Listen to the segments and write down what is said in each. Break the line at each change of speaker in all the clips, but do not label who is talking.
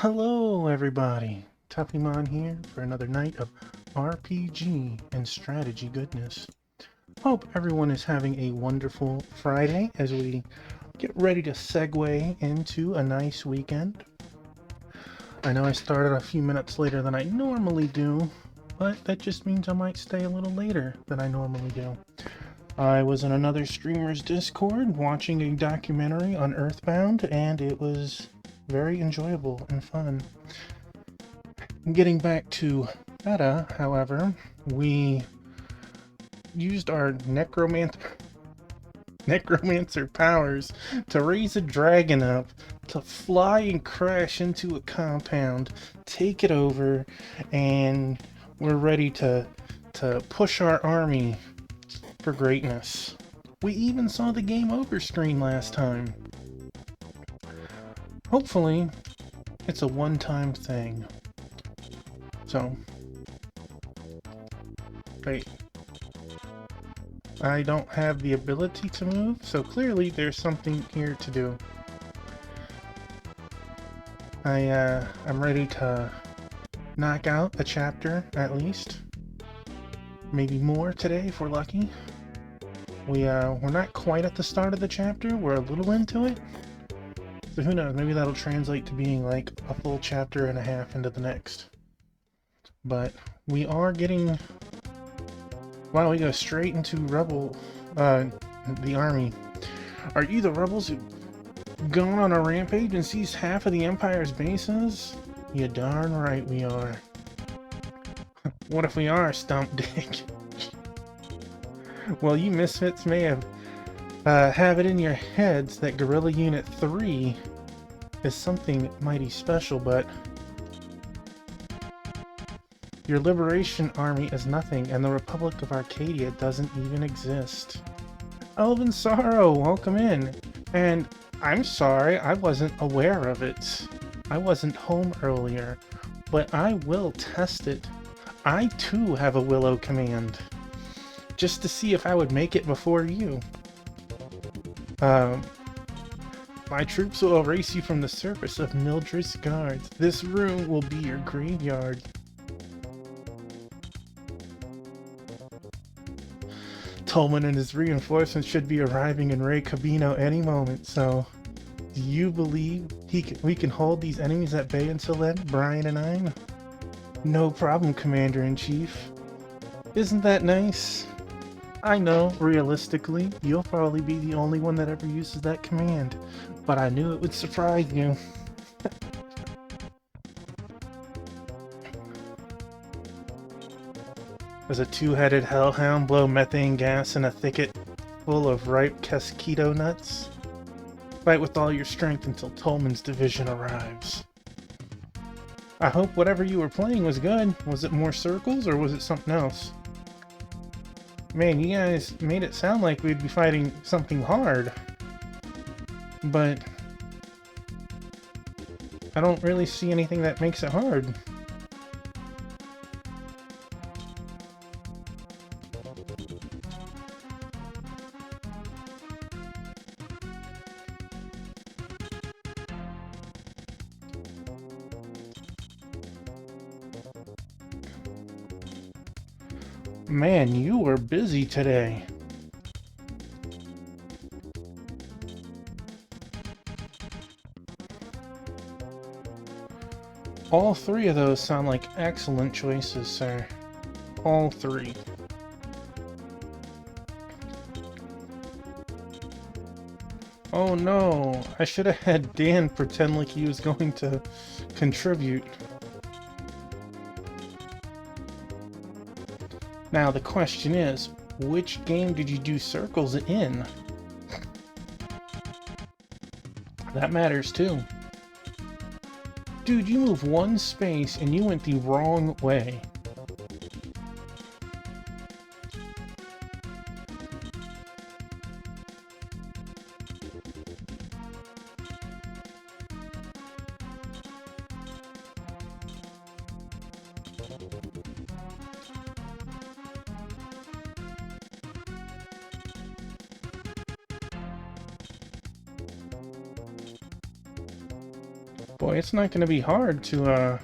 Hello everybody, Tuffymon here for another night of RPG and strategy goodness. Hope everyone is having a wonderful Friday as we get ready to segue into a nice weekend. I know I started a few minutes later than I normally do, but that just means I might stay a little later than I normally do. I was in another streamer's Discord watching a documentary on Earthbound, and it was very enjoyable and fun. Getting back to Feda, however, we used our necromancer powers to raise a dragon up, to fly and crash into a compound, take it over, and we're ready to push our army for greatness. We even saw the game over screen last time. Hopefully, it's a one-time thing. So, wait. I don't have the ability to move, so clearly there's something here to do. I'm ready to knock out a chapter, at least. Maybe more today if we're lucky. We're not quite at the start of the chapter, we're a little into it. So who knows, maybe that'll translate to being like a full chapter and a half into the next. But we are getting... Wow, we go straight into the army. Are you the rebels who gone on a rampage and seized half of the Empire's bases? You darn right we are. What if we are, Stump Dick? Well, you misfits may have it in your heads that Guerrilla Unit 3 is something mighty special, but your Liberation Army is nothing, and the Republic of Arcadia doesn't even exist. Elven Sorrow, welcome in. And I'm sorry, I wasn't aware of it. I wasn't home earlier, but I will test it. I too have a Willow command, just to see if I would make it before you. My troops will erase you from the surface of Mildred's guards. This room will be your graveyard. Tolman and his reinforcements should be arriving in Rey Cabino any moment, so do you believe we can hold these enemies at bay until then, Brian and I? No problem, Commander-in-Chief. Isn't that nice? I know, realistically, you'll probably be the only one that ever uses that command, but I knew it would surprise you. As a two-headed hellhound blow methane gas in a thicket full of ripe Casquito nuts? Fight with all your strength until Tolman's division arrives. I hope whatever you were playing was good. Was it more circles, or was it something else? Man, you guys made it sound like we'd be fighting something hard. But I don't really see anything that makes it hard. Man, you were busy today. All three of those sound like excellent choices, sir. All three. Oh no, I should have had Dan pretend like he was going to contribute. Now the question is, which game did you do circles in? That matters too. Dude, you moved one space and you went the wrong way. Boy, it's not gonna be hard to,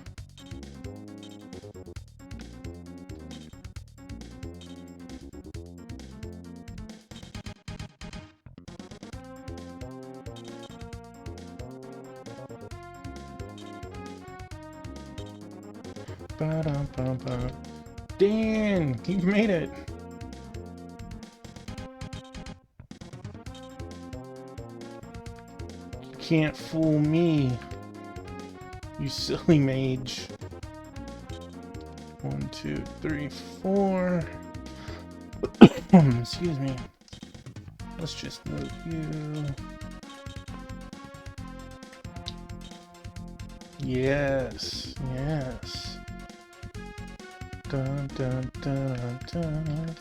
Ba-dum-bum-bum. Dan, you made it. You can't fool me, you silly mage. 1, 2, 3, 4. Excuse me. Let's just move you. Yes, yes. Dun dun dun dun.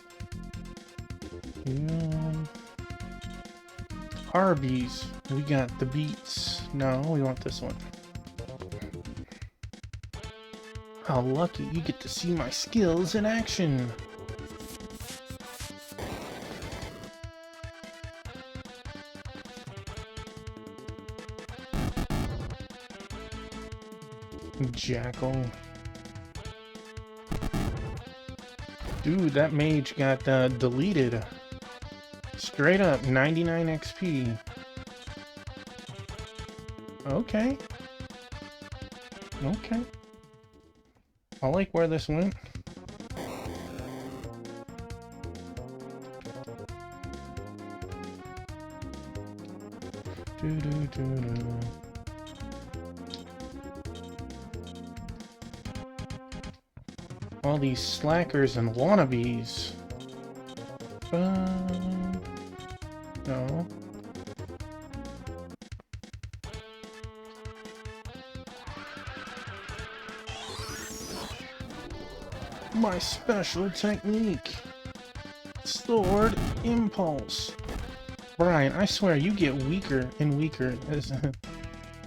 Yeah. Arby's. We got the beets. No, we want this one. How lucky you get to see my skills in action. Jackal. Dude, that mage got deleted. Straight up, 99 XP. Okay. Okay. I like where this went. Doo-doo-doo-doo. All these slackers and wannabes. No. My special technique. Sword Impulse. Brian, I swear you get weaker and weaker as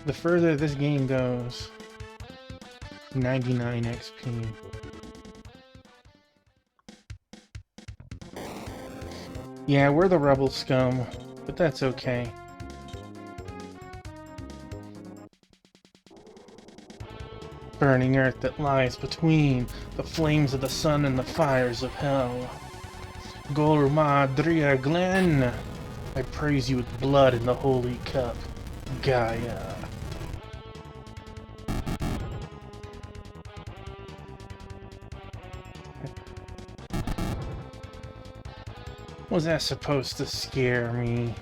the further this game goes. 99 XP. Yeah, we're the rebel scum, but that's okay. Burning earth that lies between the flames of the sun and the fires of hell. Gormadria Glen, I praise you with blood in the holy cup, Gaia. Was that supposed to scare me?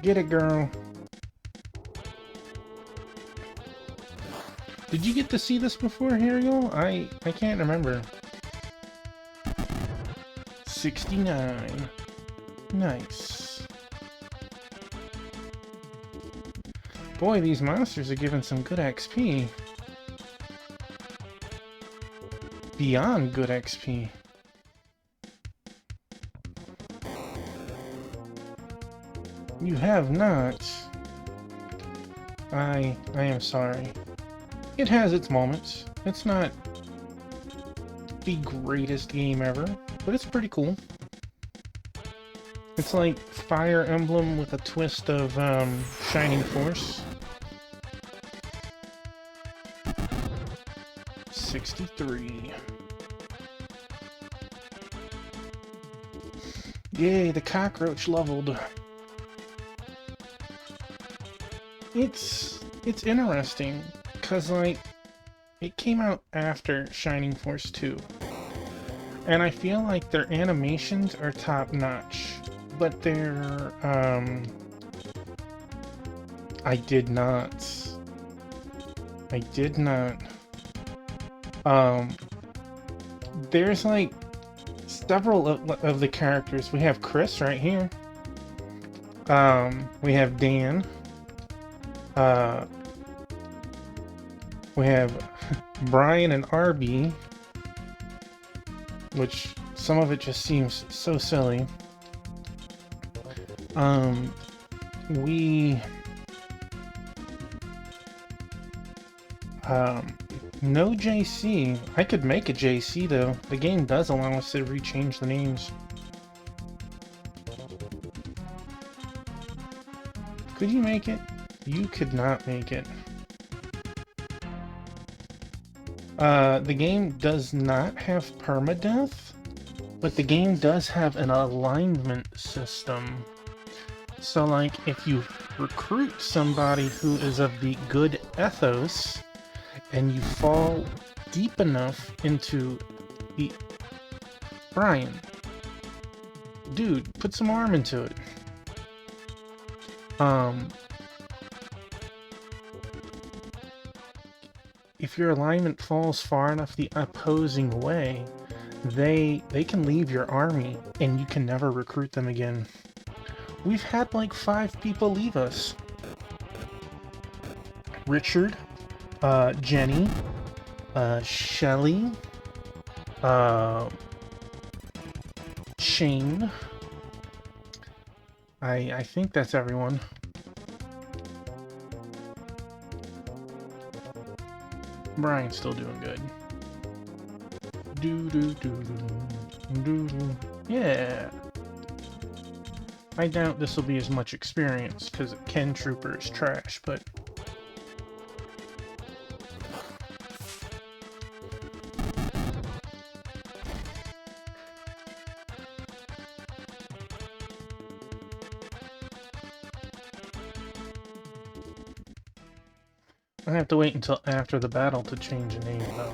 Get it, girl. Did you get to see this before, Hariel? I can't remember. 69. Nice. Boy, these monsters are giving some good XP. Beyond good XP. You have not. I am sorry. It has its moments. It's not the greatest game ever, but it's pretty cool. It's like Fire Emblem with a twist of Shining Force. 63. Yay, the cockroach leveled. It's interesting, because, like, it came out after Shining Force 2. And I feel like their animations are top-notch. But they're, I did not. There's, like, several of the characters. We have Chris right here. We have Dan. We have Brian and Arby, which some of it just seems so silly. No JC. I could make a JC though. The game does allow us to rechange the names. Could you make it? You could not make it. The game does not have permadeath, but the game does have an alignment system. So like, if you recruit somebody who is of the good ethos, and you fall deep enough into the... Brian, dude, put some arm into it. If your alignment falls far enough the opposing way, they can leave your army, and you can never recruit them again. We've had like 5 people leave us. Richard, Jenny, Shelly, Shane. I think that's everyone. Brian's still doing good. Yeah. I doubt this will be as much experience, because Ken Trooper is trash, but... I have to wait until after the battle to change the name, though.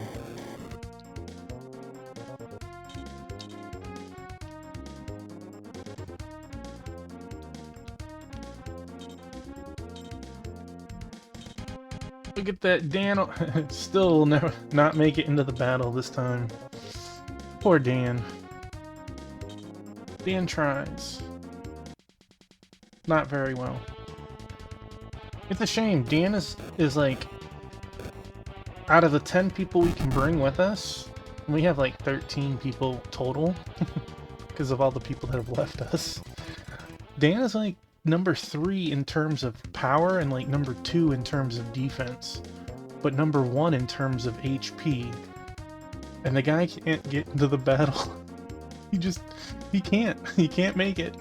Look at that, Dan still will never not make it into the battle this time. Poor Dan. Dan tries. Not very well. It's a shame. Dan is like, out of the 10 people we can bring with us, we have like 13 people total because of all the people that have left us. Dan is like number 3 in terms of power and like number 2 in terms of defense, but number 1 in terms of HP. And the guy can't get into the battle. He can't make it.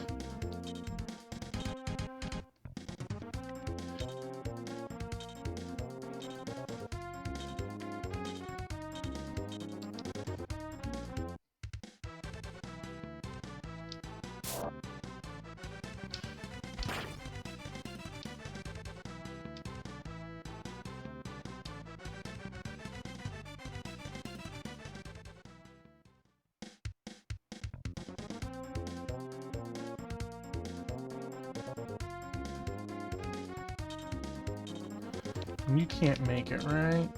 You can't make it, right?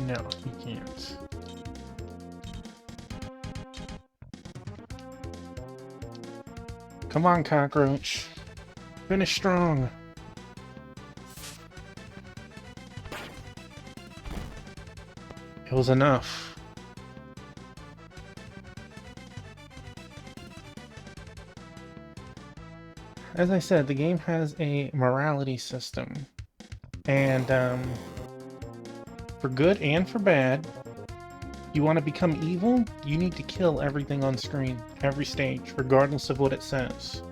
No, you can't. Come on, Cockroach. Finish strong. It was enough. As I said, the game has a morality system. And, for good and for bad, you want to become evil, you need to kill everything on screen, every stage, regardless of what it says.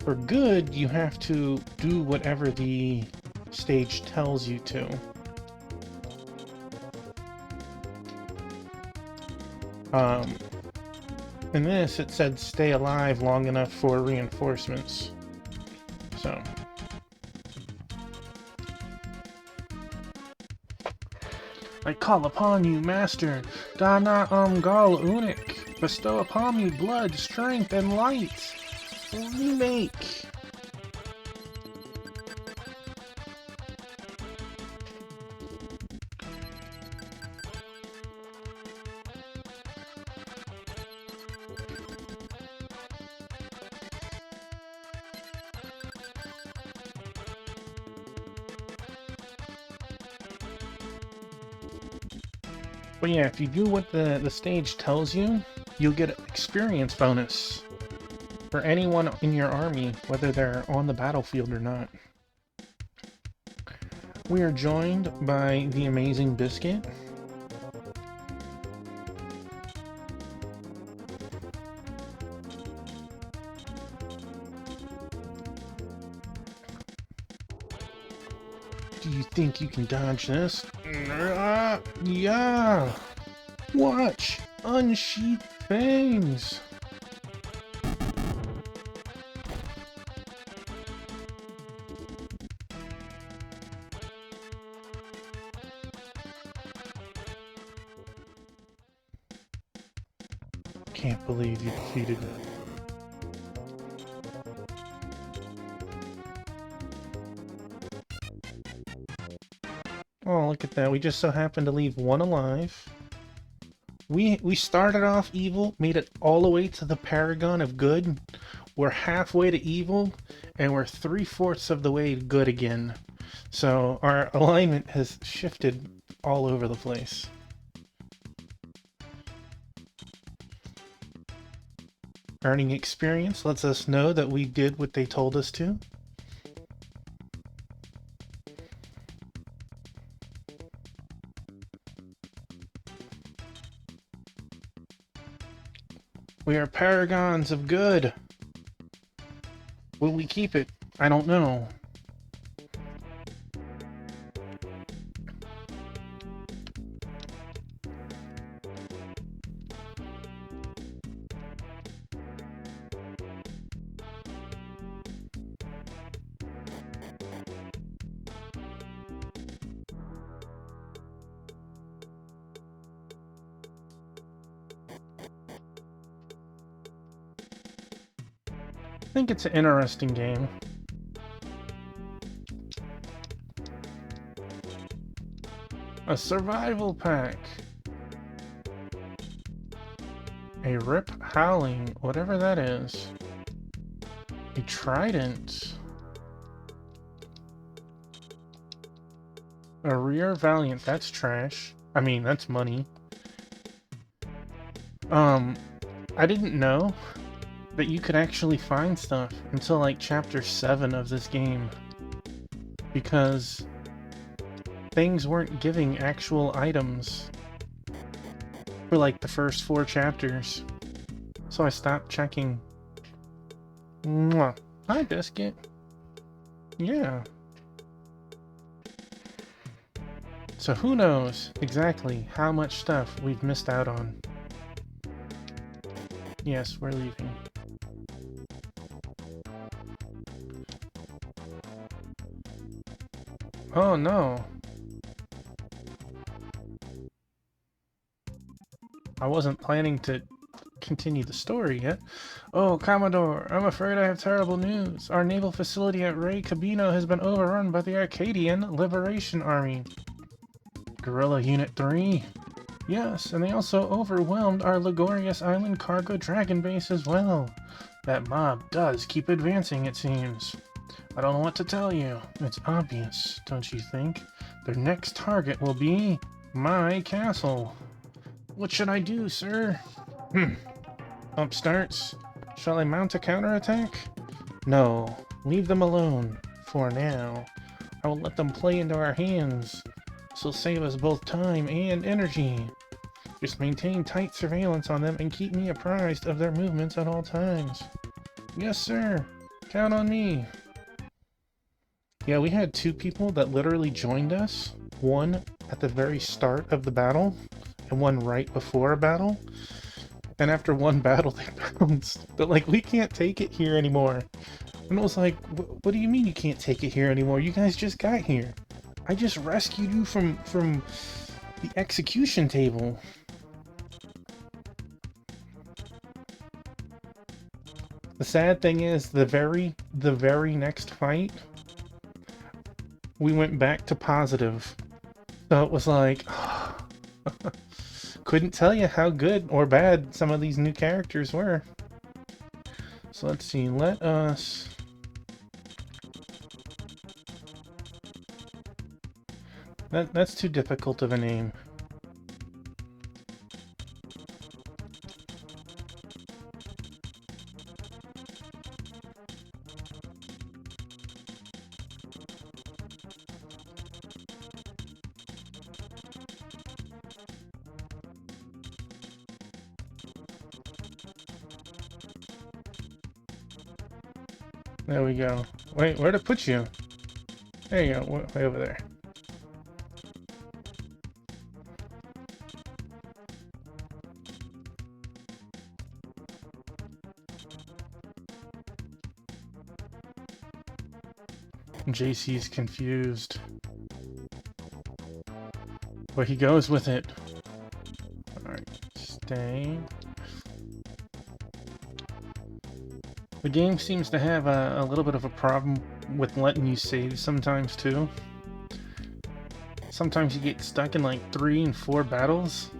For good, you have to do whatever the stage tells you to. In this, it said stay alive long enough for reinforcements. So... I call upon you, Master, Dana Umgal Unik, bestow upon me blood, strength, and light. Remake. But yeah, if you do what the stage tells you, you'll get an experience bonus for anyone in your army, whether they're on the battlefield or not. We are joined by the amazing Biscuit. Do you think you can dodge this? Yeah! Watch! Unsheath fangs! Can't believe you defeated me. Oh, look at that. We just so happened to leave one alive. We started off evil, made it all the way to the paragon of good. We're halfway to evil, and we're 3/4 of the way to good again. So our alignment has shifted all over the place. Earning experience lets us know that we did what they told us to. We are paragons of good. Will we keep it? I don't know. I think it's an interesting game. A survival pack. A rip howling, whatever that is. A trident. A rear valiant, that's trash. I mean, that's money. I didn't know that you could actually find stuff until like chapter 7 of this game. Because things weren't giving actual items for like the first 4 chapters. So I stopped checking. Mwah. Hi, Biscuit. Yeah. So who knows exactly how much stuff we've missed out on. Yes, we're leaving. Oh no. I wasn't planning to continue the story yet. Oh, Commodore, I'm afraid I have terrible news. Our naval facility at Rey Cabino has been overrun by the Arcadian Liberation Army. Guerrilla Unit 3? Yes, and they also overwhelmed our Ligorius Island cargo dragon base as well. That mob does keep advancing, it seems. I don't know what to tell you. It's obvious, don't you think? Their next target will be my castle. What should I do, sir? Upstarts? Shall I mount a counterattack? No, leave them alone. For now. I will let them play into our hands. This will save us both time and energy. Just maintain tight surveillance on them and keep me apprised of their movements at all times. Yes, sir. Count on me. Yeah, we had 2 people that literally joined us. One at the very start of the battle, and one right before a battle. And after one battle, they bounced. But, like, we can't take it here anymore. And I was like, what do you mean you can't take it here anymore? You guys just got here. I just rescued you from the execution table. The sad thing is, the very next fight, we went back to positive. So it was like, couldn't tell you how good or bad some of these new characters were. So let's see, let us... That's too difficult of a name. There we go. Wait, where'd it put you? There you go, way over there. JC's confused. But he goes with it. Alright, stay. The game seems to have a little bit of a problem with letting you save sometimes too. Sometimes you get stuck in like 3 and 4 battles.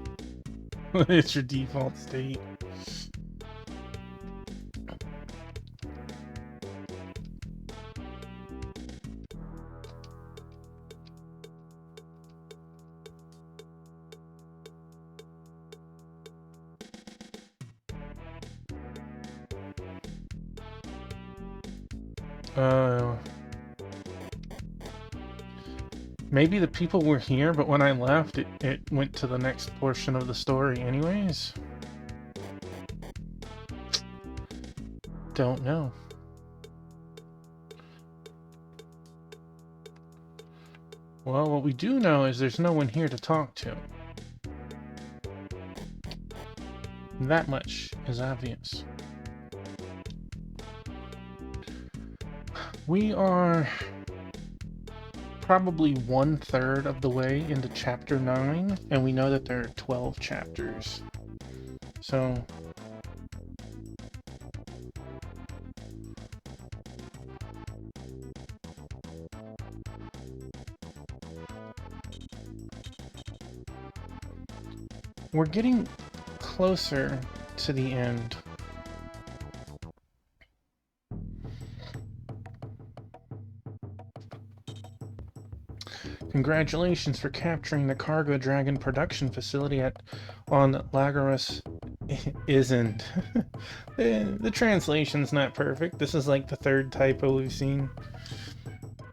It's your default state. Maybe the people were here, but when I left, it went to the next portion of the story anyways. Don't know. Well, what we do know is there's no one here to talk to. That much is obvious. We are probably 1/3 of the way into chapter 9, and we know that there are 12 chapters. So we're getting closer to the end. Congratulations for capturing the cargo dragon production facility on Lagos. Isn't. The translation's not perfect. This is like the 3rd typo we've seen.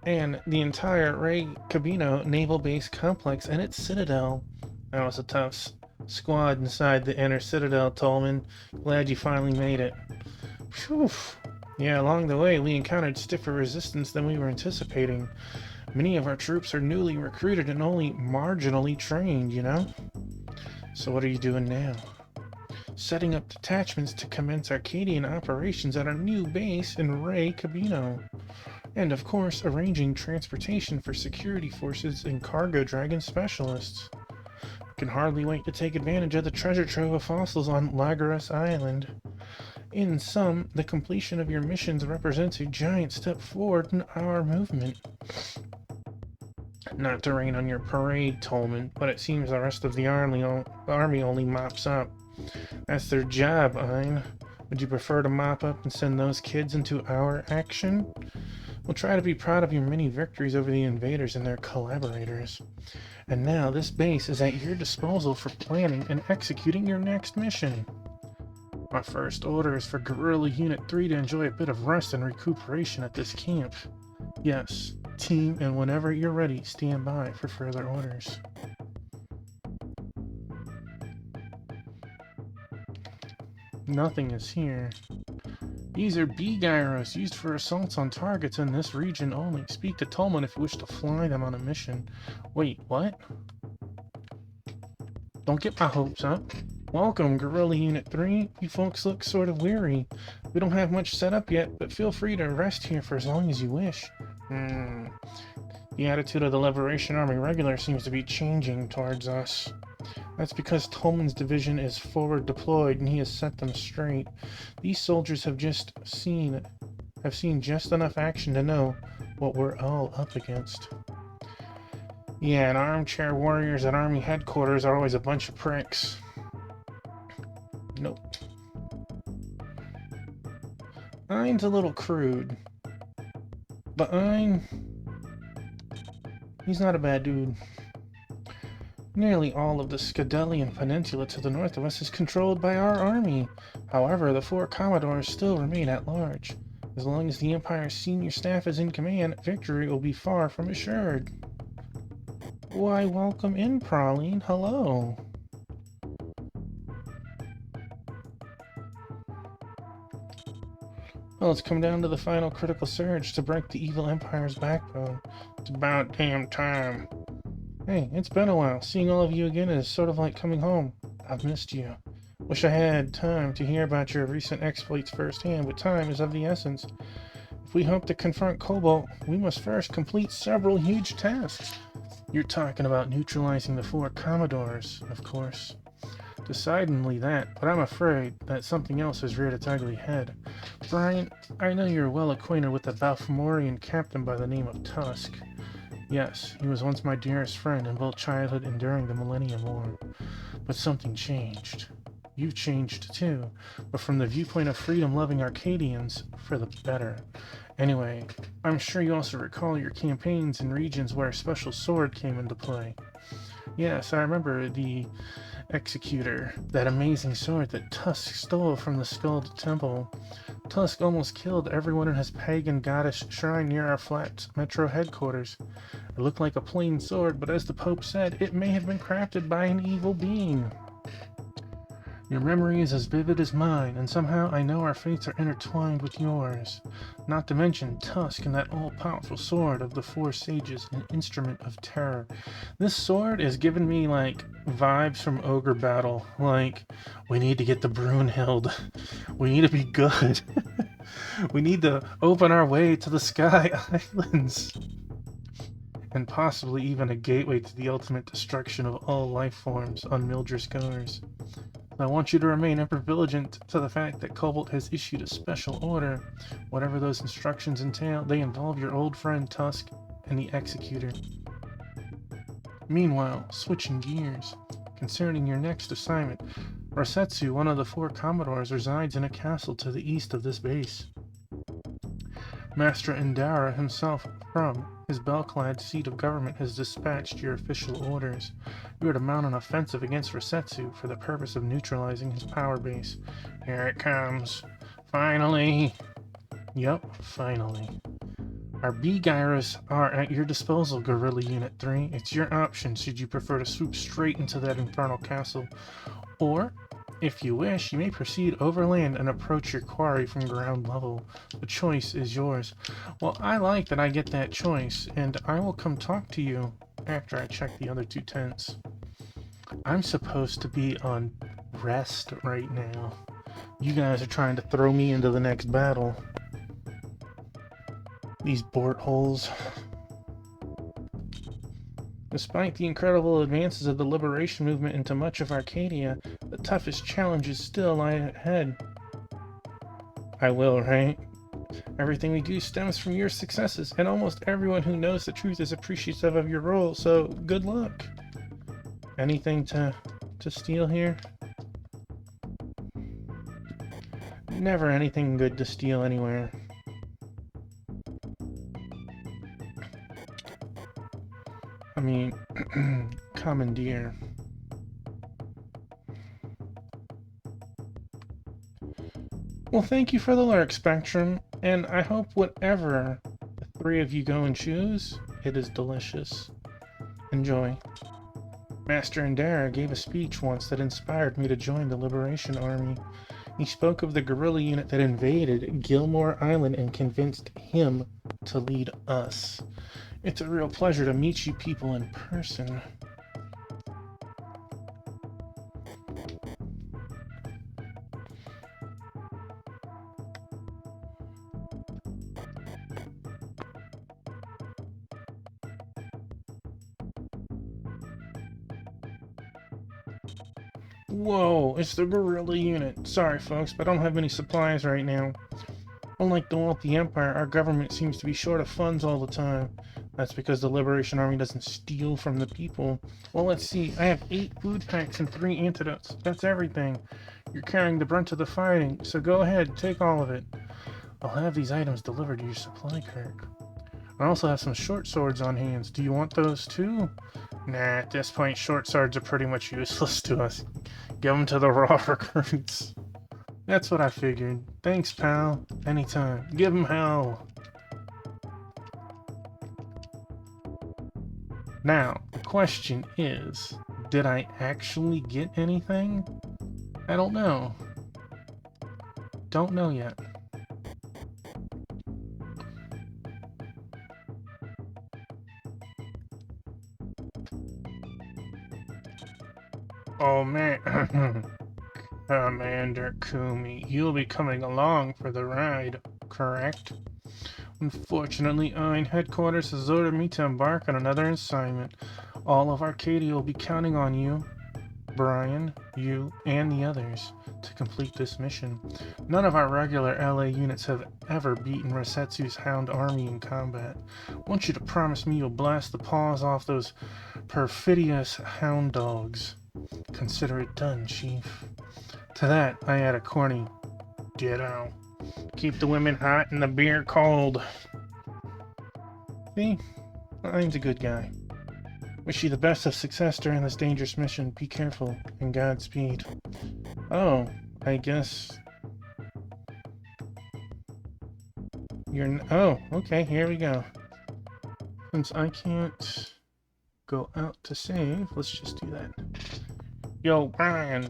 And the entire Rey Cabino naval base complex and its citadel. That was a tough squad inside the inner citadel, Tolman. Glad you finally made it. Phew. Yeah, along the way we encountered stiffer resistance than we were anticipating. Many of our troops are newly recruited and only marginally trained, you know? So what are you doing now? Setting up detachments to commence Arcadian operations at our new base in Rey Cabino. And of course, arranging transportation for security forces and cargo dragon specialists. Can hardly wait to take advantage of the treasure trove of fossils on Lagos Island. In sum, the completion of your missions represents a giant step forward in our movement. Not to rain on your parade, Tolman, but it seems the rest of the army only mops up. That's their job, Ein. Would you prefer to mop up and send those kids into our action? We'll try to be proud of your many victories over the invaders and their collaborators. And now this base is at your disposal for planning and executing your next mission. My first order is for Guerrilla Unit 3 to enjoy a bit of rest and recuperation at this camp. Yes, team, and whenever you're ready, stand by for further orders. Nothing is here. These are B-gyros used for assaults on targets in this region only. Speak to Tolman if you wish to fly them on a mission. Wait, what? Don't get my hopes up. Welcome, Guerrilla Unit 3. You folks look sort of weary. We don't have much set up yet, but feel free to rest here for as long as you wish. The attitude of the Liberation Army Regular seems to be changing towards us. That's because Tolman's division is forward deployed and he has set them straight. These soldiers have seen just enough action to know what we're all up against. Yeah, and armchair warriors at Army headquarters are always a bunch of pricks. Nope. Ein's a little crude. But he's not a bad dude. Nearly all of the Scadelian Peninsula to the north of us is controlled by our army. However, the 4 Commodores still remain at large. As long as the Empire's senior staff is in command, victory will be far from assured. Why, welcome in, Praline. Hello. Well, it's come down to the final critical surge to break the evil Empire's backbone. It's about damn time. Hey, it's been a while. Seeing all of you again is sort of like coming home. I've missed you. Wish I had time to hear about your recent exploits firsthand, but time is of the essence. If we hope to confront Cobalt, we must first complete several huge tasks. You're talking about neutralizing the 4 Commodores, of course. Decidedly that, but I'm afraid that something else has reared its ugly head. Brian, I know you're well acquainted with the Balfamorian captain by the name of Tusk. Yes, he was once my dearest friend in both childhood and during the Millennium War. But something changed. You've changed too, but from the viewpoint of freedom-loving Arcadians, for the better. Anyway, I'm sure you also recall your campaigns in regions where a special sword came into play. Yes, I remember the Executor, that amazing sword that Tusk stole from the Skulled Temple. Tusk almost killed everyone in his pagan goddess shrine near our flat metro headquarters. It looked like a plain sword, but as the Pope said, it may have been crafted by an evil being. Your memory is as vivid as mine, and somehow I know our fates are intertwined with yours. Not to mention Tusk and that all-powerful sword of the 4 sages, an instrument of terror. This sword is giving me, like, vibes from Ogre Battle. Like, we need to get the Brunhild. We need to be good. We need to open our way to the Sky Islands. And possibly even a gateway to the ultimate destruction of all life forms on Mildred Scars. I want you to remain ever vigilant to the fact that Cobalt has issued a special order. Whatever those instructions entail, they involve your old friend Tusk and the Executor. Meanwhile, switching gears, concerning your next assignment, Rosetsu, one of the 4 Commodores, resides in a castle to the east of this base. Master Indara himself, from his bell-clad seat of government, has dispatched your official orders. You are to mount an offensive against Rosetsu for the purpose of neutralizing his power base. Here it comes. Finally! Yup, finally. Our B-Gyros are at your disposal, Guerrilla Unit 3. It's your option should you prefer to swoop straight into that infernal castle. Or, if you wish, you may proceed overland and approach your quarry from ground level. The choice is yours. Well, I like that I get that choice, and I will come talk to you after I check the other 2 tents. I'm supposed to be on rest right now. You guys are trying to throw me into the next battle. These bort holes. Despite the incredible advances of the liberation movement into much of Arcadia, the toughest challenges still lie ahead. I will, right? Everything we do stems from your successes, and almost everyone who knows the truth is appreciative of your role, so good luck. Anything to steal here? Never anything good to steal anywhere. I mean, commandeer. Well, thank you for the lurk, Spectrum, and I hope whatever the 3 of you go and choose, it is delicious. Enjoy. Master Indara gave a speech once that inspired me to join the Liberation Army. He spoke of the guerrilla unit that invaded Gilmore Island and convinced him to lead us. It's a real pleasure to meet you people in person. Whoa, it's the guerrilla unit. Sorry folks, but I don't have any supplies right now. Unlike the wealthy Empire, our government seems to be short of funds all the time. That's because the Liberation Army doesn't steal from the people. Well, let's see. I have 8 food packs and 3 antidotes. That's everything. You're carrying the brunt of the fighting, so go ahead, take all of it. I'll have these items delivered to your supply cart. I also have some short swords on hands. Do you want those too? Nah, at this point, short swords are pretty much useless to us. Give them to the raw recruits. That's what I figured. Thanks, pal. Anytime. Give them hell. Now, the question is, did I actually get anything? I don't know. Don't know yet. Oh man, Commander Kumi, you'll be coming along for the ride, correct? Unfortunately, Ein headquarters has ordered me to embark on another assignment. All of Arcadia will be counting on you, Brian, you, and the others to complete this mission. None of our regular LA units have ever beaten Resetsu's Hound army in combat. I want you to promise me you'll blast the paws off those perfidious hound dogs. Consider it done, Chief. To that, I add a corny ditto. Keep the women hot and the beer cold. See? Ein's a good guy. Wish you the best of success during this dangerous mission. Be careful, and Godspeed. Oh, I guess... Oh, okay, here we go. Since I can't go out to save, let's just do that. Yo, Brian!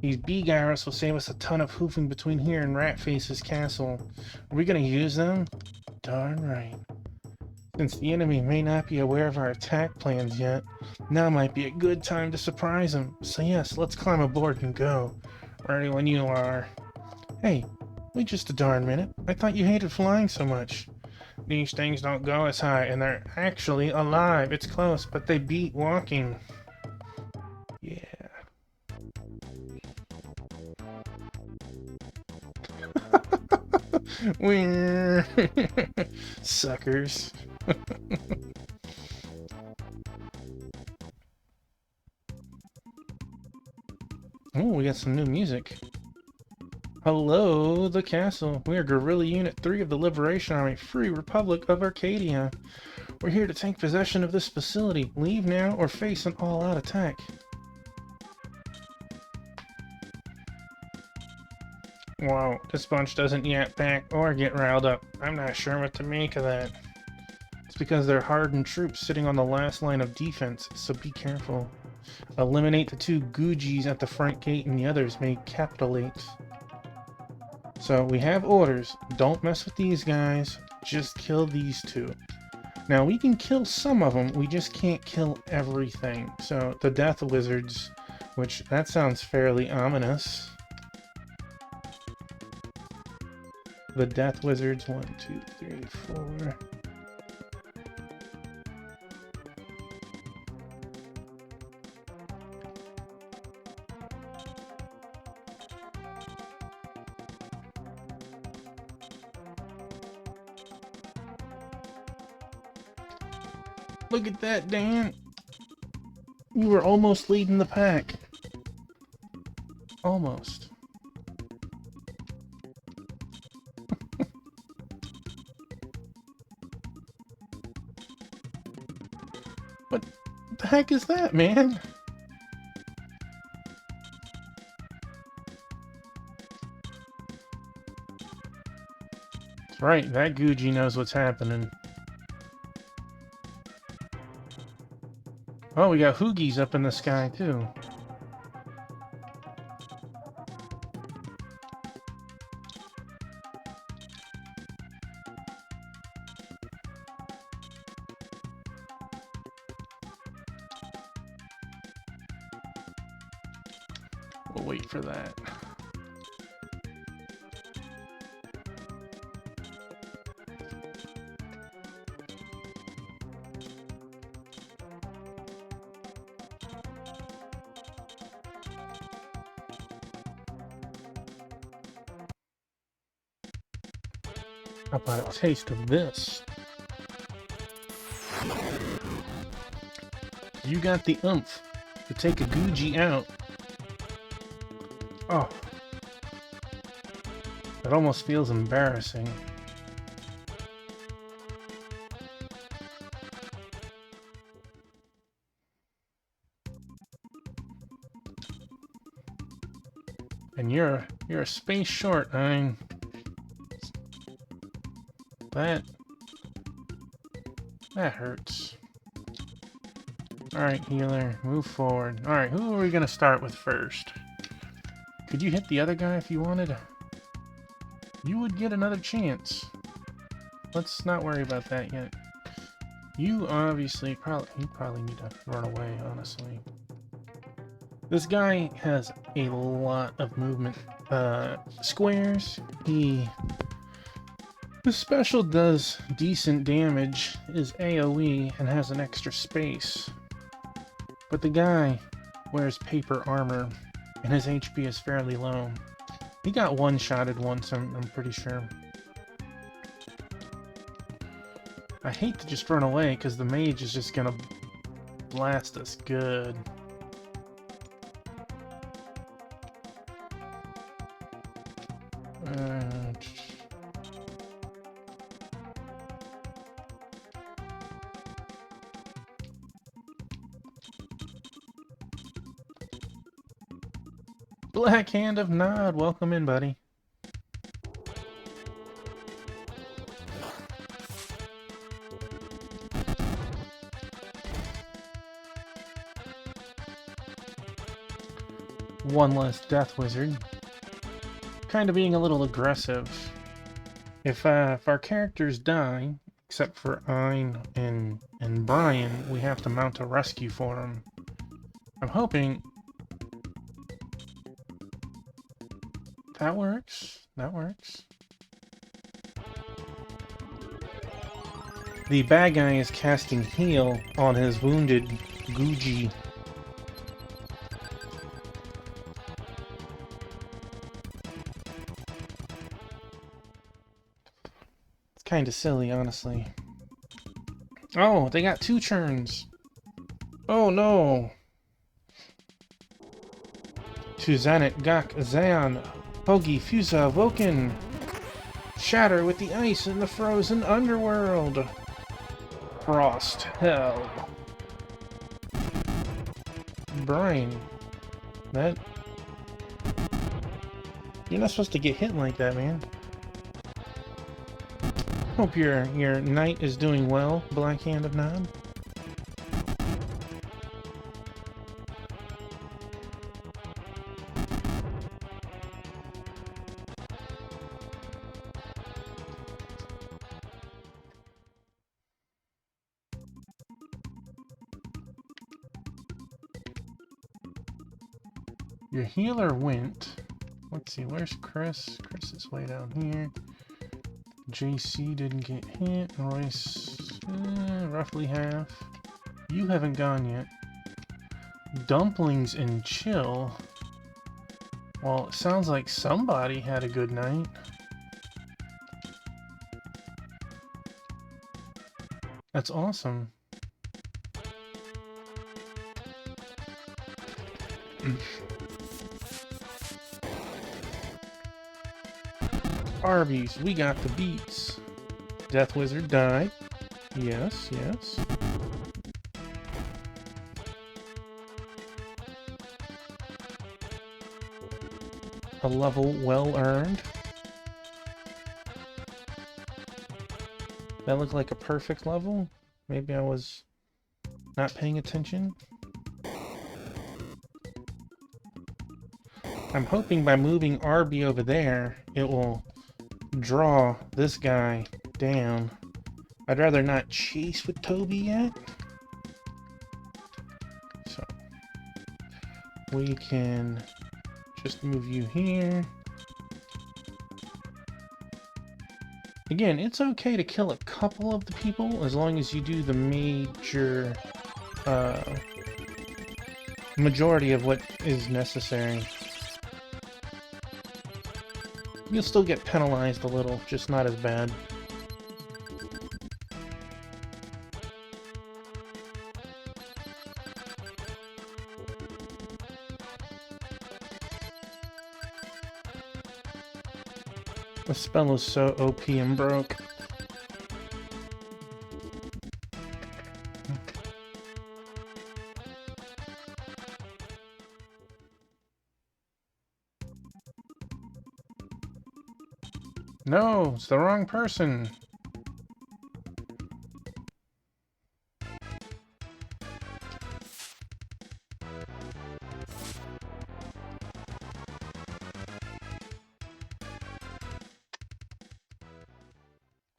These B-Gyros will save us a ton of hoofing between here and Ratface's castle. Are we gonna use them? Darn right. Since the enemy may not be aware of our attack plans yet, now might be a good time to surprise them. So yes, let's climb aboard and go. Ready when you are. Hey, wait just a darn minute. I thought you hated flying so much. These things don't go as high, and they're actually alive. It's close, but they beat walking. Yeah. Suckers. Oh, we got some new music. Hello, the castle. We are Guerrilla Unit 3 of the Liberation Army, Free Republic of Arcadia. We're here to take possession of this facility. Leave now or face an all-out attack. Whoa, this bunch doesn't yap back or get riled up. I'm not sure what to make of that. It's because they're hardened troops sitting on the last line of defense, so be careful. Eliminate the 2 Gujis at the front gate and the others may capitulate. So we have orders. Don't mess with these guys. Just kill these 2. Now we can kill some of them, we just can't kill everything. So the Death Wizards, which that sounds fairly ominous. The Death Wizards, 1, 2, 3, 4. Look at that, Dan! You were almost leading the pack. Almost. What the heck is that, man? That's right, that Guji knows what's happening. Oh, we got Hoogies up in the sky, too. We'll wait for that. How about a taste of this? You got the oomph to take a Guji out. Oh. It almost feels embarrassing. And you're a space short, I mean... That hurts. Alright, healer, move forward. Alright, who are we gonna start with first? Could you hit the other guy if you wanted? You would get another chance. Let's not worry about that yet. You obviously you probably need to run away, honestly. This guy has a lot of movement. Squares, he The special does decent damage, is AoE, and has an extra space. But the guy wears paper armor, and his HP is fairly low. He got one-shotted once, I'm pretty sure. I hate to just run away, because the mage is just gonna blast us good. Black Hand of Nod, welcome in, buddy. One less Death Wizard. Kind of being a little aggressive. If our characters die, except for Ein and Brian, we have to mount a rescue for them. I'm hoping that works. That works. The bad guy is casting heal on his wounded Guji. It's kind of silly, honestly. Oh, they got 2 churns. Oh no. To Zanet, Gak, Zayan, Hogi, Fusa, Woken. Shatter with the ice in the frozen underworld. Frost Hell. Brian. That... You're not supposed to get hit like that, man. Hope your knight is doing well, Black Hand of Nod. Your healer went. Let's see, where's Chris? Chris is way down here. JC didn't get hit. Royce, roughly half. You haven't gone yet. Dumplings and Chill. Well, it sounds like somebody had a good night. That's awesome. Arby's, we got the beats. Death Wizard died. Yes, yes. A level well earned. That looked like a perfect level. Maybe I was not paying attention. I'm hoping by moving Arby over there, it will draw this guy down. I'd rather not chase with Toby yet. So we can just move you here. Again, it's okay to kill a couple of the people as long as you do the major majority of what is necessary. You'll still get penalized a little, just not as bad. The spell is so OP and broke. No, it's the wrong person.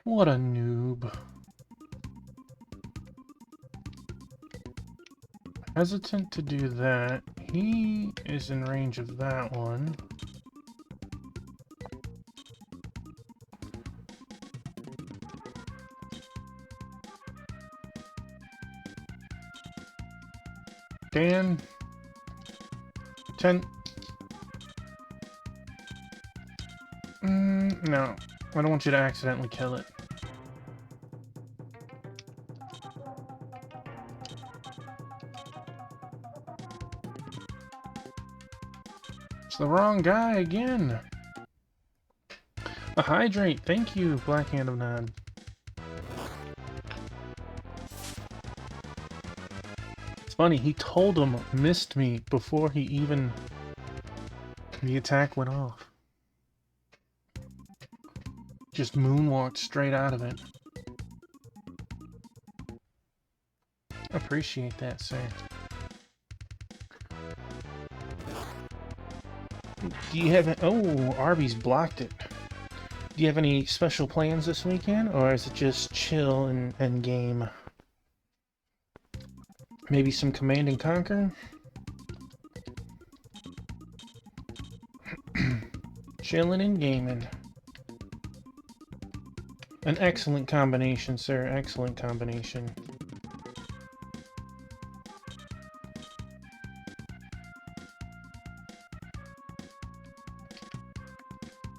What a noob. Hesitant to do that. He is in range of that one. Dan. 10. No. I don't want you to accidentally kill it. It's the wrong guy again. A hydrate. Thank you, Black Hand of Nod. It's funny, he told him missed me before he even... the attack went off. Just moonwalked straight out of it. Appreciate that, sir. Do you have... Oh, Arby's blocked it. Do you have any special plans this weekend, or is it just chill and game? Maybe some Command and Conquer? Chilling and gaming. An excellent combination, sir. Excellent combination.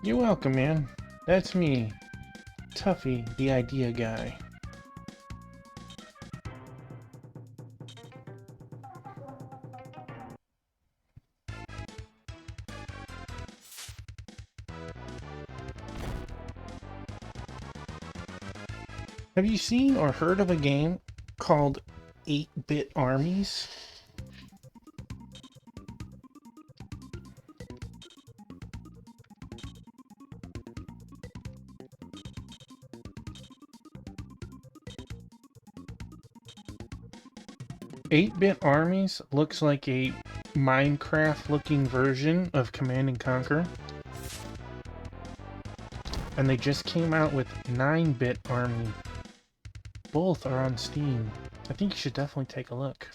You're welcome, man. That's me. Tuffy, the idea guy. Have you seen or heard of a game called 8-Bit Armies? Eight-Bit Armies looks like a Minecraft-looking version of Command and Conquer. And they just came out with 9-Bit Army. Both are on Steam. I think you should definitely take a look.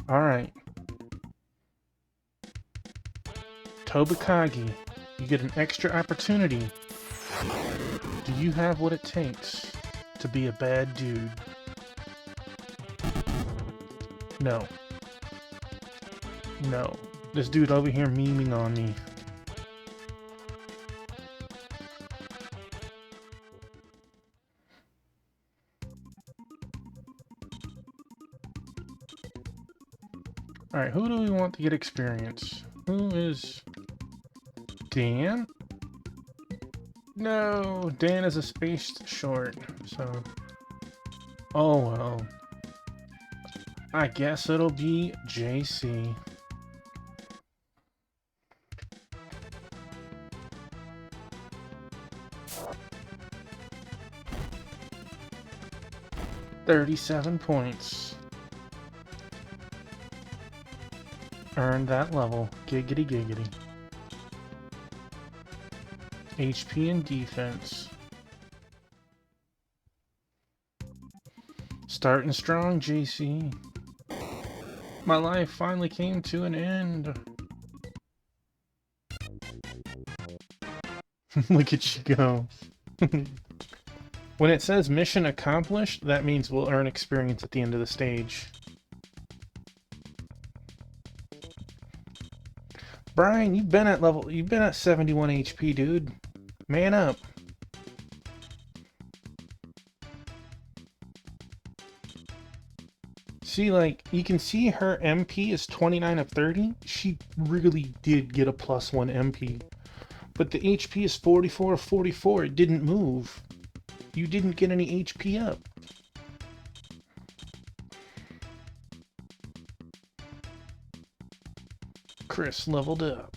Alright. Tobakagi, you get an extra opportunity. Do you have what it takes to be a bad dude? No. No. This dude over here memeing on me. Alright, who do we want to get experience? Who is... Dan? No, Dan is a spaced short, so... Oh well. I guess it'll be JC. $37 points. Earned that level. Giggity giggity. HP and defense. Starting strong, JC. My life finally came to an end. Look at you go. When it says mission accomplished, that means we'll earn experience at the end of the stage. Brian, you've been at 71 HP, dude. Man up. See, like, you can see her MP is 29 of 30. She really did get a +1 MP. But the HP is 44 of 44. It didn't move. You didn't get any HP up. Chris leveled up.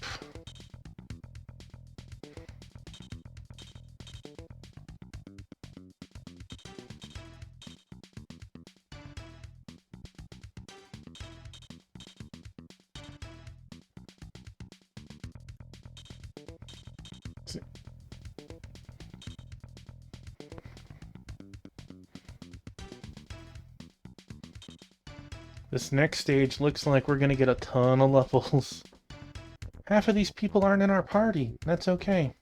This next stage looks like we're gonna get a ton of levels. Half of these people aren't in our party. That's okay.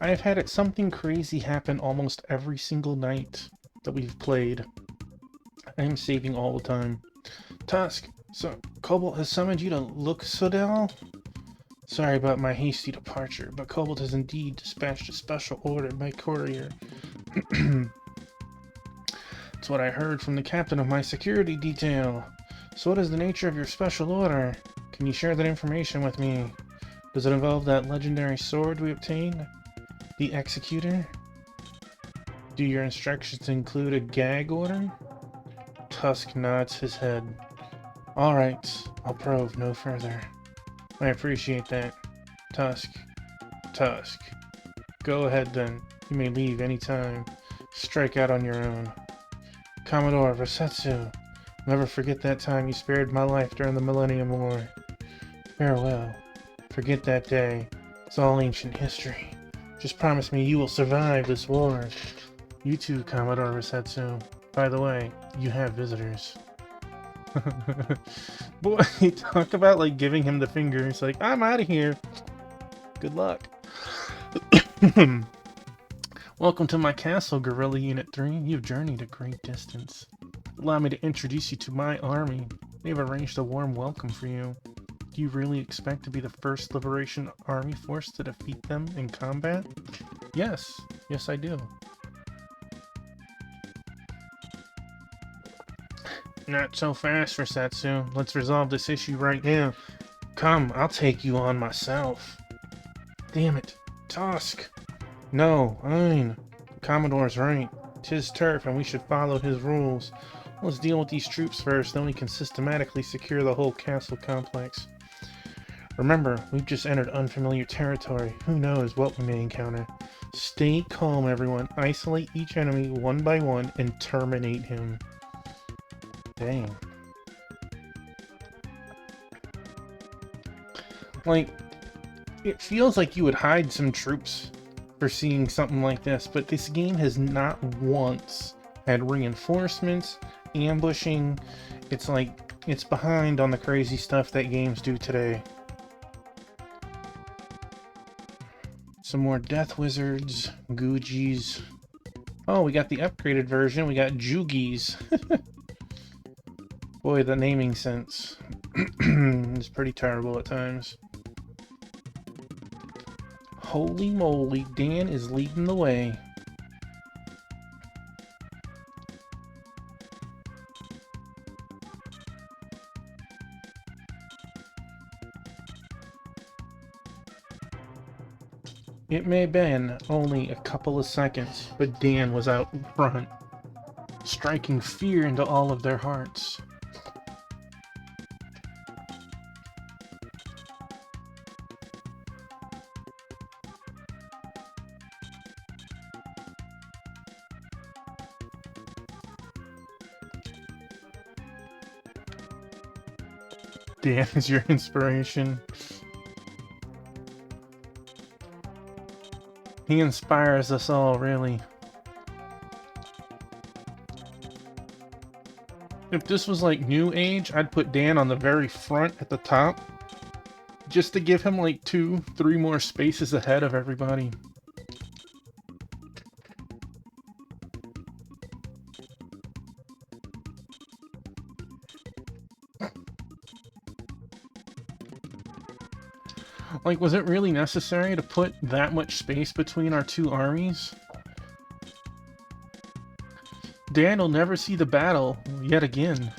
I have had something crazy happen almost every single night that we've played. I am saving all the time. Tusk, so Cobalt has summoned you to Luxodel? Sorry about my hasty departure, but Cobalt has indeed dispatched a special order by courier. It's what I heard from the captain of my security detail. So what is the nature of your special order? Can you share that information with me? Does it involve that legendary sword we obtained? The Executor? Do your instructions include a gag order? Tusk nods his head. Alright, I'll probe no further. I appreciate that. Tusk. Tusk. Go ahead then. You may leave any time. Strike out on your own. Commodore Versetsu, never forget that time you spared my life during the Millennium War. Farewell. Forget that day. It's all ancient history. Just promise me you will survive this war. You too, Commodore Versetsu. By the way, you have visitors. Boy, talk about like giving him the finger. It's like, I'm out of here. Good luck. Welcome to my castle, Guerrilla Unit 3. You've journeyed a great distance. Allow me to introduce you to my army. They've arranged a warm welcome for you. Do you really expect to be the first Liberation Army force to defeat them in combat? Yes. Yes, I do. Not so fast, Versetsu. Let's resolve this issue right now. Come, I'll take you on myself. Damn it. Tusk. No, Ein. Commodore's right. 'Tis turf, and we should follow his rules. Let's deal with these troops first, then we can systematically secure the whole castle complex. Remember, we've just entered unfamiliar territory. Who knows what we may encounter. Stay calm, everyone. Isolate each enemy one by one and terminate him. Dang. Like, it feels like you would hide some troops for seeing something like this, but this game has not once had reinforcements, ambushing. It's like, it's behind on the crazy stuff that games do today. Some more Death Wizards, Gujis. Oh, we got the upgraded version. We got Jugies. Boy, the naming sense is pretty terrible at times. Holy moly, Dan is leading the way. It may have been only a couple of seconds, but Dan was out in front, striking fear into all of their hearts. Dan is your inspiration. He inspires us all, really. If this was like New Age, I'd put Dan on the very front at the top, just to give him like 2-3 more spaces ahead of everybody. Like, was it really necessary to put that much space between our two armies? Dan will never see the battle yet again.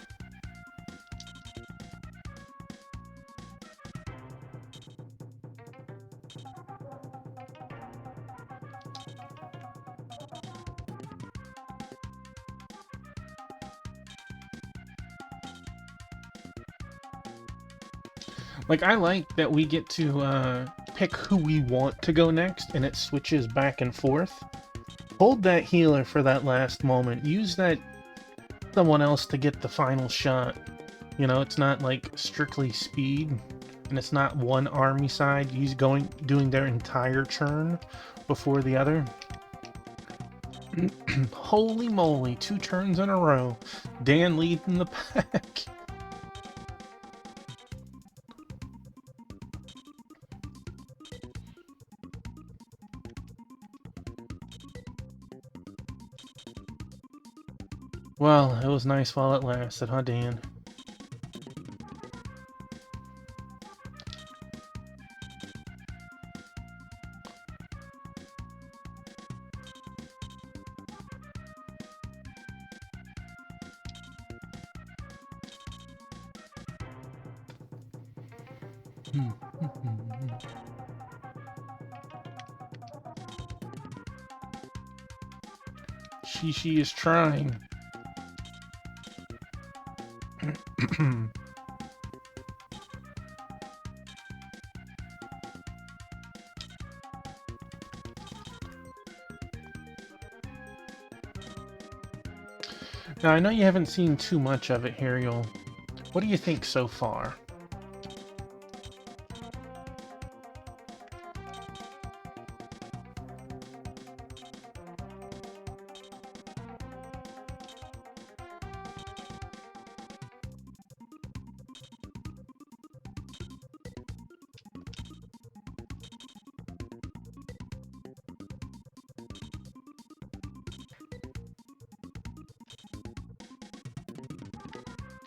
Like, I like that we get to pick who we want to go next, and it switches back and forth. Hold that healer for that last moment. Use that someone else to get the final shot. You know, it's not like strictly speed, and it's not one army side doing their entire turn before the other. Holy moly, 2 turns in a row. Dan leading the pack. Well, it was nice while it lasted, huh, Dan? She is trying. Now, I know you haven't seen too much of it, Hariel. What do you think so far?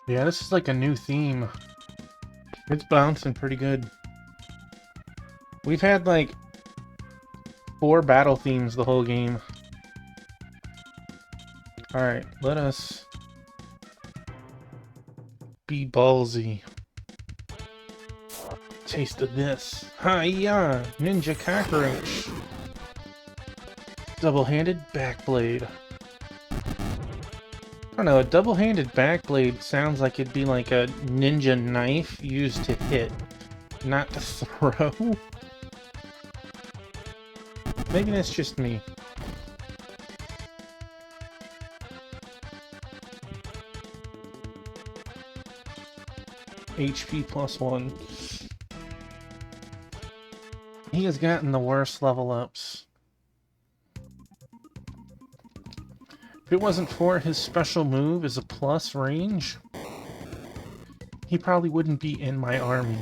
Yeah, this is like a new theme. It's bouncing pretty good. We've had like 4 battle themes the whole game. Alright, let us be ballsy. Taste of this. Hi-ya! Ninja cockroach! Double-handed backblade. I don't know, a double-handed backblade sounds like it'd be like a ninja knife used to hit, not to throw. Maybe that's just me. HP +1. He has gotten the worst level ups. If it wasn't for his special move as a plus range, he probably wouldn't be in my army.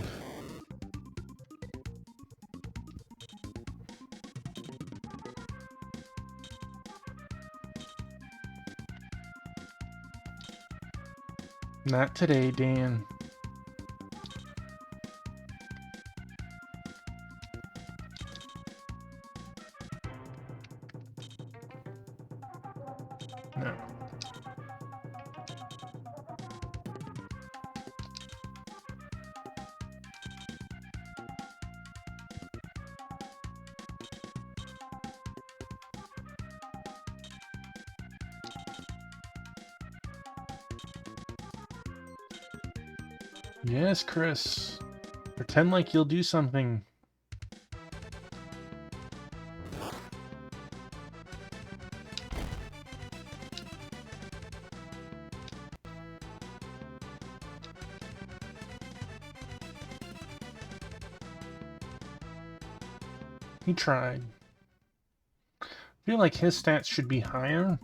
Not today, Dan. No. Yes, Chris. Pretend like you'll do something. He tried. I feel like his stats should be higher.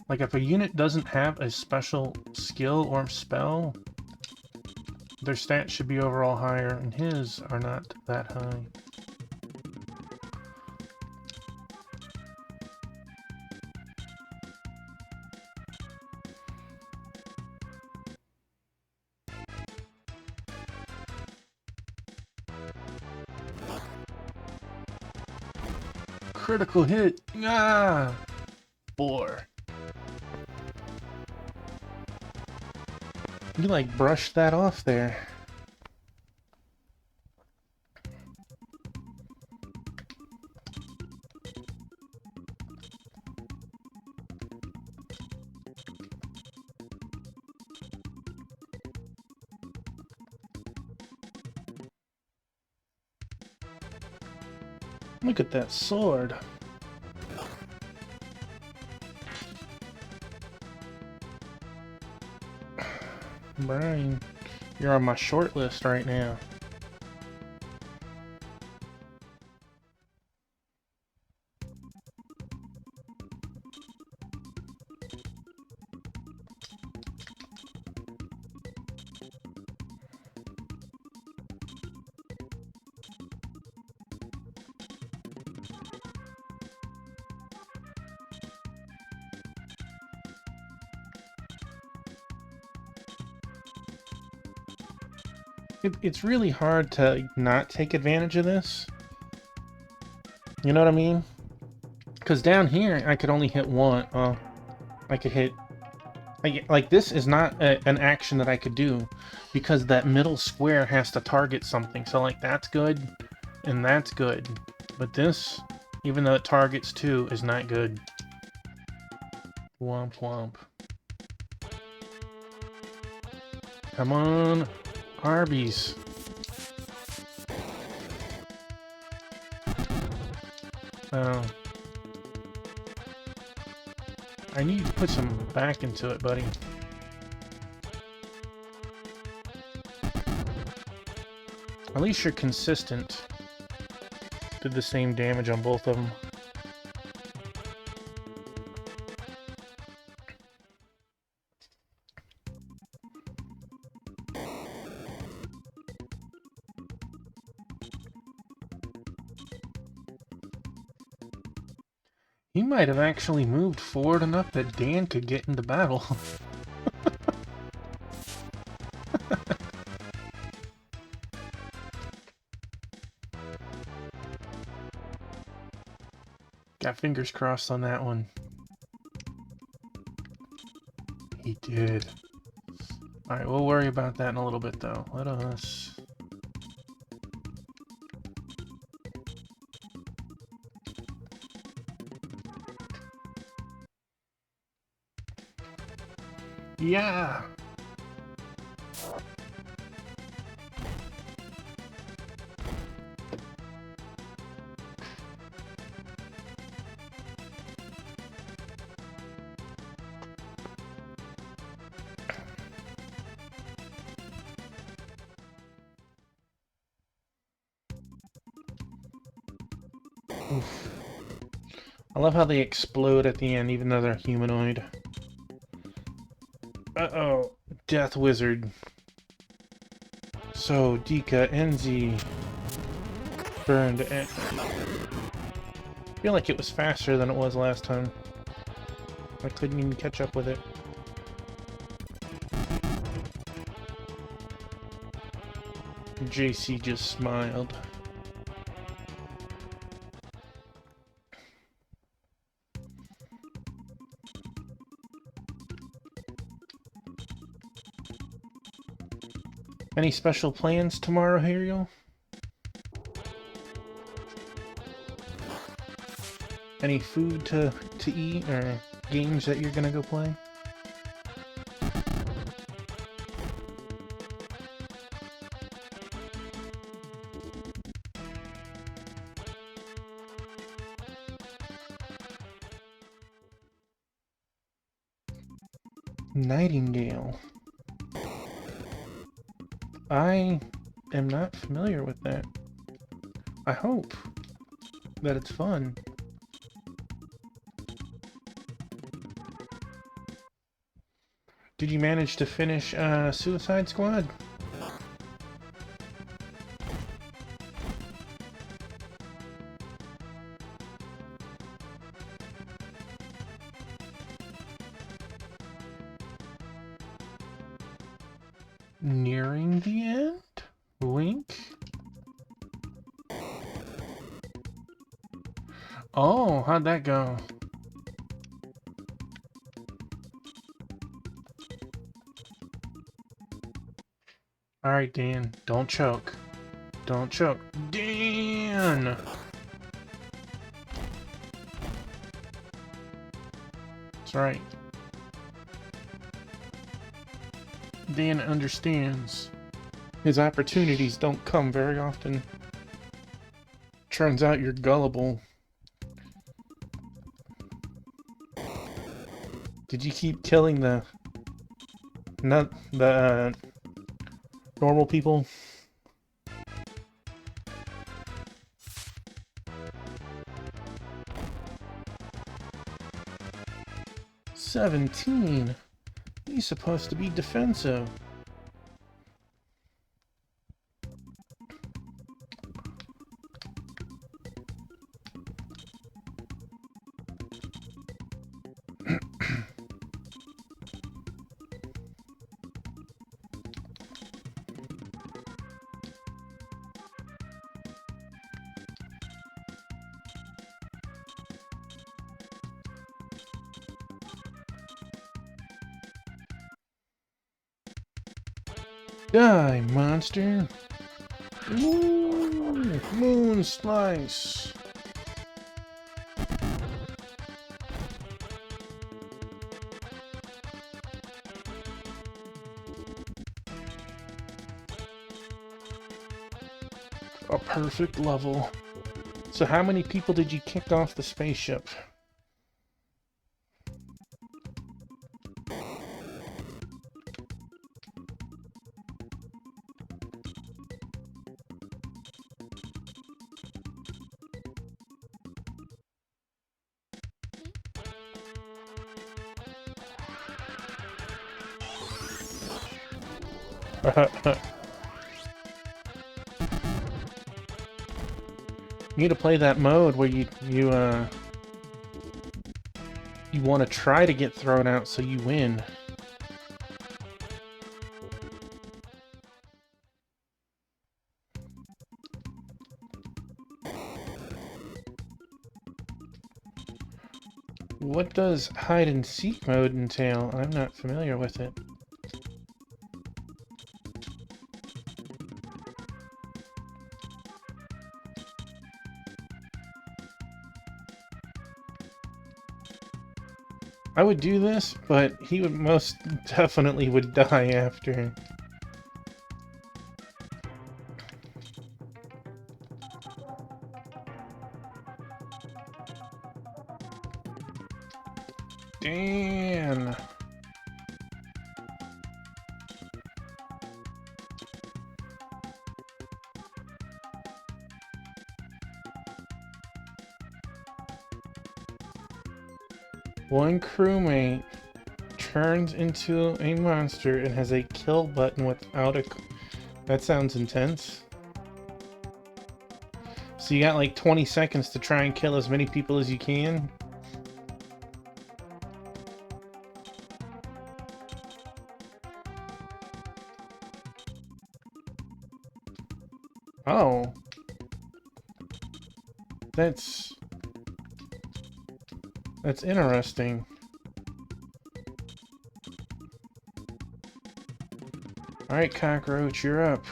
Like if a unit doesn't have a special skill or spell, their stats should be overall higher, and his are not that high. Critical hit! Ah! 4. You like brushed that off there. Look at that sword. Brian, you're on my short list right now. It's really hard to not take advantage of this. You know what I mean? Because down here, I could only hit one. I could hit... Like this is not an action that I could do, because that middle square has to target something. So, like, that's good, and that's good. But this, even though it targets two, is not good. Womp womp. Come on, Arby's. Oh. I need to put some back into it, buddy. At least you're consistent. Did the same damage on both of them. He might have actually moved forward enough that Dan could get into battle. Got fingers crossed on that one. He did. Alright, we'll worry about that in a little bit, though. Let us... Yeah! Oof. I love how they explode at the end, even though they're humanoid. Uh-oh. Death Wizard. So, Dika, NZ... burned... I feel like it was faster than it was last time. I couldn't even catch up with it. JC just smiled. Any special plans tomorrow, Hariel? Any food to eat, or games that you're gonna go play? Nightingale. I am not familiar with that. I hope that it's fun. Did you manage to finish Suicide Squad? Nearing the end? Wink? Oh, how'd that go? Alright, Dan, don't choke. Don't choke. Dan! That's right. Dan understands. His opportunities don't come very often. Turns out you're gullible. Did you keep killing the normal people? $17. He's supposed to be defensive. Die, monster! Ooh, moon slice! A perfect level. So how many people did you kick off the spaceship? You need to play that mode where you want to try to get thrown out so you win. What does hide and seek mode entail? I'm not familiar with it. I would do this, but he would most definitely would die after. Damn. One crewmate turns into a monster and has a kill button without a... That sounds intense. So you got like 20 seconds to try and kill as many people as you can? Oh. That's interesting. Alright, Cockroach, you're up.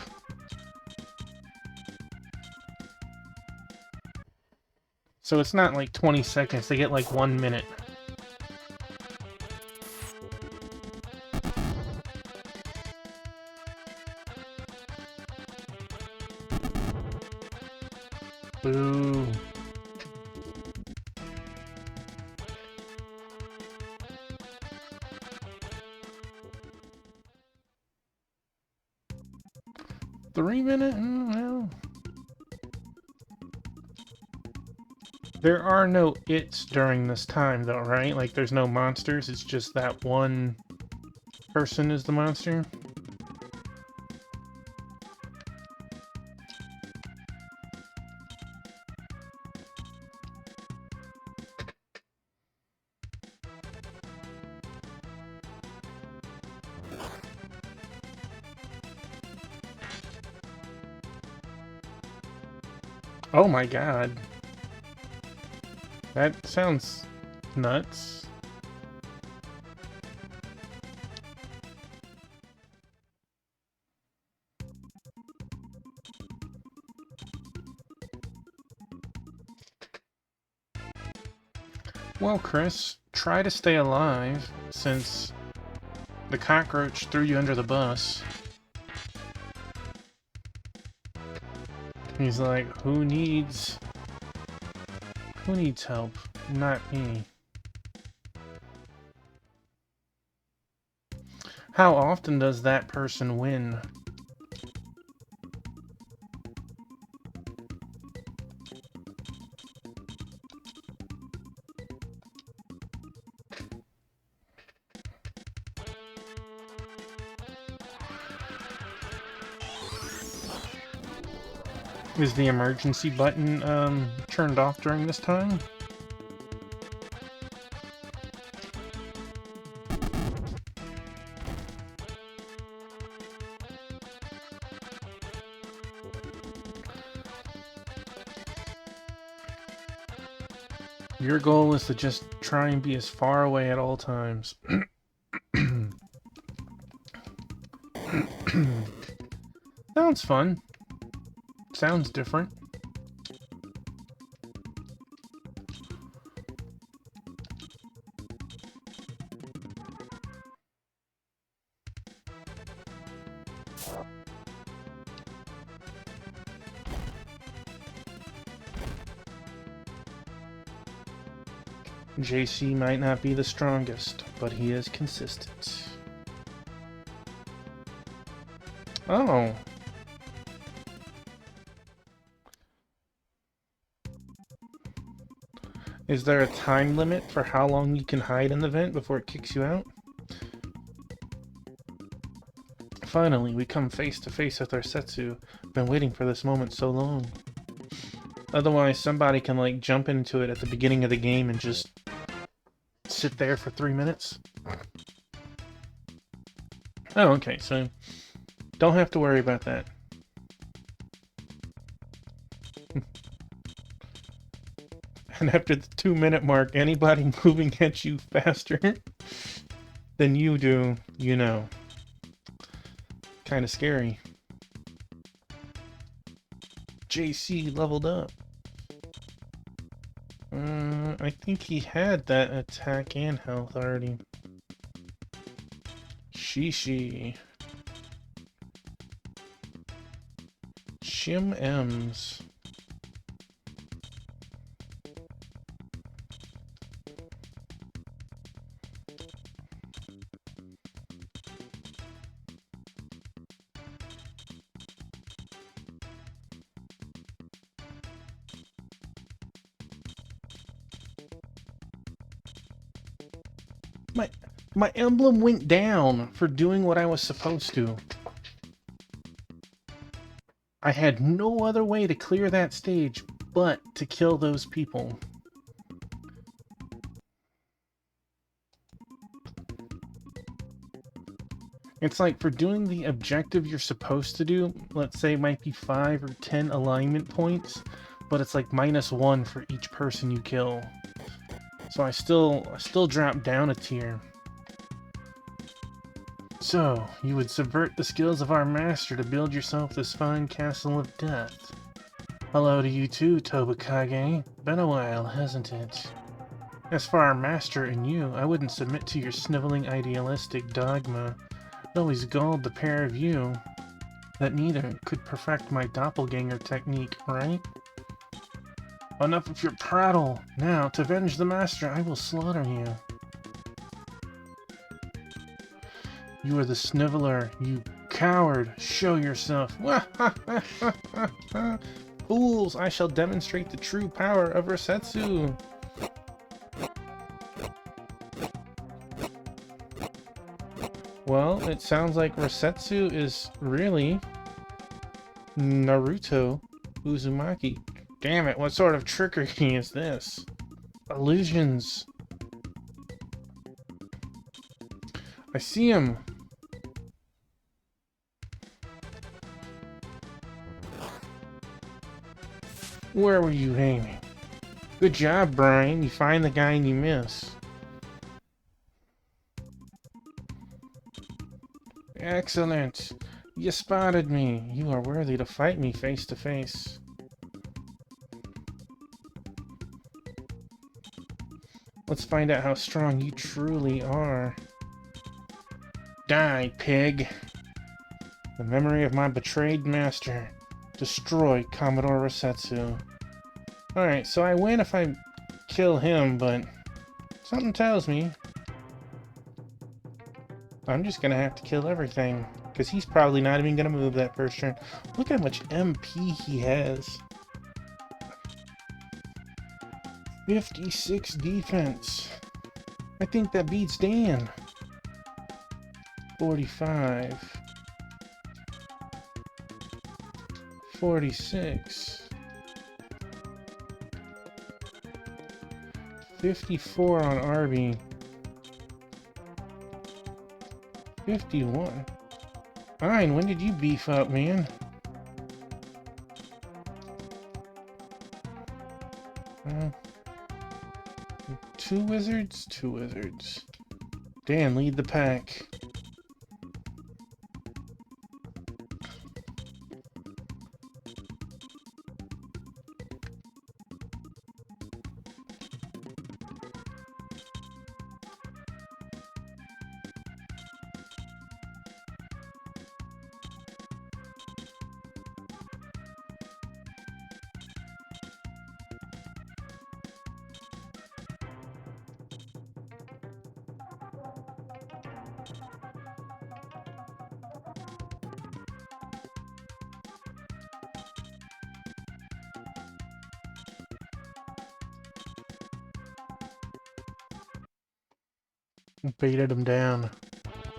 So it's not like 20 seconds, they get like 1 minute. Boo. Three-minute? Well... There are no its during this time, though, right? Like, there's no monsters, it's just that one person is the monster? Oh my god. That sounds nuts. Well, Chris, try to stay alive, since the cockroach threw you under the bus. He's like, who needs help? Not me. How often does that person win? Is the emergency button turned off during this time? Your goal is to just try and be as far away at all times. sounds fun. Sounds different. JC might not be the strongest, but he is consistent. Oh. Is there a time limit for how long you can hide in the vent before it kicks you out? Finally, we come face to face with our Setsu. Been waiting for this moment so long. Otherwise, somebody can, like, jump into it at the beginning of the game and just sit there for 3 minutes. Oh, okay, so don't have to worry about that. And after the 2-minute mark, anybody moving at you faster than you do, you know. Kind of scary. JC leveled up. I think he had that attack and health already. Shishi. Shim M's. My emblem went down for doing what I was supposed to. I had no other way to clear that stage but to kill those people. It's like for doing the objective you're supposed to do, let's say it might be 5 or 10 alignment points, but it's like -1 for each person you kill. So I still dropped down a tier. So, you would subvert the skills of our master to build yourself this fine castle of death. Hello to you too, Tobakage. Been a while, hasn't it? As for our master and you, I wouldn't submit to your sniveling idealistic dogma. It always galled the pair of you that neither could perfect my doppelganger technique, right? Enough of your prattle! Now, to avenge the master, I will slaughter you. You are the sniveler, you coward! Show yourself! Fools! I shall demonstrate the true power of Resetsu! Well, it sounds like Resetsu is really Naruto Uzumaki. Damn it, what sort of trickery is this? Illusions! I see him! Where were you aiming? Good job, Brian. You find the guy and you miss. Excellent. You spotted me. You are worthy to fight me face to face. Let's find out how strong you truly are. Die, pig. The memory of my betrayed master. Destroy Commodore Resetsu. Alright, so I win if I kill him, but something tells me I'm just gonna have to kill everything, because he's probably not even gonna move that first turn. Look how much MP he has. 56 defense. I think that beats Dan. 45. 46. 54 on Arby. 51. Fine, when did you beef up, man? Two wizards? Two wizards. Dan, lead the pack. Baited him down.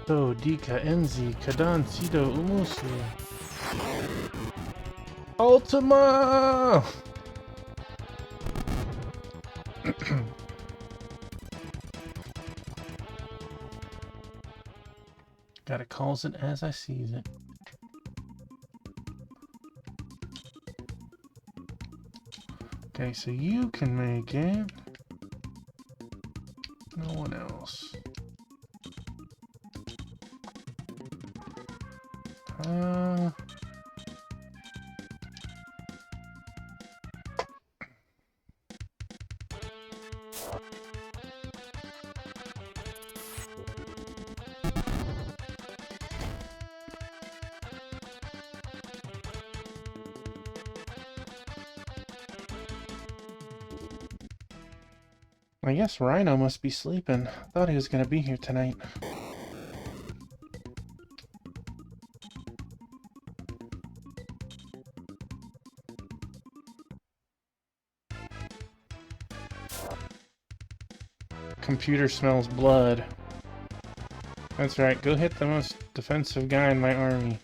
So, Dika, Enzi, Kadan, Sido, Umusu. Ultima! Gotta calls it as I sees it. Okay, so you can make it. No one else. I guess Rhino must be sleeping. Thought he was gonna be here tonight. Computer smells blood. That's right, go hit the most defensive guy in my army.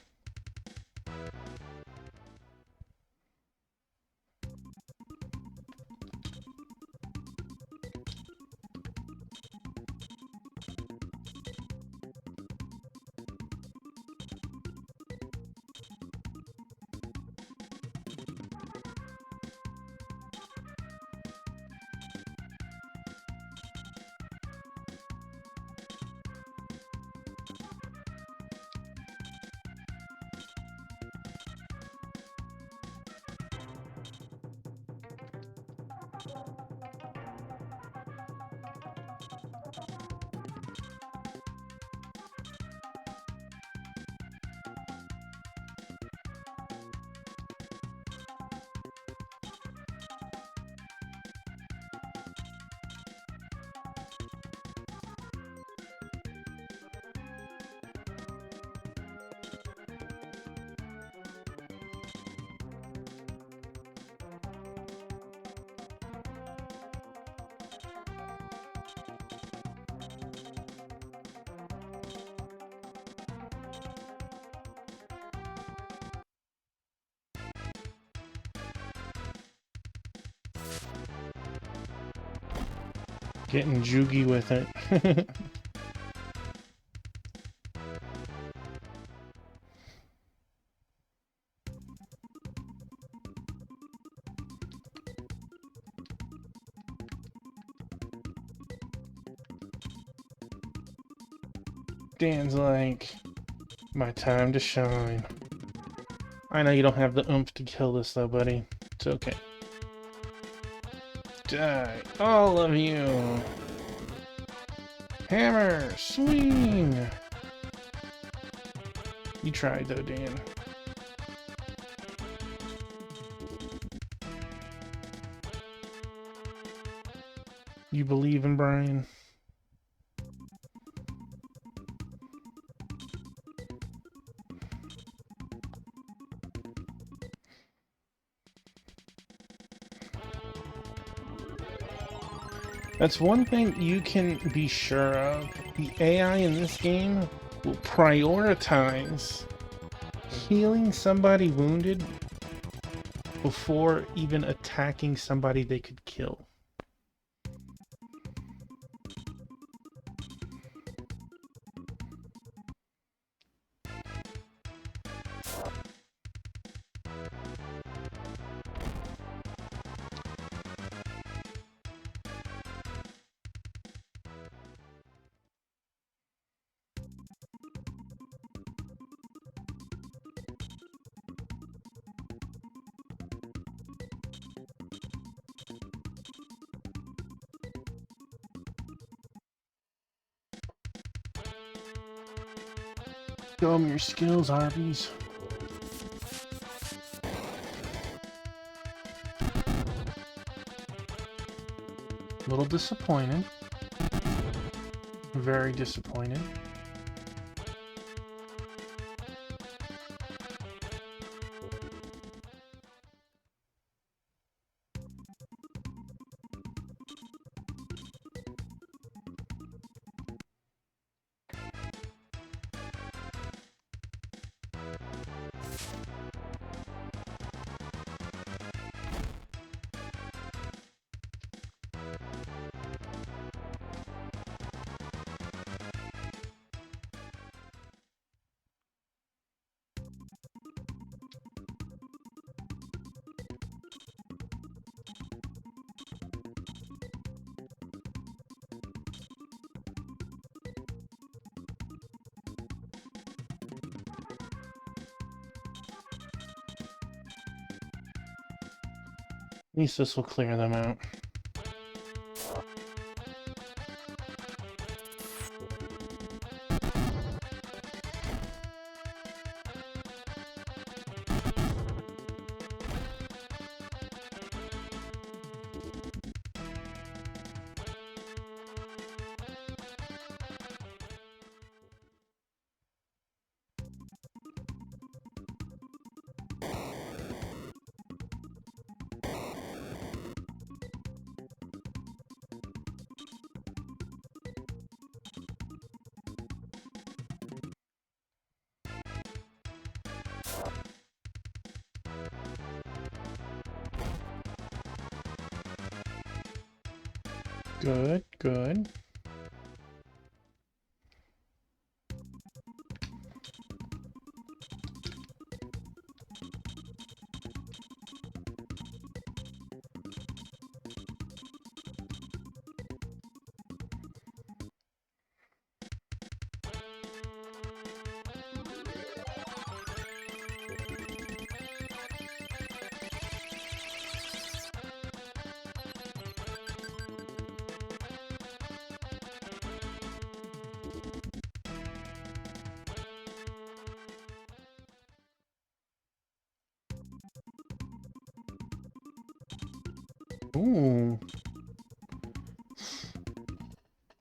Getting joogy with it. Dan's like, my time to shine. I know you don't have the oomph to kill this though, buddy. It's okay. Die, all of you! Hammer! Swing! You tried though, Dan. You believe in Brian? That's one thing you can be sure of. The AI in this game will prioritize healing somebody wounded before even attacking somebody they could kill. Show them your skills, Arby's. A little disappointed. Very disappointed. At least this will clear them out. Good, good. Ooh.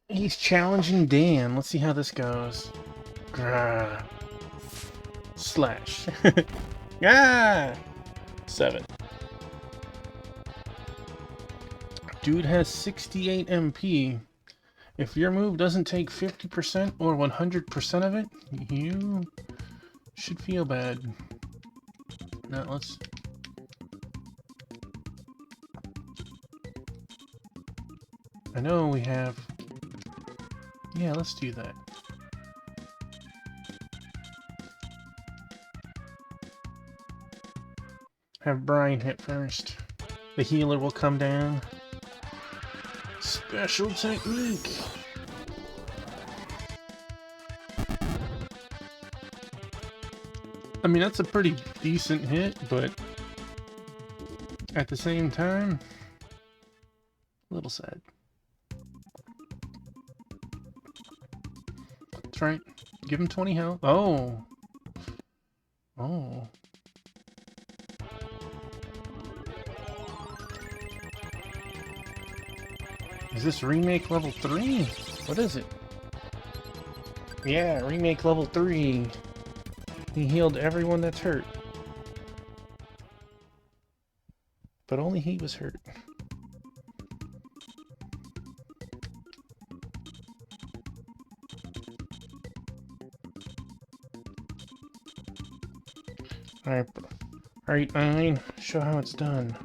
He's challenging Dan. Let's see how this goes. Grah. Slash. Ah! 7. Dude has 68 MP. If your move doesn't take 50% or 100% of it, you should feel bad. Now let's... I know we have... Yeah, let's do that. Have Brian hit first. The healer will come down. Special technique! I mean, that's a pretty decent hit, but at the same time, a little sad. That's right. Give him 20 health. Oh! Oh. Is this remake level 3? What is it? Yeah, remake level 3. He healed everyone that's hurt. But only he was hurt. Alright, 9. Show how it's done.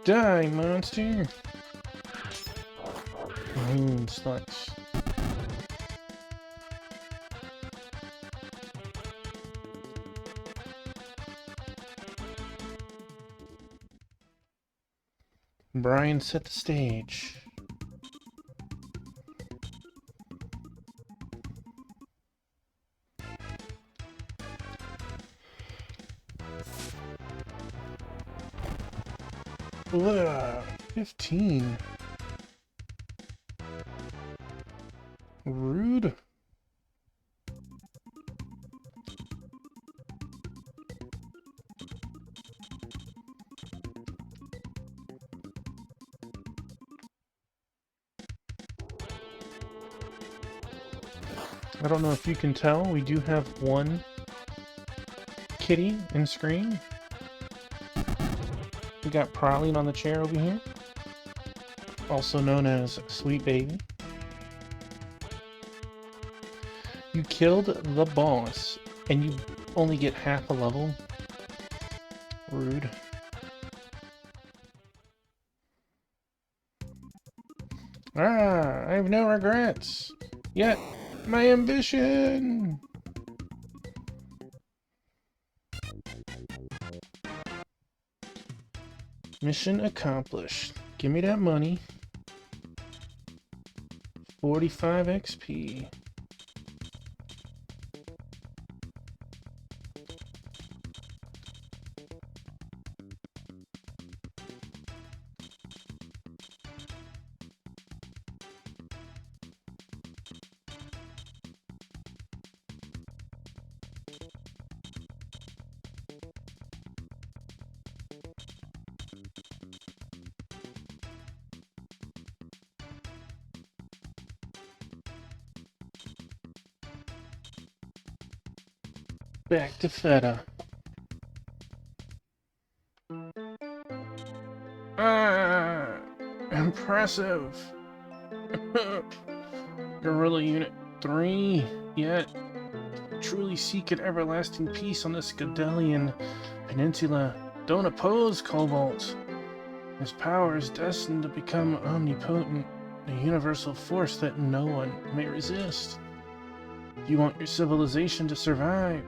Die, monster! Sluts. Brian set the stage. Ugh, 15. Rude. I don't know if you can tell, we do have one kitty in screen. We got Praline on the chair over here, also known as Sweet Baby. You killed the boss, and you only get half a level. Rude. Ah, I have no regrets. Yet, my ambition! Mission accomplished. Give me that money. 45 XP. Back to Feda. Ah, impressive. Guerrilla Unit 3, yet truly seek an everlasting peace on the Skadelian Peninsula. Don't oppose Cobalt. His power is destined to become omnipotent, a universal force that no one may resist. If you want your civilization to survive,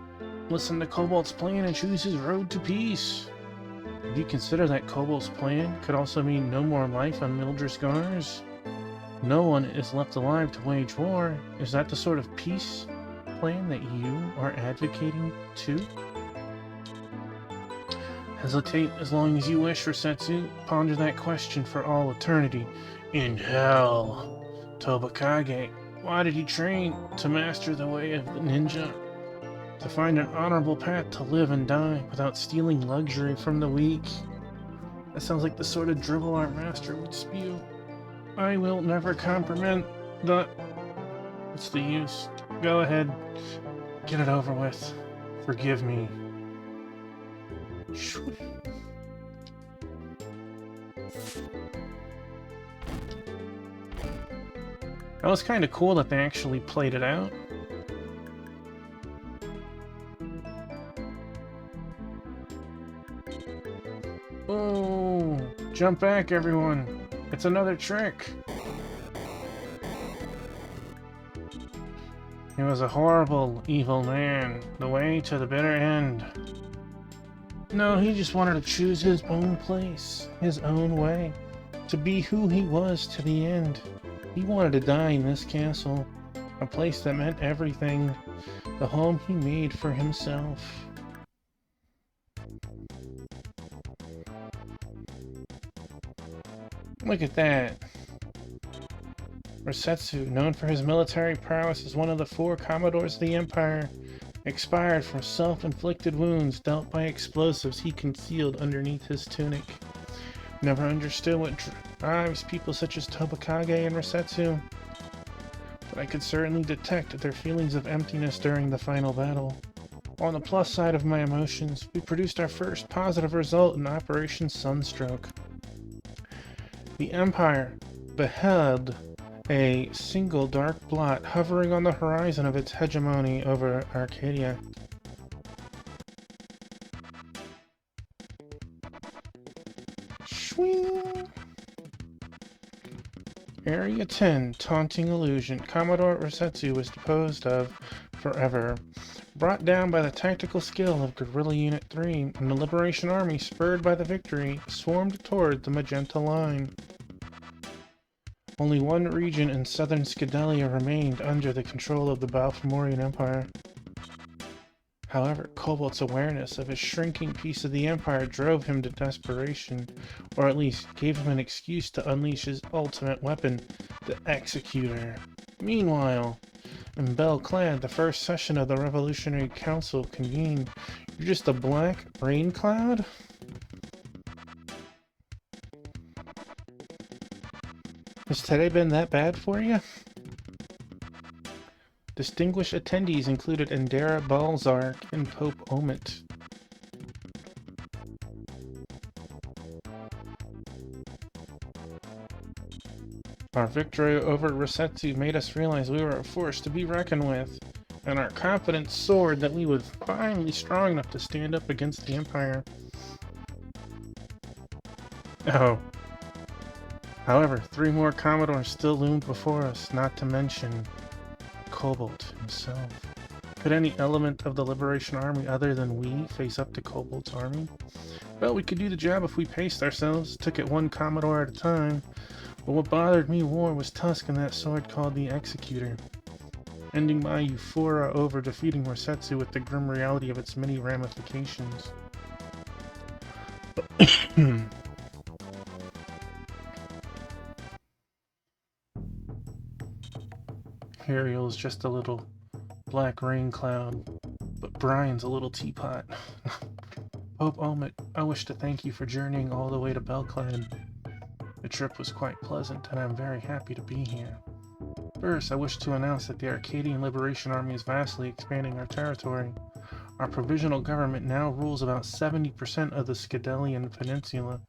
listen to Cobalt's plan and choose his road to peace. If you consider that Cobalt's plan could also mean no more life on Mildred Scars, no one is left alive to wage war, is that the sort of peace plan that you are advocating too? Hesitate as long as you wish, Rosetsu. Ponder that question for all eternity. In hell. Tobakage, why did he train? To master the way of the ninja? To find an honorable path to live and die without stealing luxury from the weak? That sounds like the sort of drivel our master would spew. I will never comprehend the... What's the use? Go ahead. Get it over with. Forgive me. That was kind of cool that they actually played it out. Oh, jump back, everyone. It's another trick. He was a horrible, evil man. The way to the bitter end. No, he just wanted to choose his own place, his own way, to be who he was to the end. He wanted to die in this castle, a place that meant everything, the home he made for himself. Look at that. Rosetsu, known for his military prowess as one of the 4 commodores of the Empire, expired from self-inflicted wounds dealt by explosives he concealed underneath his tunic. Never understood what drives people such as Tobakage and Rosetsu, but I could certainly detect their feelings of emptiness during the final battle. On the plus side of my emotions, we produced our first positive result in Operation Sunstroke. The Empire beheld a single dark blot hovering on the horizon of its hegemony over Arcadia. Shwing! Area 10, Taunting Illusion. Commodore Rosetsu was disposed of forever. Brought down by the tactical skill of Guerrilla Unit 3, and the Liberation Army, spurred by the victory, swarmed toward the Magenta Line. Only one region in southern Scadelia remained under the control of the Balfamorian Empire. However, Cobalt's awareness of his shrinking piece of the Empire drove him to desperation, or at least gave him an excuse to unleash his ultimate weapon, the Executor. Meanwhile, in Belclad, the first session of the Revolutionary Council convened. You're just a black rain cloud? Has today been that bad for you? Distinguished attendees included Endera Balzark and Pope Omit. Our victory over Rosetsu made us realize we were a force to be reckoned with, and our confidence soared that we would finally be strong enough to stand up against the Empire. Oh. However, 3 more Commodores still loomed before us, not to mention Cobalt himself. Could any element of the Liberation Army other than we face up to Cobalt's army? Well, we could do the job if we paced ourselves, took it 1 Commodore at a time. But what bothered me more was Tusk and that sword called the Executor. Ending my euphoria over defeating Rosetsu with the grim reality of its many ramifications. Ariel's just a little black rain cloud, but Brian's a little teapot. Pope Omit, I wish to thank you for journeying all the way to Belclad. The trip was quite pleasant, and I'm very happy to be here. First, I wish to announce that the Arcadian Liberation Army is vastly expanding our territory. Our provisional government now rules about 70% of the Skadelian Peninsula.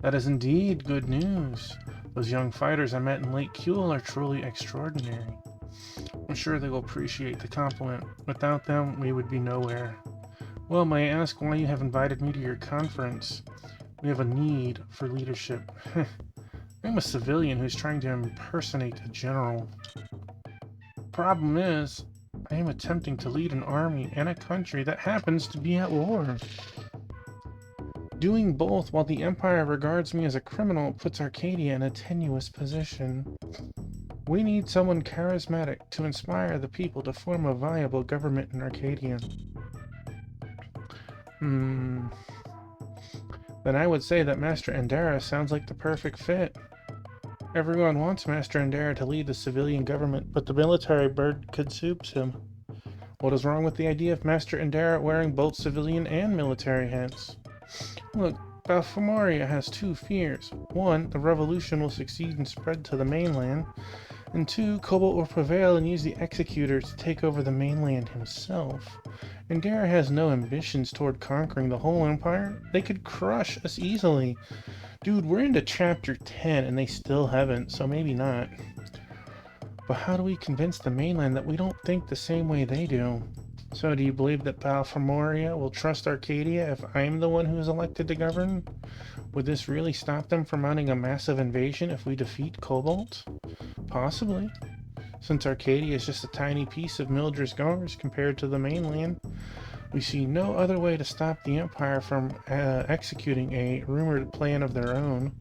That is indeed good news. Those young fighters I met in Lake Kuel are truly extraordinary. I'm sure they will appreciate the compliment. Without them, we would be nowhere. Well, may I ask why you have invited me to your conference? We have a need for leadership. I'm a civilian who's trying to impersonate a general. Problem is, I am attempting to lead an army and a country that happens to be at war. Doing both while the Empire regards me as a criminal puts Arcadia in a tenuous position. We need someone charismatic to inspire the people to form a viable government in Arcadia. Then I would say that Master Endara sounds like the perfect fit. Everyone wants Master Endara to lead the civilian government, but the military bird consumes him. What is wrong with the idea of Master Endara wearing both civilian and military hats? Look, Balfamoria has two fears. One, the revolution will succeed and spread to the mainland. And two, Cobalt will prevail and use the Executor to take over the mainland himself. Endara has no ambitions toward conquering the whole Empire. They could crush us easily. Dude, we're into Chapter 10 and they still haven't, so maybe not. But how do we convince the mainland that we don't think the same way they do? So do you believe that Balfamoria will trust Arcadia if I'm the one who is elected to govern? Would this really stop them from mounting a massive invasion if we defeat Cobalt? Possibly. Since Arcadia is just a tiny piece of Mildred's Gars compared to the mainland, we see no other way to stop the Empire from executing a rumored plan of their own.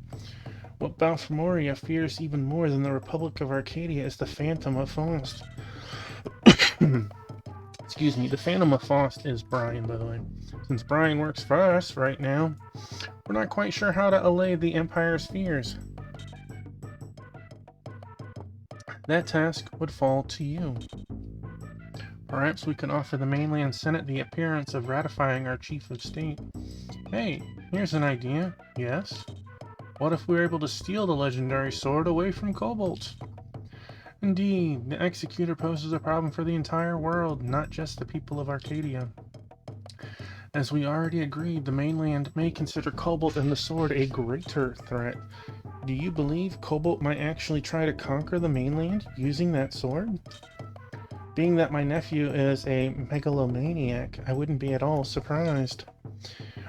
What Balfamoria fears even more than the Republic of Arcadia is the Phantom of Faust. Excuse me, the Phantom of Faust is Brian, by the way. Since Brian works for us right now, we're not quite sure how to allay the Empire's fears. That task would fall to you. Perhaps we can offer the mainland Senate the appearance of ratifying our Chief of State. Hey, here's an idea. Yes? What if we were able to steal the legendary sword away from Cobalt? Indeed, the Executor poses a problem for the entire world, not just the people of Arcadia. As we already agreed, the mainland may consider Cobalt and the sword a greater threat. Do you believe Cobalt might actually try to conquer the mainland using that sword? Being that my nephew is a megalomaniac, I wouldn't be at all surprised.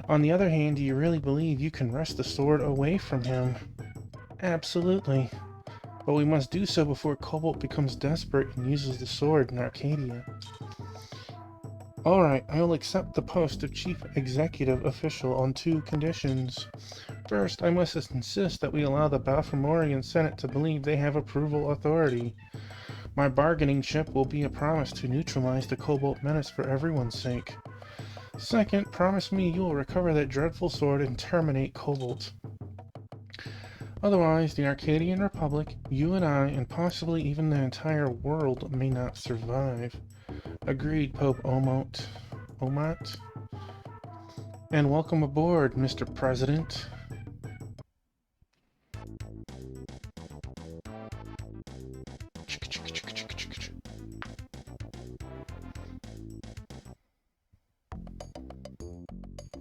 On the other hand, do you really believe you can wrest the sword away from him? Absolutely. But we must do so before Cobalt becomes desperate and uses the sword in Arcadia. Alright, I will accept the post of Chief Executive Official on two conditions. First, I must insist that we allow the Balfamorian Senate to believe they have approval authority. My bargaining chip will be a promise to neutralize the Cobalt menace for everyone's sake. Second, promise me you will recover that dreadful sword and terminate Cobalt. Otherwise, the Arcadian Republic, you and I, and possibly even the entire world may not survive. Agreed, Pope Omot. And welcome aboard, Mr. President.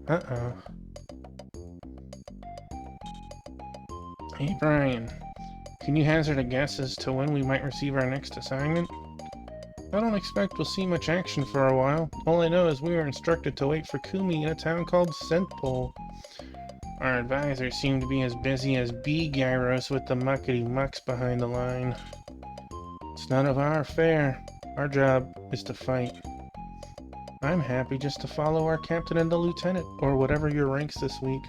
Uh-oh. Hey, Brian. Can you hazard a guess as to when we might receive our next assignment? I don't expect we'll see much action for a while. All I know is we were instructed to wait for Kumi in a town called Scentpole. Our advisors seem to be as busy as bee gyros with the muckety-mucks behind the line. It's none of our affair. Our job is to fight. I'm happy just to follow our captain and the lieutenant, or whatever your ranks this week.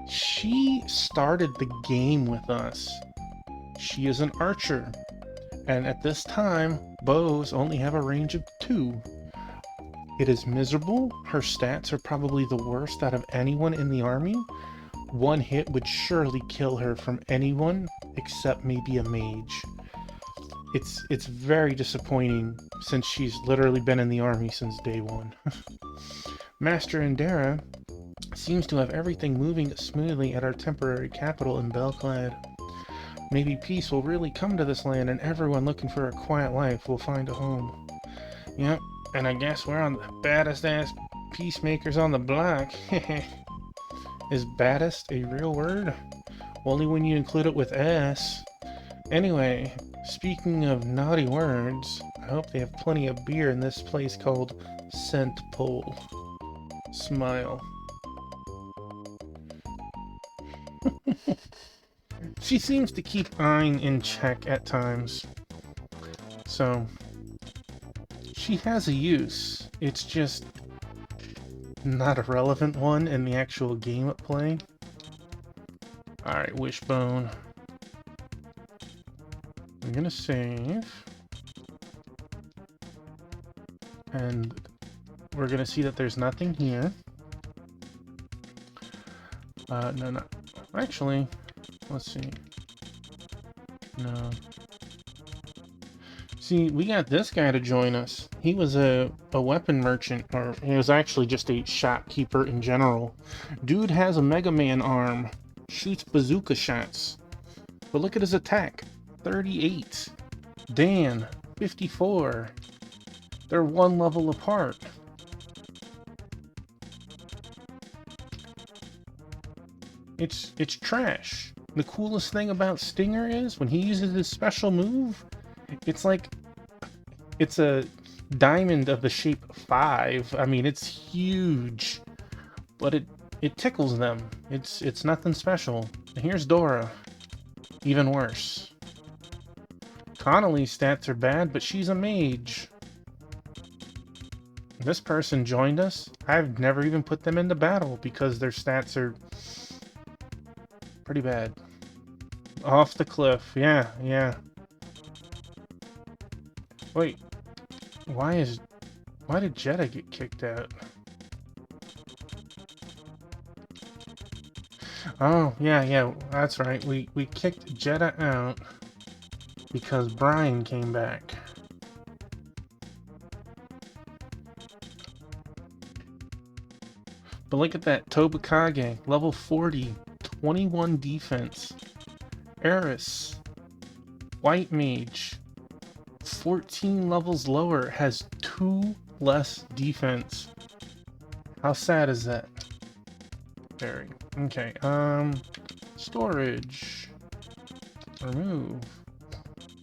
She started the game with us. She is an archer. And at this time, bows only have a range of 2. It is miserable. Her stats are probably the worst out of anyone in the army. One hit would surely kill her from anyone except maybe a mage. It's very disappointing since she's literally been in the army since day 1. Master Endara seems to have everything moving smoothly at our temporary capital in Belclad. Maybe peace will really come to this land and everyone looking for a quiet life will find a home. Yep, And I guess we're on the baddest ass peacemakers on the block. Is baddest a real word? Only when you include it with S. Anyway, speaking of naughty words, I hope they have plenty of beer in this place called Scent Pole. Smile. She seems to keep Ein in check at times. So, she has a use. It's just not a relevant one in the actual game at play. Alright, Wishbone. I'm gonna save. And we're gonna see that there's nothing here. No. Actually, let's see. No. See, we got this guy to join us. He was a weapon merchant, or he was actually just a shopkeeper in general. Dude has a Mega Man arm. Shoots bazooka shots. But look at his attack. 38. Dan, 54. They're one level apart. It's trash. The coolest thing about Stinger is when he uses his special move, it's like it's a diamond of the shape 5. I mean, it's huge, but it tickles them. It's nothing special. And here's Dora. Even worse. Connolly's stats are bad, but she's a mage. This person joined us. I've never even put them into battle because their stats are pretty bad. Off the cliff. Yeah. Wait. Why did Jetta get kicked out? Oh, yeah, that's right. We kicked Jetta out because Brian came back. But look at that, Tobakage, level 40, 21 defense. Eris, White Mage, 14 levels lower, has 2 less defense. How sad is that? Very. Okay, storage. Remove.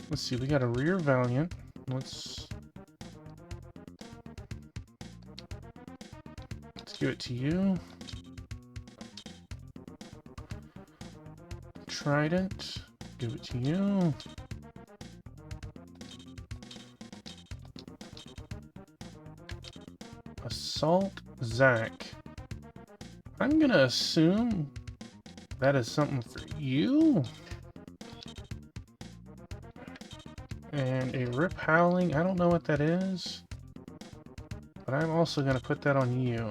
Let's see, we got a rear Valiant. Let's give it to you. Trident. Give it to you. Assault Zack. I'm gonna assume that is something for you. And a Rip Howling. I don't know what that is, but I'm also gonna put that on you.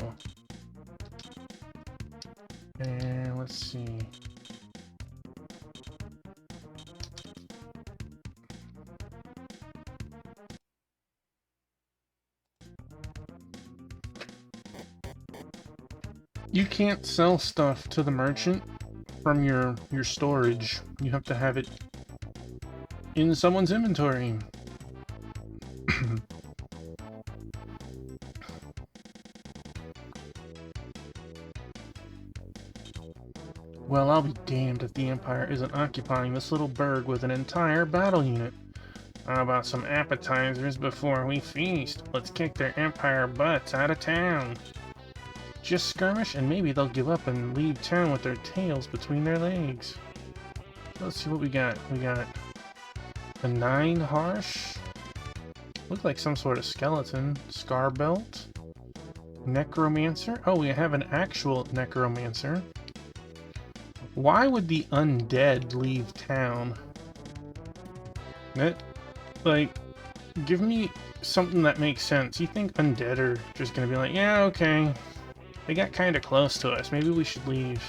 And let's see. You can't sell stuff to the merchant from your storage. You have to have it in someone's inventory. Well, I'll be damned if the Empire isn't occupying this little burg with an entire battle unit. How about some appetizers before we feast? Let's kick their Empire butts out of town. Just skirmish and maybe they'll give up and leave town with their tails between their legs. Let's see what we got. We got a 9 harsh. Look like some sort of skeleton. Scar belt. Necromancer. Oh, we have an actual necromancer. Why would the undead leave town? Like, give me something that makes sense. You think undead are just gonna be like, yeah, okay. They got kind of close to us. Maybe we should leave.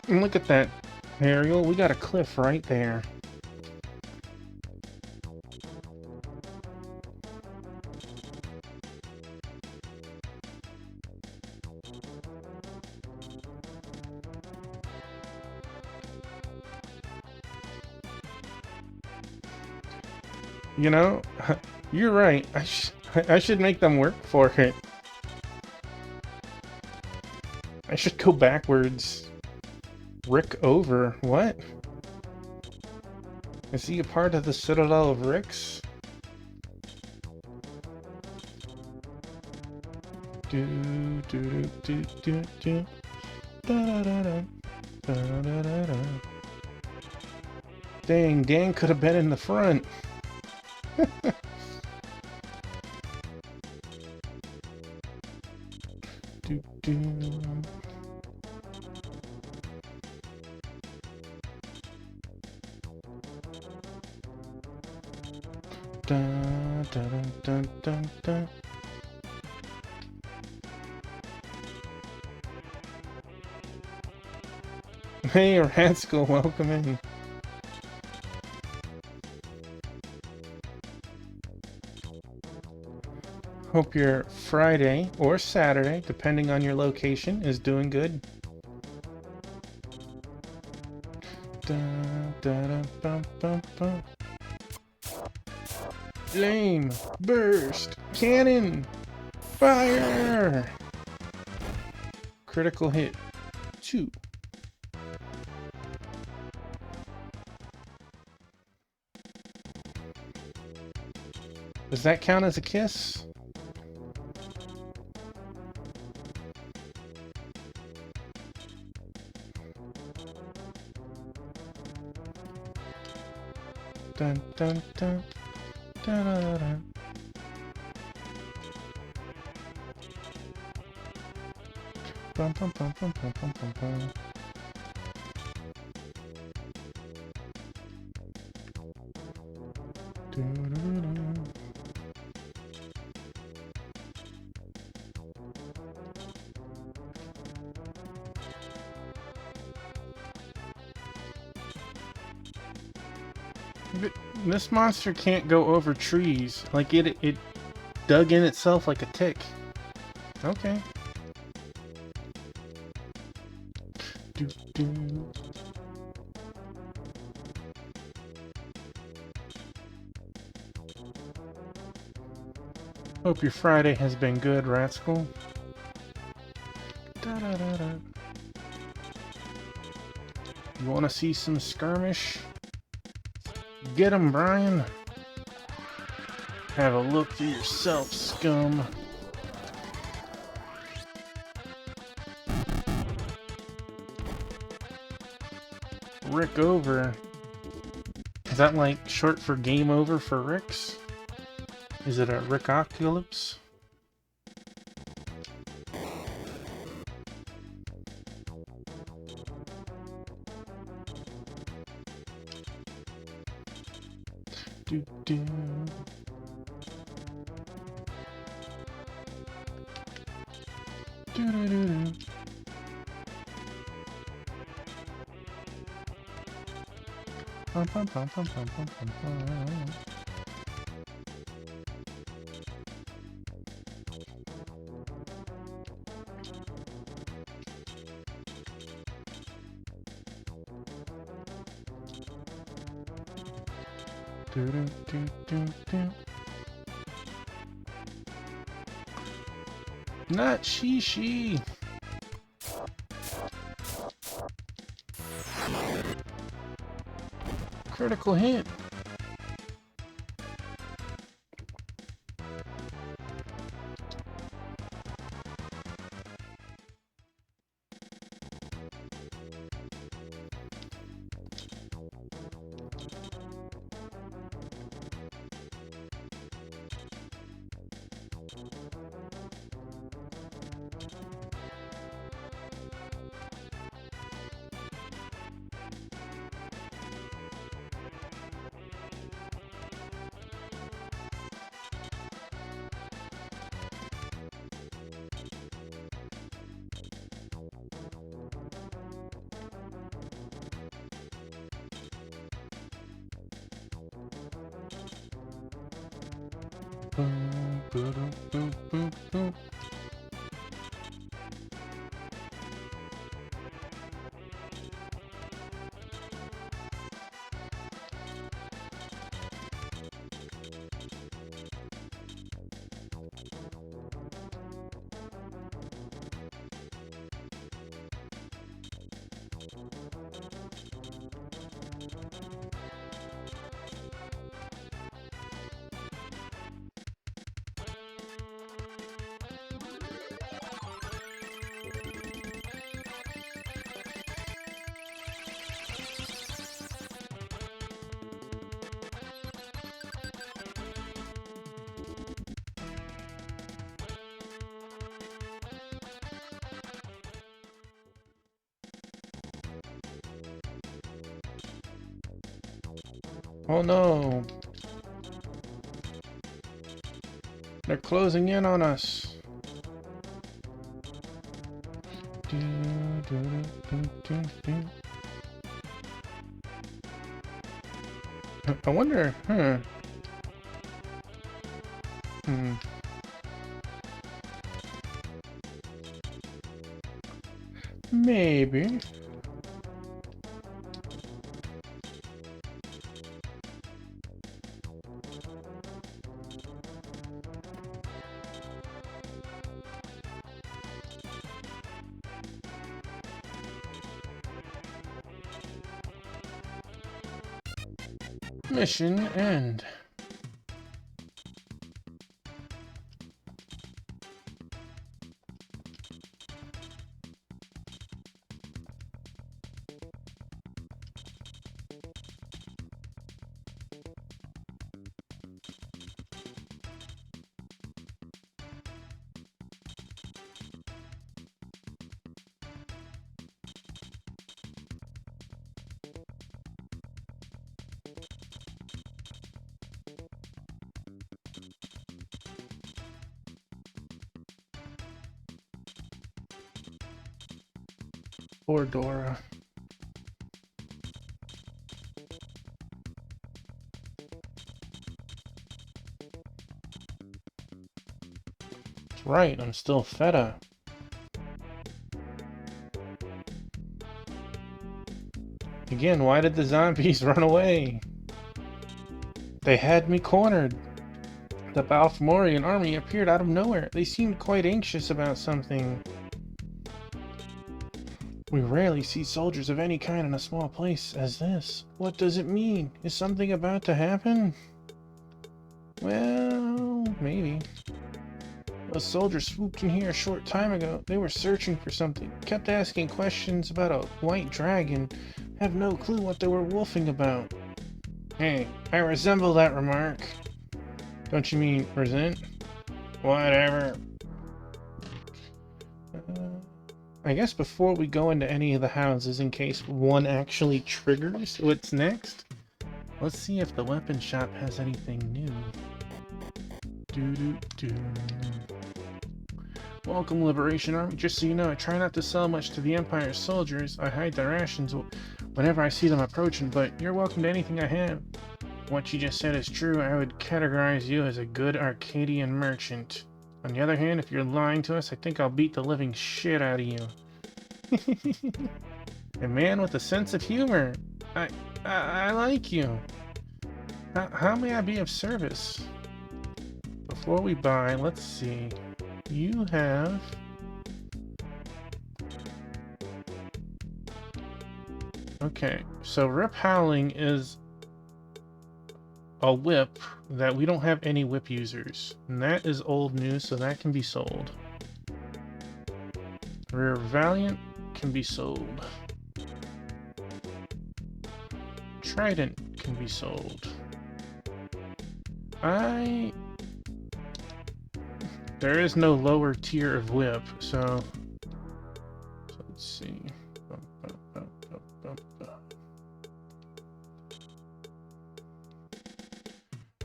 And look at that, Ariel. We got a cliff right there. You know, you're right. I should make them work for it. I should go backwards. Rick over. What? Is he a part of the Citadel of Ricks? Do do do do do da da da da da da da da. Dang, Dan could have been in the front. Do do. Dun, dun, dun, dun, dun. Hey, Rascal, welcome in. Hope your Friday or Saturday, depending on your location, is doing good. Dun, dun, dun, bum, bum, bum. Flame, burst, cannon, fire! Critical hit, 2. Does that count as a kiss? Dun dun dun dun dun dun. Bum bum bum bum bum bum bum bum. This monster can't go over trees. Like it dug in itself like a tick. Okay. Do, do. Hope your Friday has been good, Rascal. Da, da, da, da. You want to see some skirmish? Get him, Brian. Have a look for yourself, scum. Rick over. Is that like short for game over for Ricks? Is it a Rickocalypse? Do do. Do do do do. Pum pum pum pum pum pum pum pum. Do do do do do. Not she. Critical hit. Boom, boom, boom, boom, boom. Oh no! They're closing in on us! I wonder, maybe. Mission end. Poor Dora. That's right, I'm still Feda. Again, why did the zombies run away? They had me cornered. The Balfamorian army appeared out of nowhere. They seemed quite anxious about something. We rarely see soldiers of any kind in a small place as this. What does it mean? Is something about to happen? Well, maybe. A soldier swooped in here a short time ago. They were searching for something. Kept asking questions about a white dragon. Have no clue what they were wolfing about. Hey, I resemble that remark. Don't you mean resent? Whatever. I guess before we go into any of the houses, in case one actually triggers what's next, let's see if the weapon shop has anything new. Welcome, Liberation Army. Just so you know, I try not to sell much to the Empire's soldiers. I hide their rations whenever I see them approaching, but you're welcome to anything I have. What you just said is true. I would categorize you as a good Arcadian merchant. On the other hand, if you're lying to us, I think I'll beat the living shit out of you. A man with a sense of humor. I like you. How may I be of service? Before we buy, let's see. You have... Okay, so Rip Howling is a whip that we don't have any whip users. And that is old news, so that can be sold. Rare Valiant can be sold. Trident can be sold. There is no lower tier of whip, so let's see.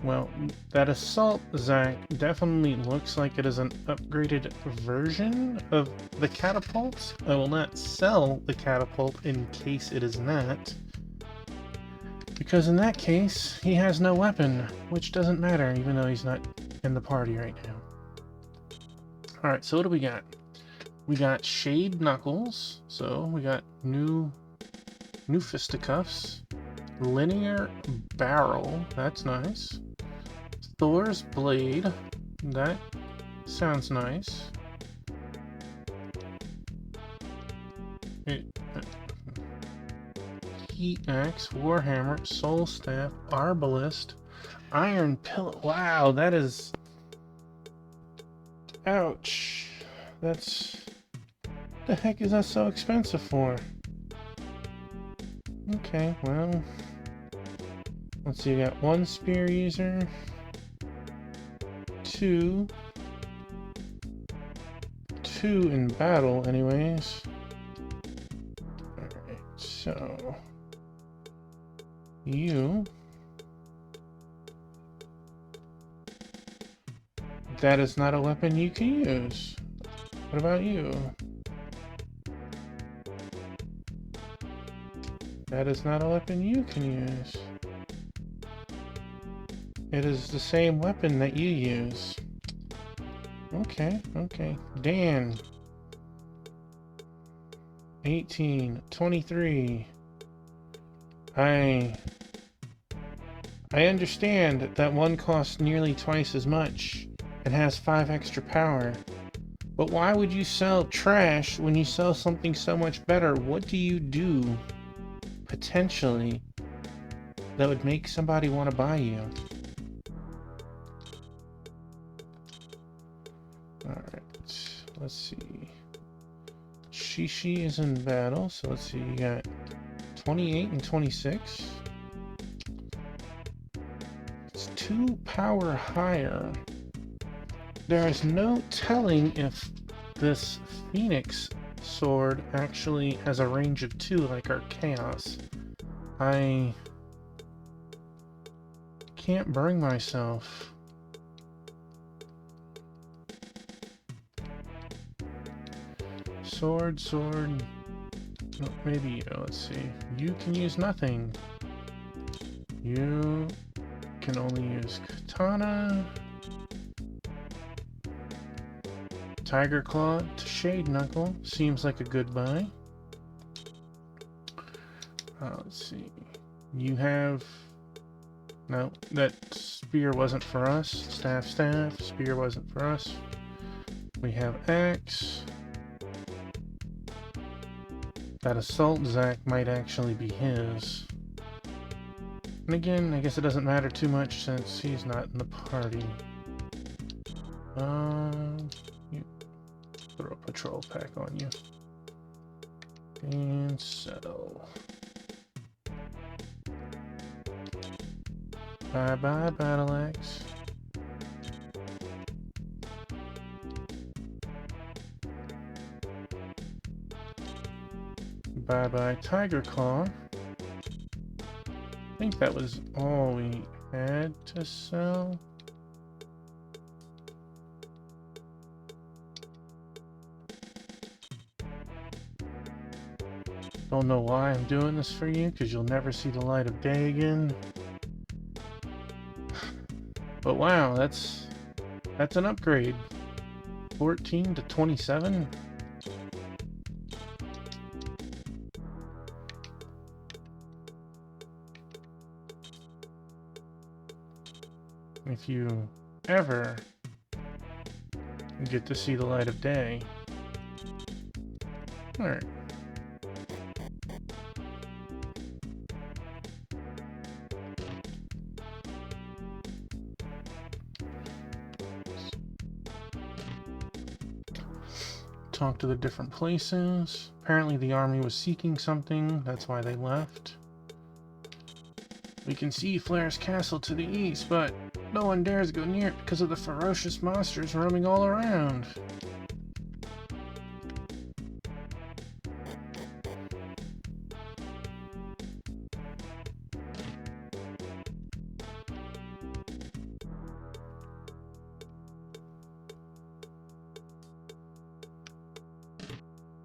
Well, that Assault Zac definitely looks like it is an upgraded version of the catapult. I will not sell the catapult in case it is not. Because in that case, he has no weapon, which doesn't matter, even though he's not in the party right now. Alright, so what do we got? We got Shade Knuckles, so we got new fisticuffs. Linear Barrel, that's nice. Thor's Blade, that sounds nice. Heat Axe, Warhammer, Soul Staff, Arbalist, Iron Pillow. Wow, that is... Ouch. That's... The heck is that so expensive for? Okay, well... Let's see, we got one spear user. Two in battle, anyways. Alright, so... You... That is not a weapon you can use. What about you? That is not a weapon you can use. It is the same weapon that you use. Okay, okay. Dan. 18, 23. I understand that one costs nearly twice as much and has 5 extra power. But why would you sell trash when you sell something so much better? What do you do, potentially, that would make somebody want to buy you? Alright, let's see. Shishi is in battle, so let's see, you got 28 and 26. It's 2 power higher. There is no telling if this Phoenix sword actually has a range of 2 like our Chaos. I can't bring myself. Sword. Oh, maybe, let's see. You can use nothing. You can only use Katana. Tiger Claw to Shade Knuckle seems like a good buy. Let's see. You have... No, that spear wasn't for us. Staff, spear wasn't for us. We have axe. That assault Zac might actually be his. And again, I guess it doesn't matter too much since he's not in the party. You throw a patrol pack on you. And sell. Bye-bye, Battle Axe. Bye-bye, Tiger Claw. I think that was all we had to sell. Don't know why I'm doing this for you, because you'll never see the light of day again. But wow, that's an upgrade. 14 to 27. If you ever get to see the light of day. Alright. Talk to the different places. Apparently the army was seeking something, that's why they left. We can see Flair's castle to the east, but no one dares go near it because of the ferocious monsters roaming all around.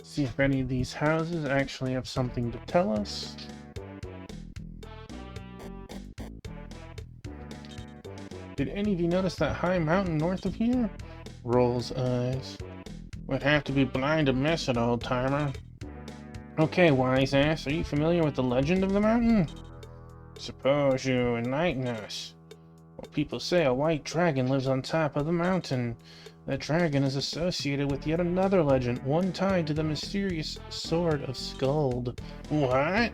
See if any of these houses actually have something to tell us. Did any of you notice that high mountain north of here? Rolls eyes. Would have to be blind to miss it, old timer. Okay, wise ass, are you familiar with the legend of the mountain? Suppose you enlighten us. Well, people say a white dragon lives on top of the mountain. That dragon is associated with yet another legend, one tied to the mysterious Sword of Skuld. What?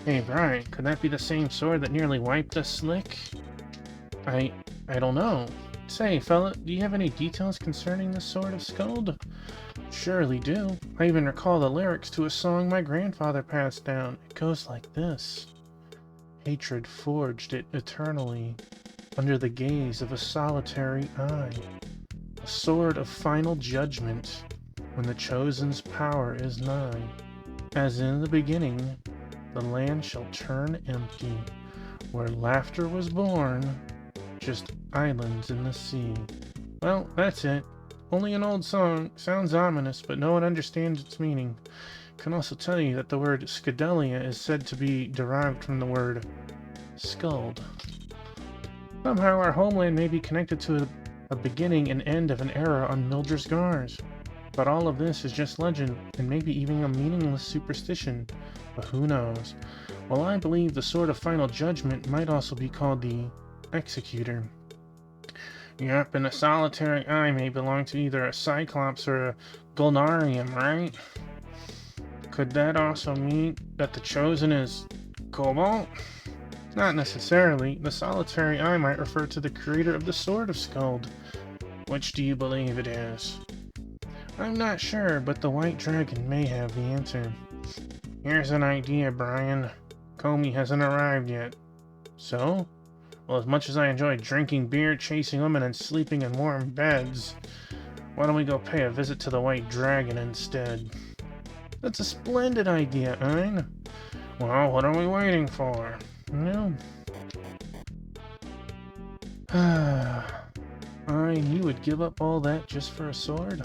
Hey, Brian, could that be the same sword that nearly wiped us slick? I don't know. Say, fella, do you have any details concerning the Sword of Skuld? Surely do. I even recall the lyrics to a song my grandfather passed down. It goes like this. Hatred forged it eternally, under the gaze of a solitary eye. A sword of final judgment, when the chosen's power is nigh. As in the beginning, the land shall turn empty, where laughter was born, just islands in the sea. Well, that's it. Only an old song. Sounds ominous, but no one understands its meaning. Can also tell you that the word Scudelia is said to be derived from the word skuld. Somehow our homeland may be connected to a beginning and end of an era on Mildred's Gars. But all of this is just legend, and maybe even a meaningless superstition. But who knows? Well, I believe the Sword of Final Judgment might also be called the Executor. Yep, and a solitary eye may belong to either a Cyclops or a Gulnarium, right? Could that also mean that the Chosen is Cobalt? Not necessarily. The solitary eye might refer to the creator of the Sword of Skuld. Which do you believe it is? I'm not sure, but the White Dragon may have the answer. Here's an idea, Brian. Comey hasn't arrived yet. So? Well, as much as I enjoy drinking beer, chasing women, and sleeping in warm beds, why don't we go pay a visit to the White Dragon instead? That's a splendid idea, Ein. Well, what are we waiting for? No. Ein, you would give up all that just for a sword?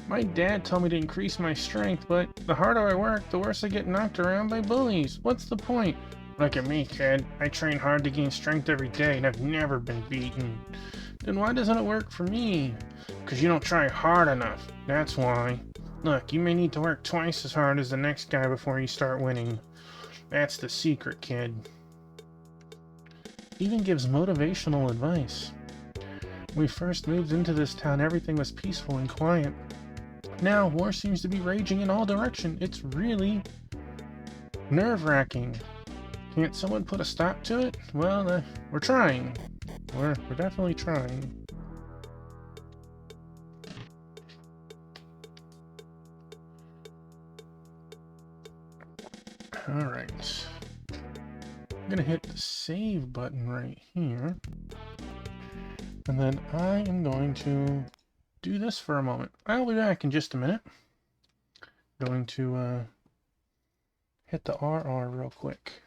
My dad told me to increase my strength, but the harder I work, the worse I get knocked around by bullies. What's the point? Look at me, kid. I train hard to gain strength every day, and I've never been beaten. Then why doesn't it work for me? Because you don't try hard enough. That's why. Look, you may need to work twice as hard as the next guy before you start winning. That's the secret, kid. Even gives motivational advice. When we first moved into this town, everything was peaceful and quiet. Now, war seems to be raging in all directions. It's really nerve-wracking. Can't someone put a stop to it? Well, we're trying. We're definitely trying. Alright. I'm gonna hit the save button right here. And then I am going to do this for a moment. I'll be back in just a minute. Going to hit the RR real quick.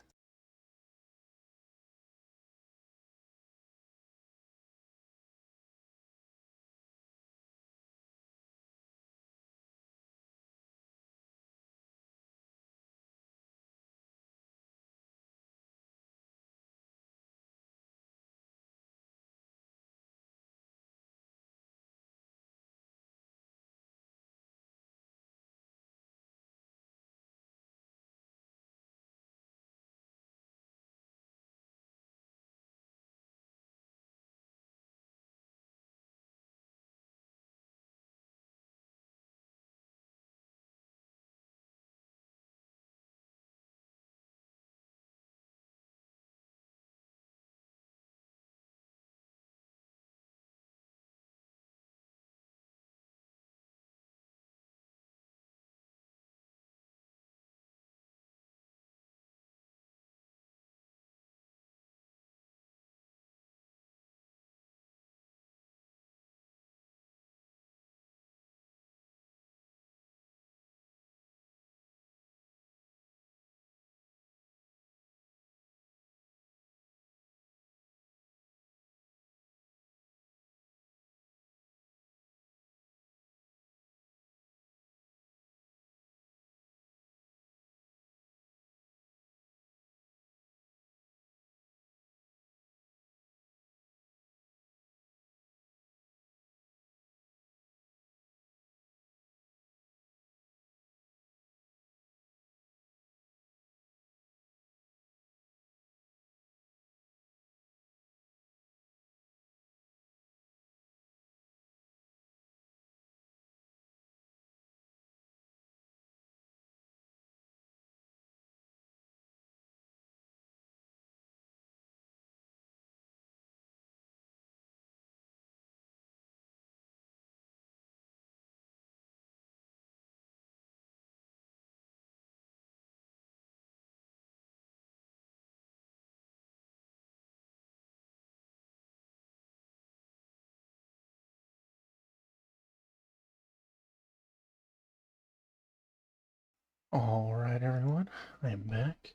Alright, everyone, I am back.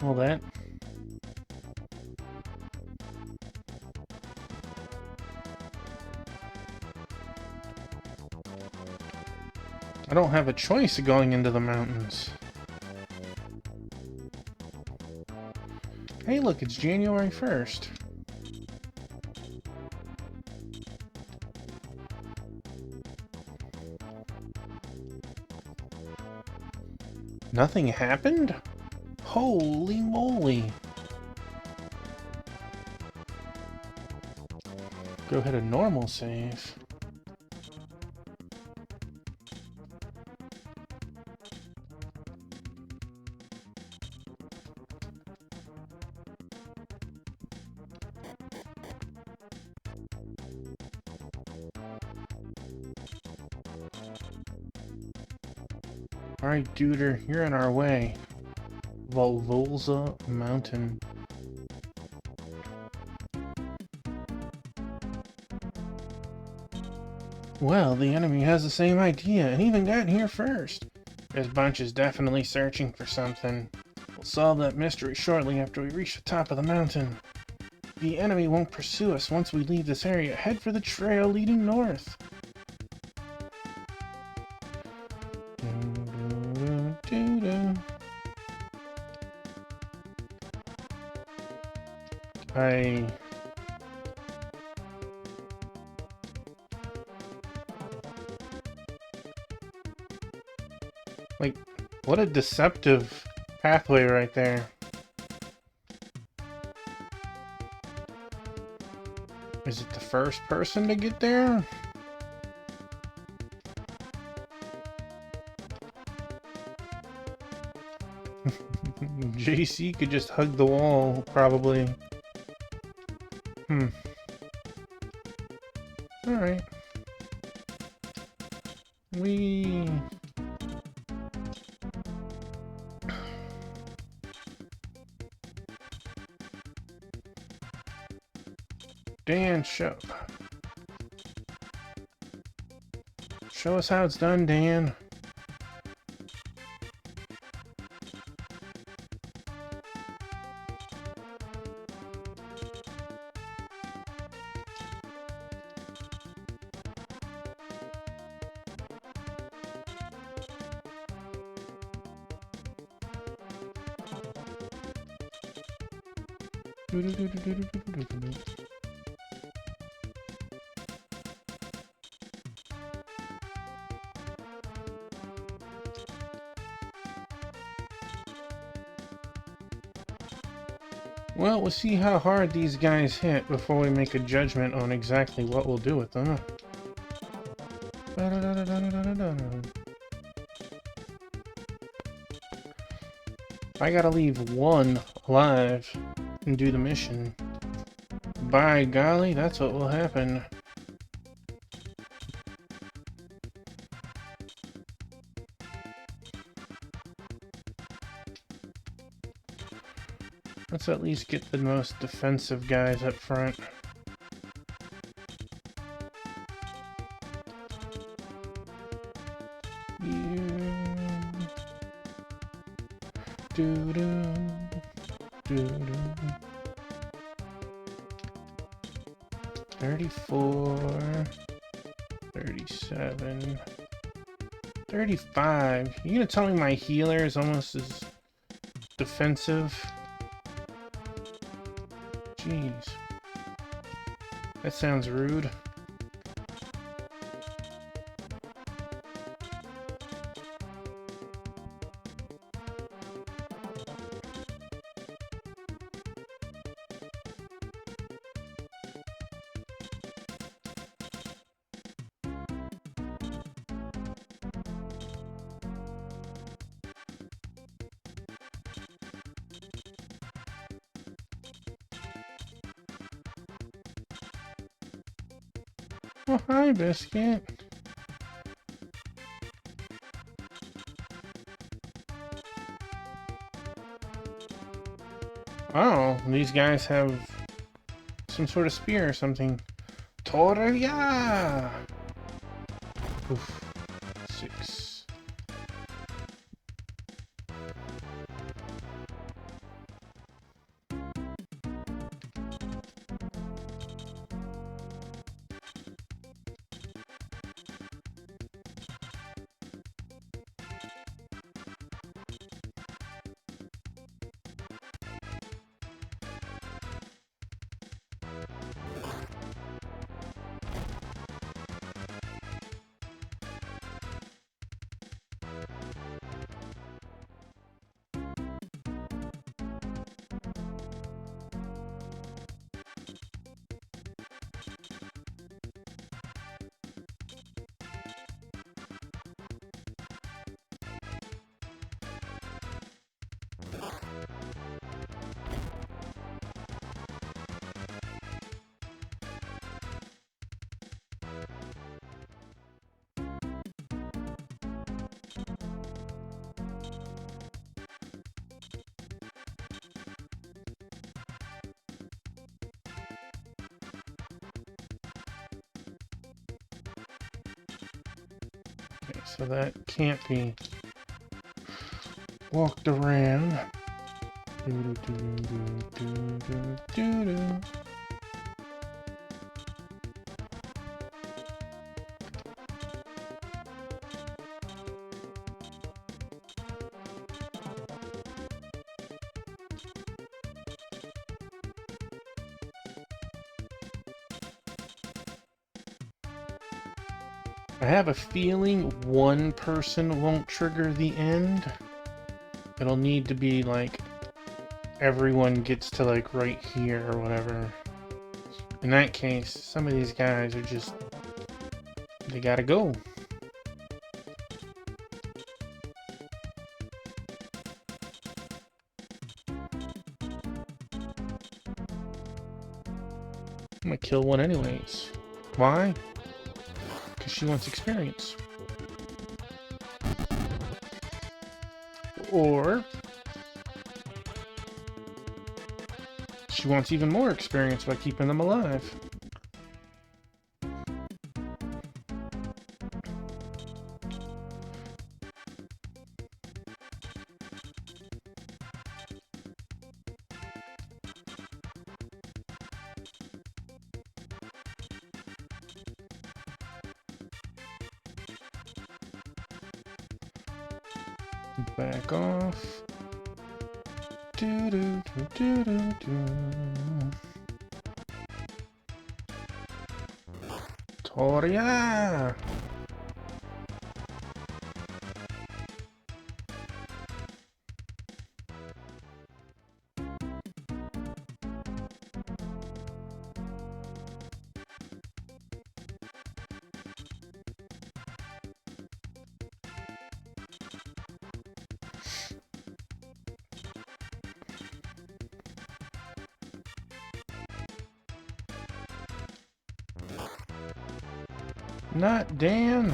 Well, that. I don't have a choice of going into the mountains. Hey, look, it's January 1st. Nothing happened? Holy moly. Go ahead and normal save. Alright, Duder, you're in our way. Volvolza Mountain. Well, the enemy has the same idea and even got here first. This bunch is definitely searching for something. We'll solve that mystery shortly after we reach the top of the mountain. The enemy won't pursue us once we leave this area. Head for the trail leading north. Like, what a deceptive pathway right there. Is it the first person to get there? JC could just hug the wall, probably. Alright. Dan, show us how it's done, Dan. Well, we'll see how hard these guys hit before we make a judgment on exactly what we'll do with them. I gotta leave one alive and do the mission. By golly, that's what will happen. Let's at least get the most defensive guys up front. Doo-doo. 34, 37, 35. You gonna tell me my healer is almost as defensive? Jeez. That sounds rude. Oh, hi, Biscuit. Oh, these guys have some sort of spear or something. Torya! Oof. 6. Okay, so that can't be walked around. I have a feeling one person won't trigger the end. It'll need to be like everyone gets to like right here or whatever. In that case, some of these guys are just, they gotta go. I'm gonna kill one anyways. Why? Because she wants experience. Or she wants even more experience by keeping them alive. Back off. Do do do do do do. Toria! Not Dan!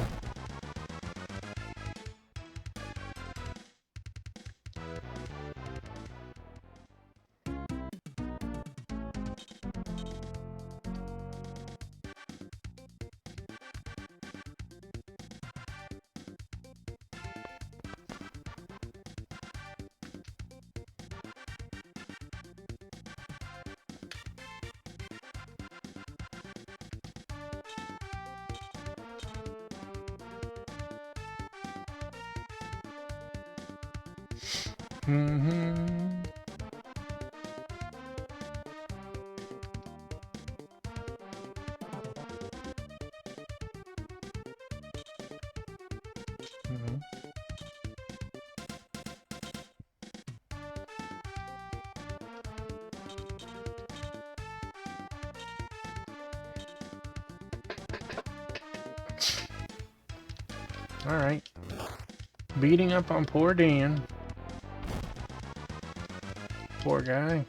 Mm-hmm. Alright. Beating up on poor Dan. Poor guy.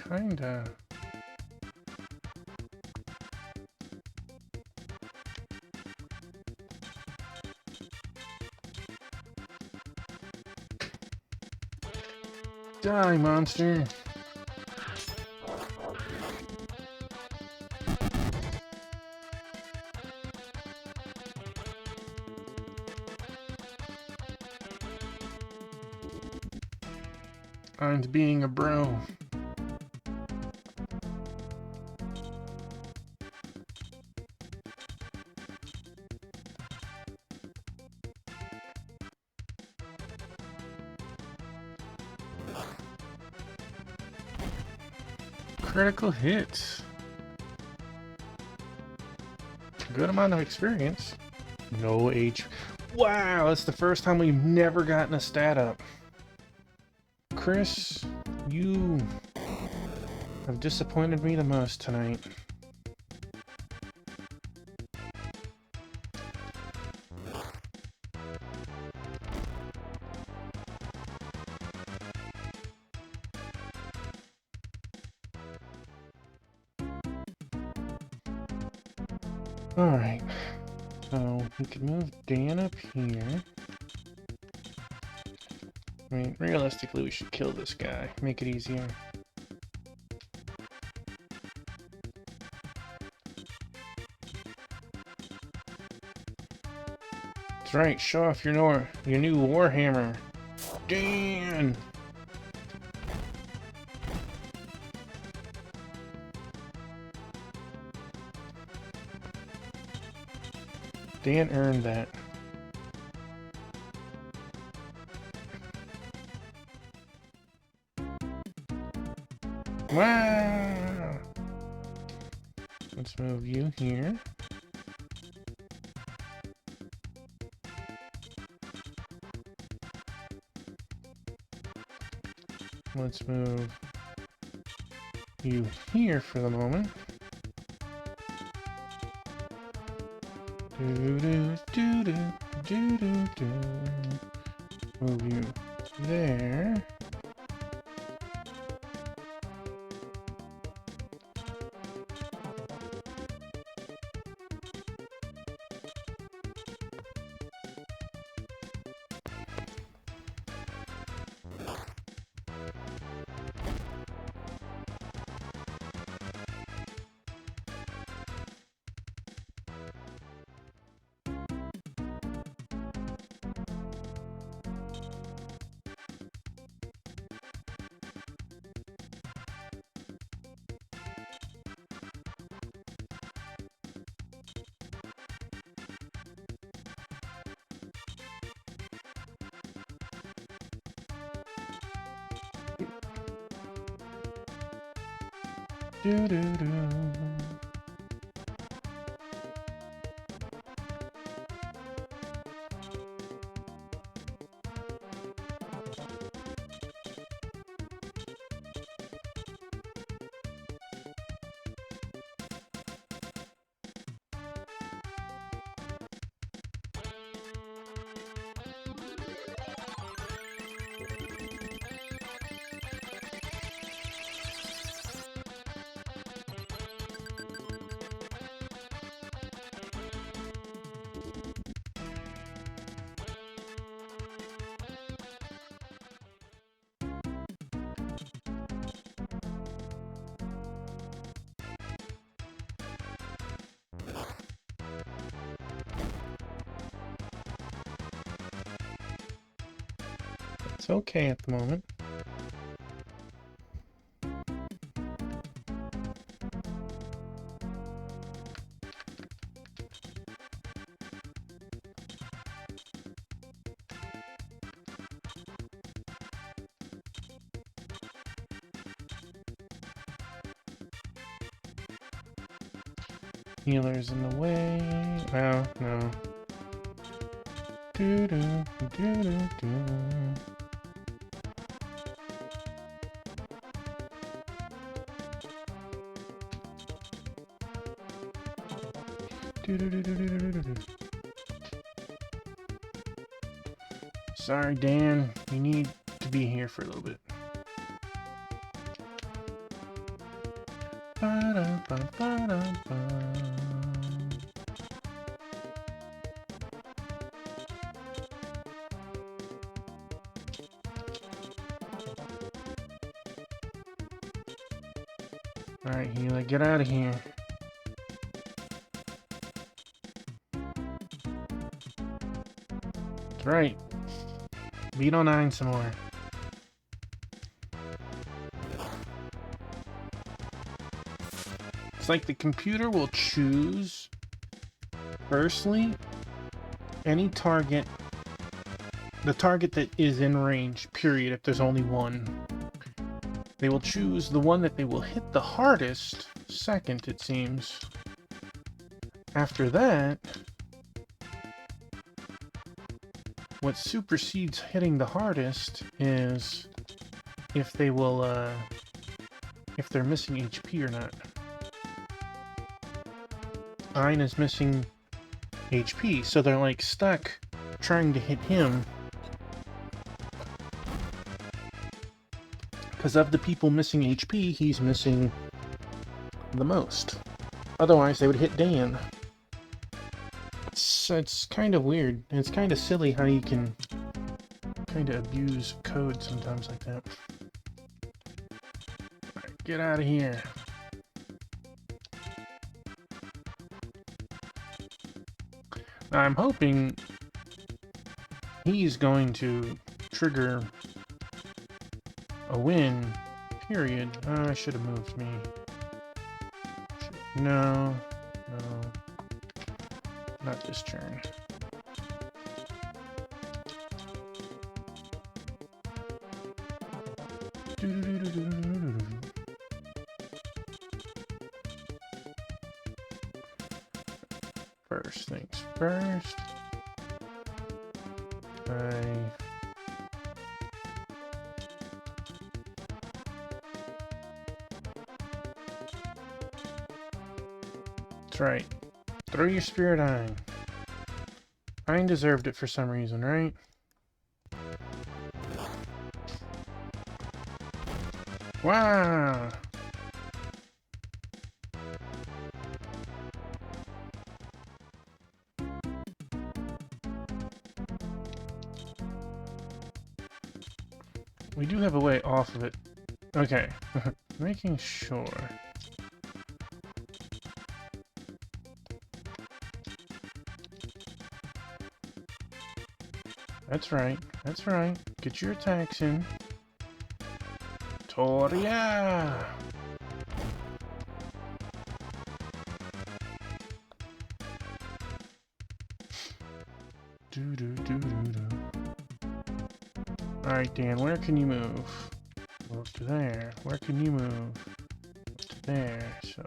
kinda. Die, monster! I'm being a bro. Critical hits. Good amount of experience. No H. Wow, that's the first time we've never gotten a stat up. Chris, you have disappointed me the most tonight. Alright, so we could move Dan up here. I mean, realistically, we should kill this guy. Make it easier. That's right, show off your new Warhammer. Dan! Dan earned that. Wow! Let's move you here. Let's move you here for the moment. Move you there. It's okay at the moment. Healer's in the way. Oh, no. Do do do do do. Sorry, Dan. You need to be here for a little bit. Alright, Hela, get out of here. That's right. Beat on 9 some more. It's like the computer will choose, firstly, any target, the target that is in range, period, if there's only one. They will choose the one that they will hit the hardest second, it seems. After that, what supersedes hitting the hardest is if they will, if they're missing HP or not. Ein is missing HP, so they're like stuck trying to hit him. Because of the people missing HP, he's missing the most. Otherwise, they would hit Dan. It's kind of weird. And it's kind of silly how you can kind of abuse code sometimes like that. Alright, get out of here. Now, I'm hoping he's going to trigger a win, period. Oh, I should have moved me. No. Not this turn. First things first. That's right. Throw your spirit Ein. Ein deserved it for some reason, right? Wow! We do have a way off of it. Okay. Making sure. That's right. That's right. Get your attacks in. Toria! Alright, Dan, where can you move? Well, up to there. Where can you move? Up to there, so...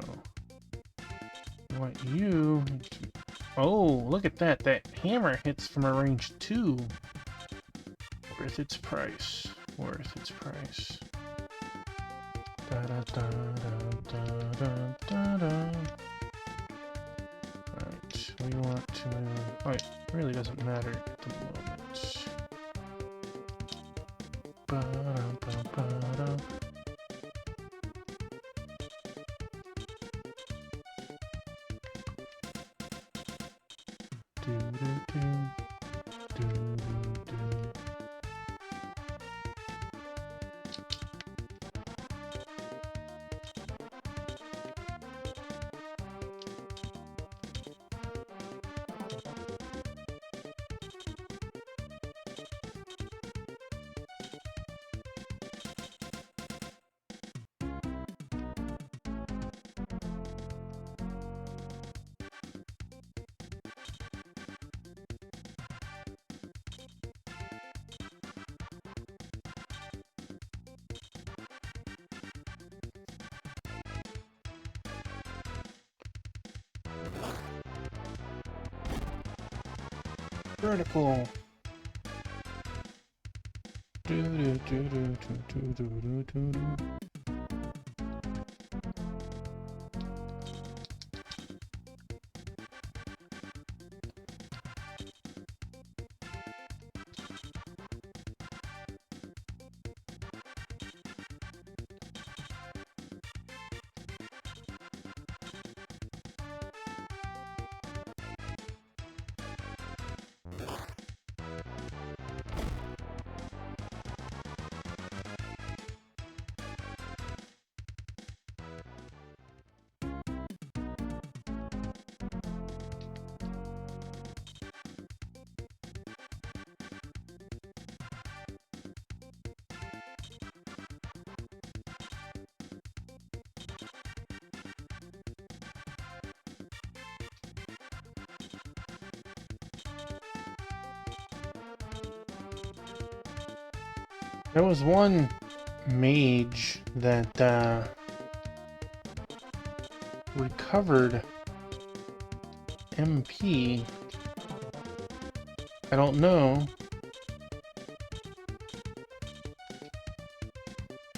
I want you to... Oh, look at that. That hammer hits from a range 2. Worth its price. Worth its price. Da da da da da da da. Alright, we want to move. Oh, it really doesn't matter at the moment. Ba-da-ba-ba-da. Vertical. There was one mage that recovered MP. I don't know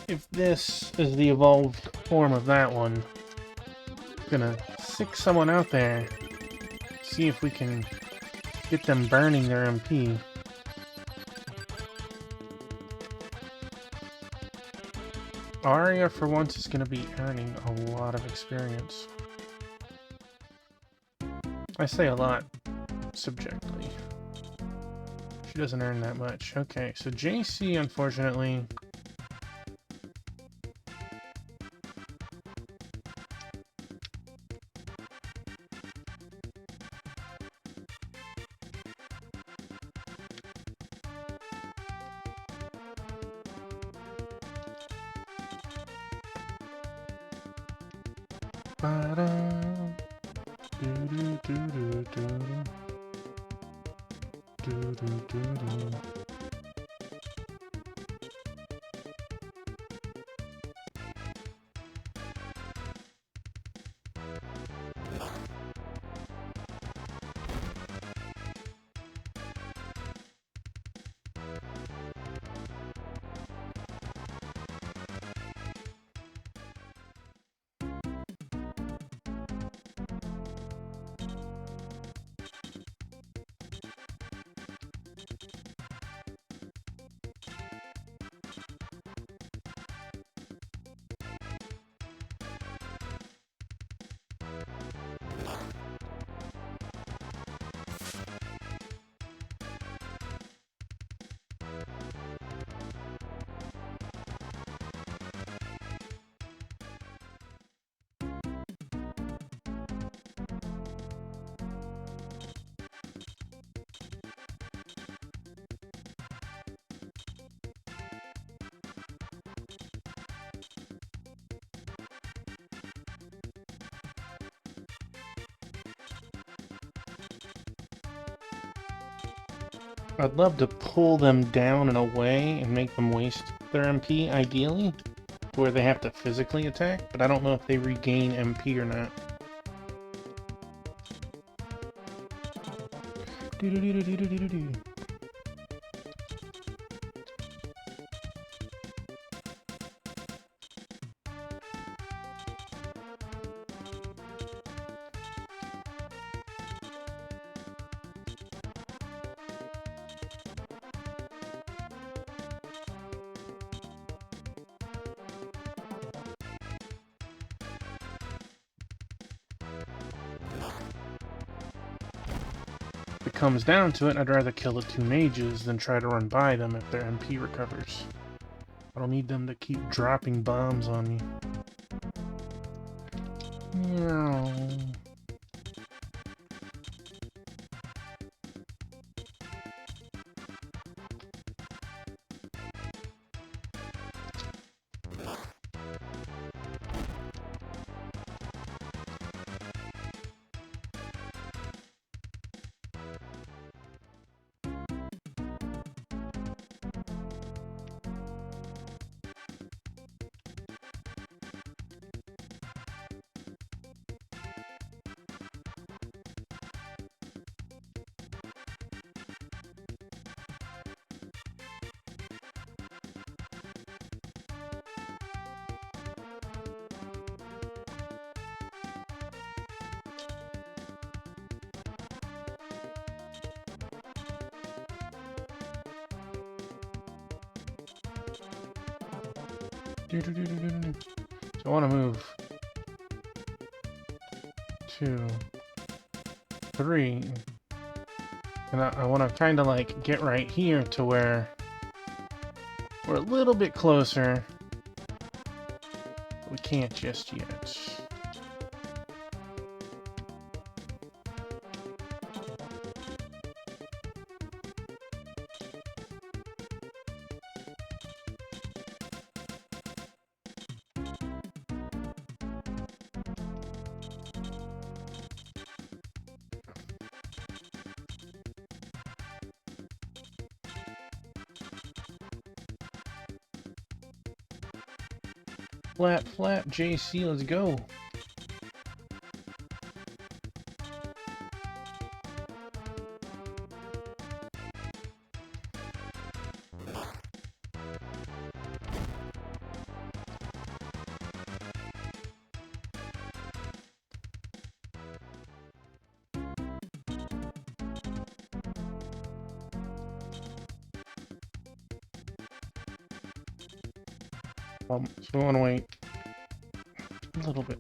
if this is the evolved form of that one. Gonna sick someone out there. See if we can get them burning their MP. Arya, for once, is going to be earning a lot of experience. I say a lot subjectively. She doesn't earn that much. Okay, so JC, unfortunately... I'd love to pull them down and away and make them waste their MP, ideally, to where they have to physically attack, but I don't know if they regain MP or not. If it comes down to it, I'd rather kill the two mages than try to run by them if their MP recovers. I don't need them to keep dropping bombs on me. No. So I want to move 2, 3, and I want to kind of like get right here to where we're a little bit closer. We can't just yet. Flat, flat, JC, let's go. So we want to wait a little bit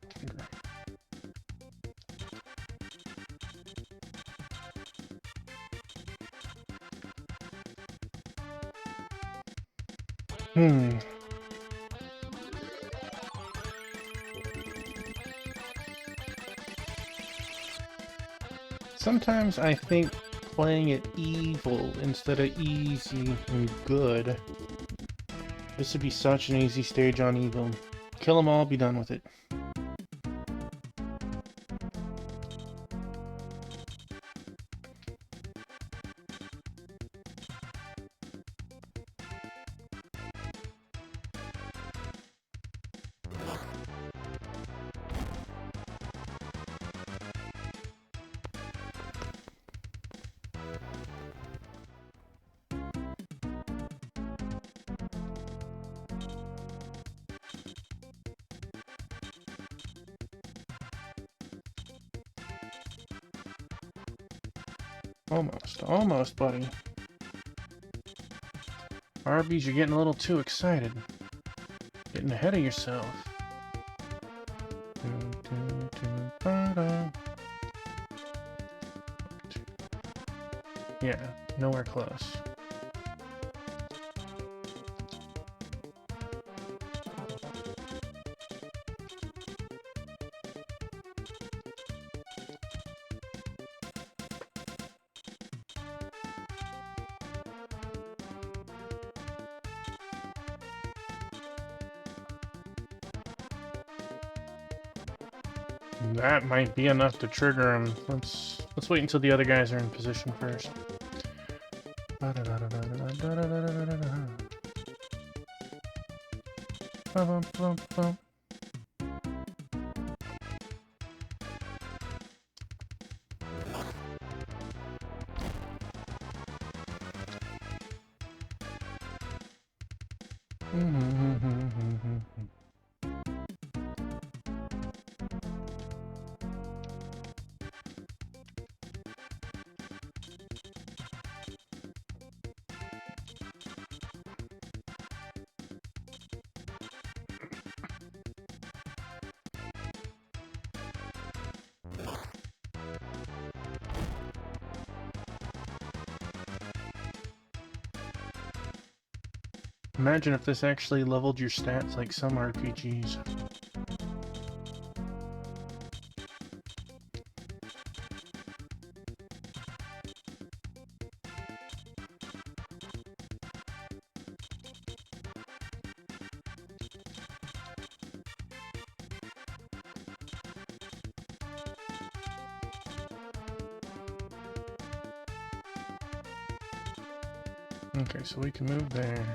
longer. Sometimes I think playing it evil instead of easy and good. This would be such an easy stage on evil. Kill them all, be done with it. Almost, buddy. Arby's, you're getting a little too excited. Getting ahead of yourself. Yeah, nowhere close. That might be enough to trigger him. Let's wait until the other guys are in position first. Imagine if this actually leveled your stats like some RPGs. Okay, so we can move there.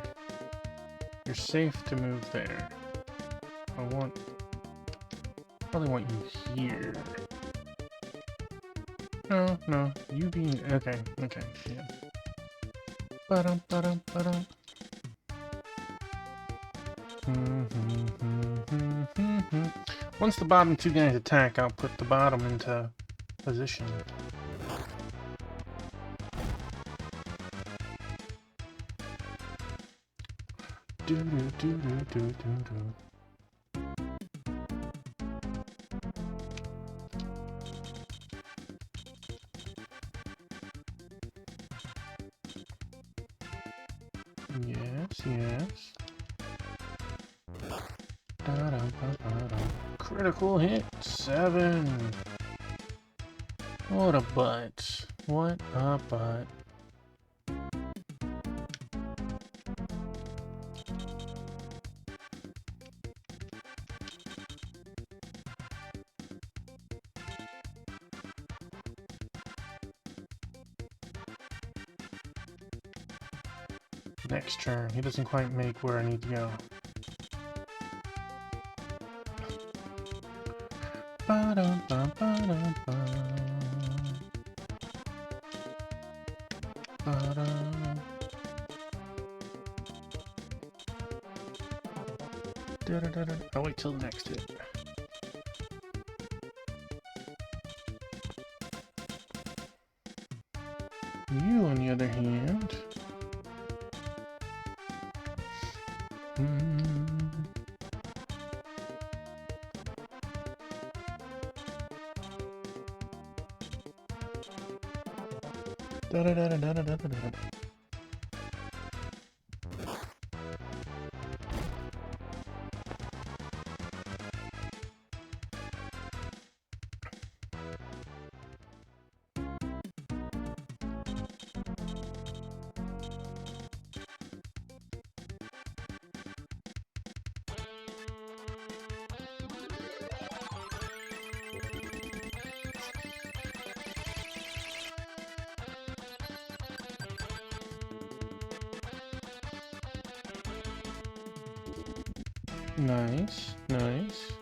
You're safe to move there. Probably want you here. No, you being, okay, yeah. Ba-dum. Once the bottom two guys attack, I'll put the bottom into position. Do. Yes. Critical hit 7. What a butt. What a butt. Next turn. He doesn't quite make where I need to go. I'll wait till the next hit. You, on the other hand... Nice, nice.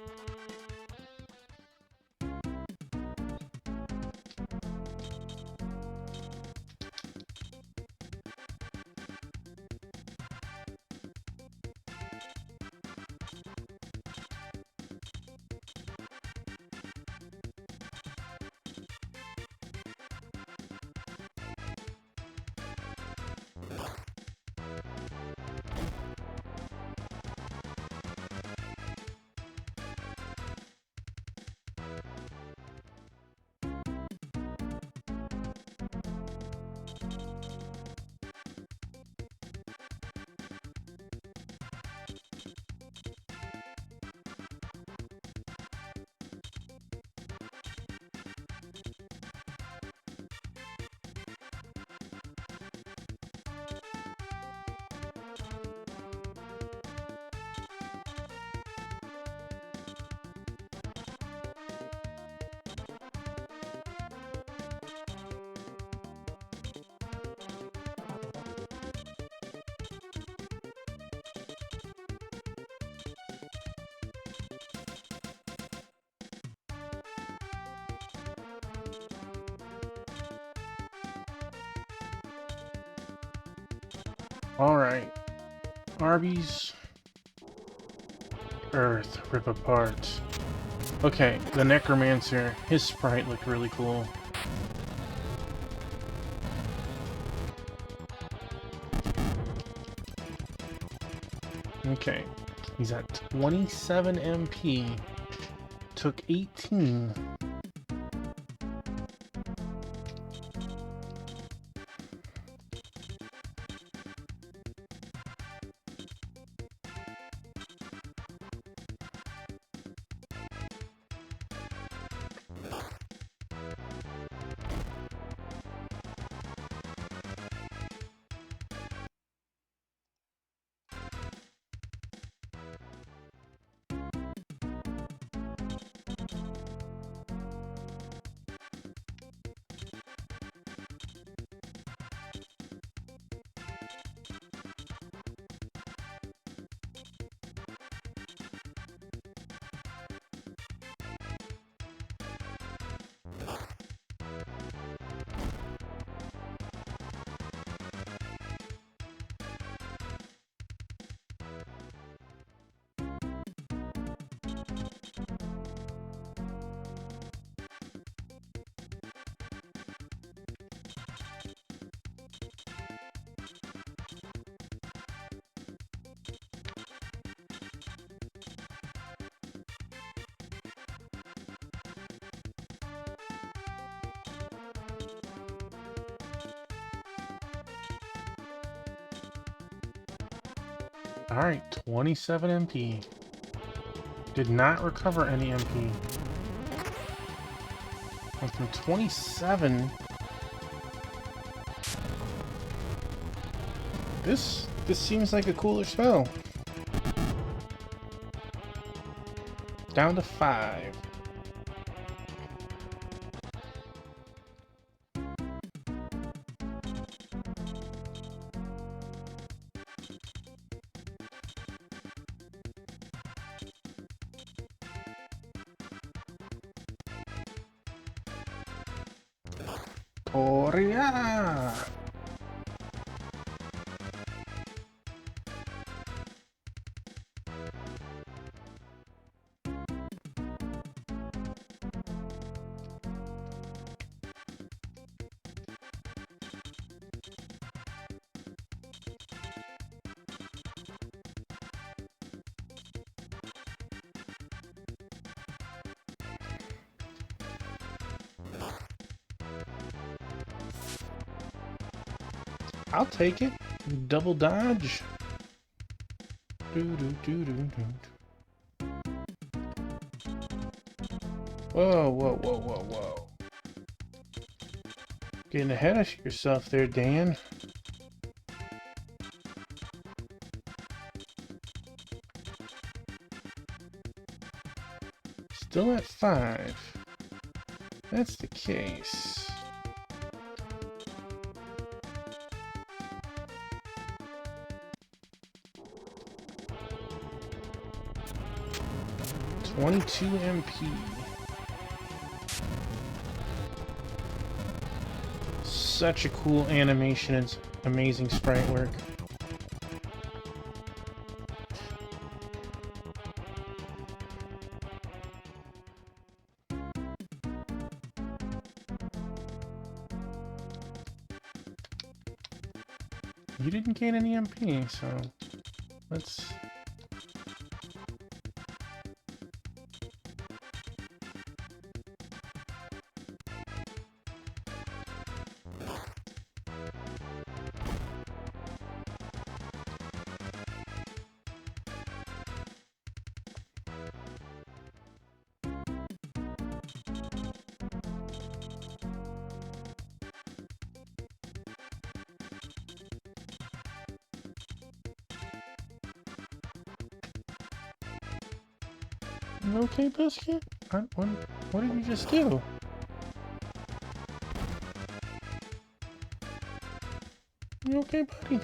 Alright. Arby's. Earth. Rip apart. Okay, the Necromancer. His sprite looked really cool. Okay. He's at 27 MP. Took 18. Alright, 27 MP. Did not recover any MP. Went from 27. This seems like a cooler spell. Down to 5. Korea! I'll take it. Double dodge. Whoa, whoa, whoa, whoa, whoa. Getting ahead of yourself there, Dan. Still at 5. That's the case. $22 MP. Such a cool animation and amazing sprite work. You didn't gain any MP, so let's... You okay, Biscuit? What did you just do? You okay, buddy?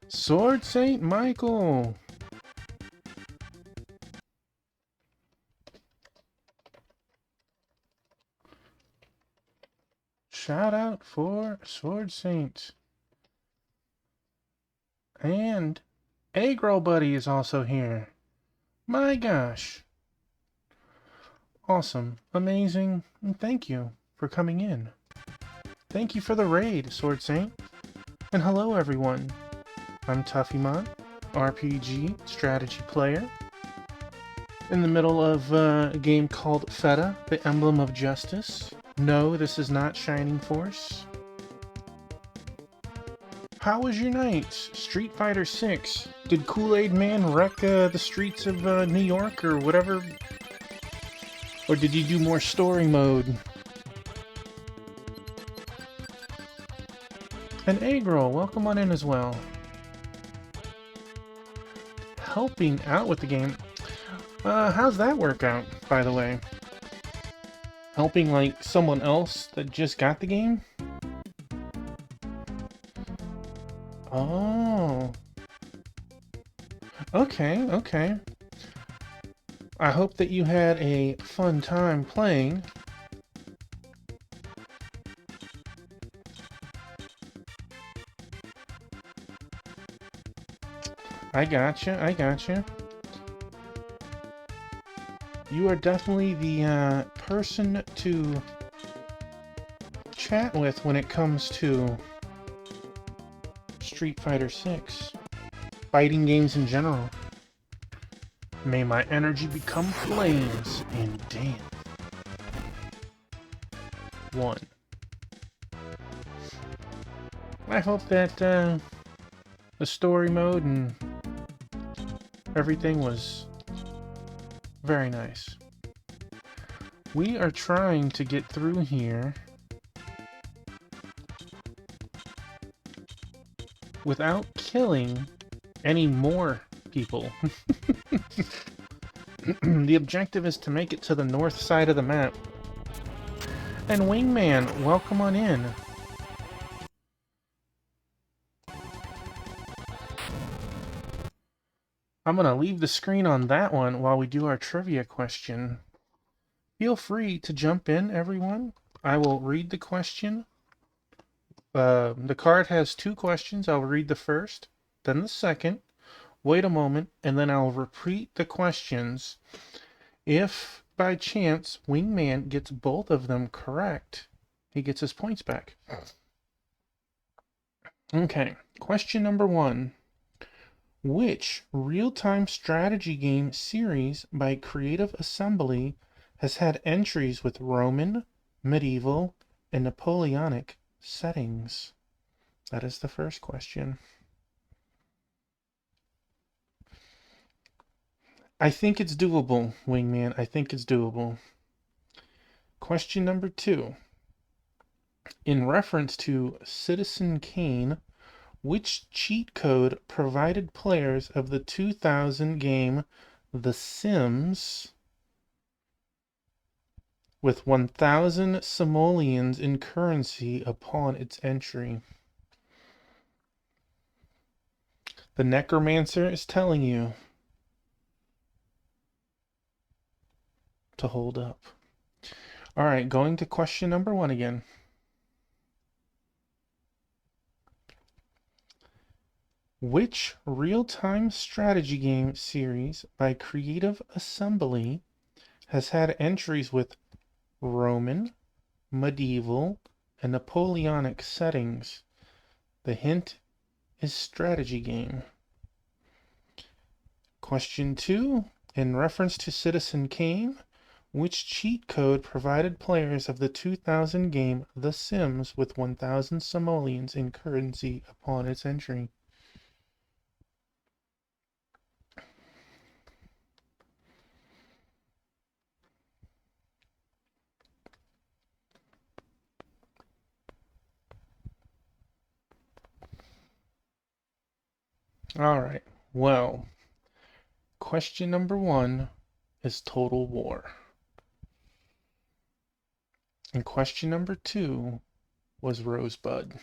Sword Saint Michael! Shout out for Sword Saint. And Agro Buddy is also here. My gosh. Awesome. Amazing. And thank you for coming in. Thank you for the raid, Sword Saint. And hello, everyone. I'm Tuffymon, RPG strategy player. In the middle of a game called Feda, the Emblem of Justice. No, this is not Shining Force. How was your night? Street Fighter 6. Did Kool-Aid Man wreck the streets of New York or whatever? Or did you do more story mode? And Agro, welcome on in as well. Helping out with the game. How's that work out, by the way? Helping, like, someone else that just got the game? Oh. Okay, okay. I hope that you had a fun time playing. I gotcha, I gotcha. You are definitely the person to chat with when it comes to Street Fighter 6. Fighting games in general. May my energy become flames and dance. 1. I hope that the story mode and everything was very nice. We are trying to get through here without killing any more people. The objective is to make it to the north side of the map. And Wingman, welcome on in. I'm going to leave the screen on that one while we do our trivia question. Feel free to jump in, everyone. I will read the question. The card has 2 questions. I'll read the first, then the second. Wait a moment, and then I'll repeat the questions. If by chance Wingman gets both of them correct, he gets his points back. Okay, question number 1. Which real-time strategy game series by Creative Assembly has had entries with Roman, medieval, and Napoleonic settings? That is the first question. I think it's doable, Wingman. I think it's doable. Question number 2. In reference to Citizen Kane, which cheat code provided players of the 2000 game The Sims with 1,000 simoleons in currency upon its entry? The Necromancer is telling you to hold up. All right, going to question number 1 again. Which real-time strategy game series by Creative Assembly has had entries with Roman, medieval, and Napoleonic settings? The hint is strategy game. Question 2. In reference to Citizen Kane, which cheat code provided players of the 2000 game The Sims with 1,000 simoleons in currency upon its entry? All right, well, question number 1 is Total War. And question number 2 was Rosebud.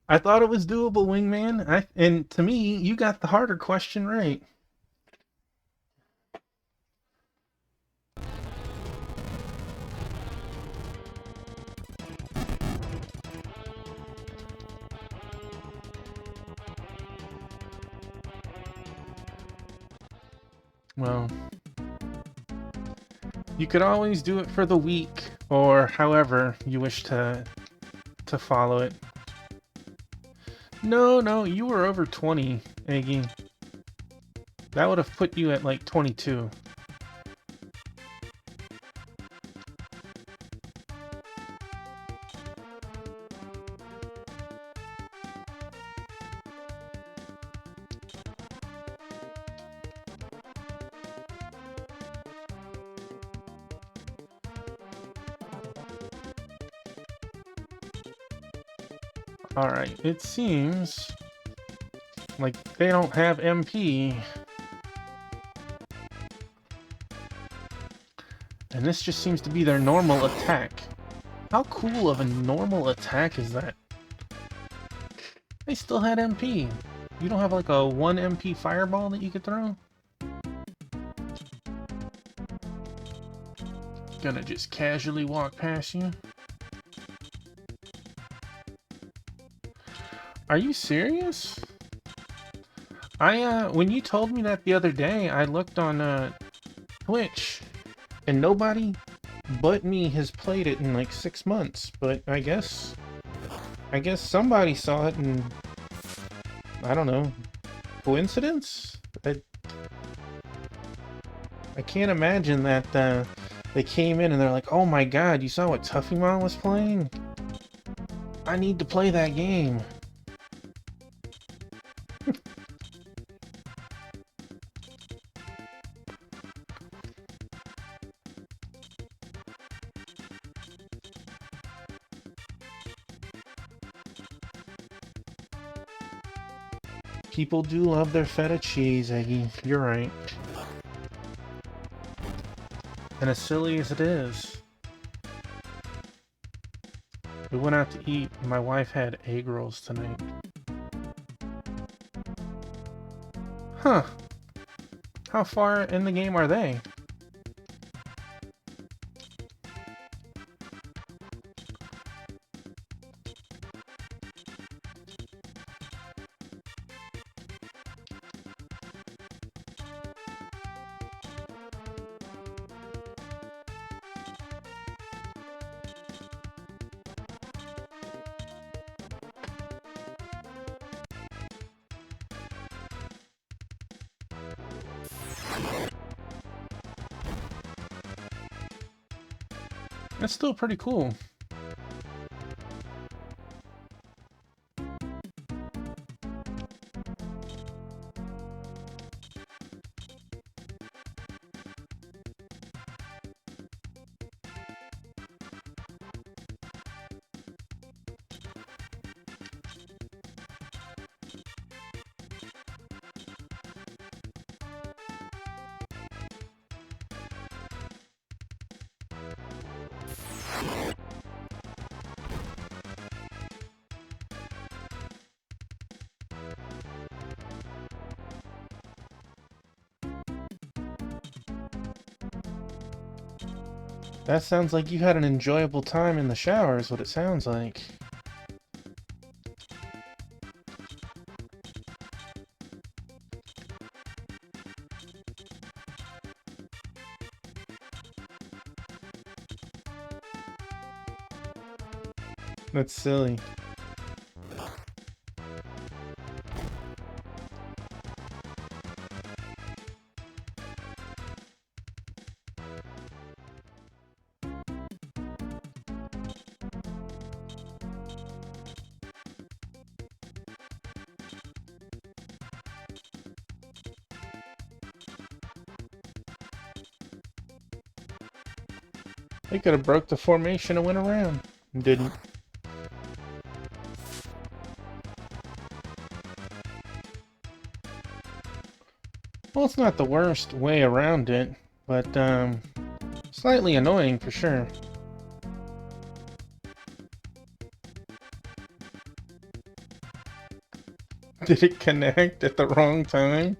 I thought it was doable, Wingman. And to me, you got the harder question right. Well, you could always do it for the week, or however you wish to follow it. No, you were over 20, Eggy. That would have put you at like 22. Alright, it seems like they don't have MP. And this just seems to be their normal attack. How cool of a normal attack is that? They still had MP. You don't have like a 1 MP fireball that you could throw? Gonna just casually walk past you. Are you serious? When you told me that the other day, I looked on Twitch, and nobody but me has played it in like 6 months. But I guess somebody saw it, and I don't know, coincidence? I can't imagine that they came in and they're like, "Oh my God, you saw what Tuffymon was playing? I need to play that game." People do love their feta cheese, Eggy. You're right. And as silly as it is, we went out to eat, and my wife had egg rolls tonight. Huh. How far in the game are they? That's still pretty cool. That sounds like you had an enjoyable time in the shower, is what it sounds like. That's silly. They could have broke the formation and went around. Didn't. Well, it's not the worst way around it, but, slightly annoying for sure. Did it connect at the wrong time?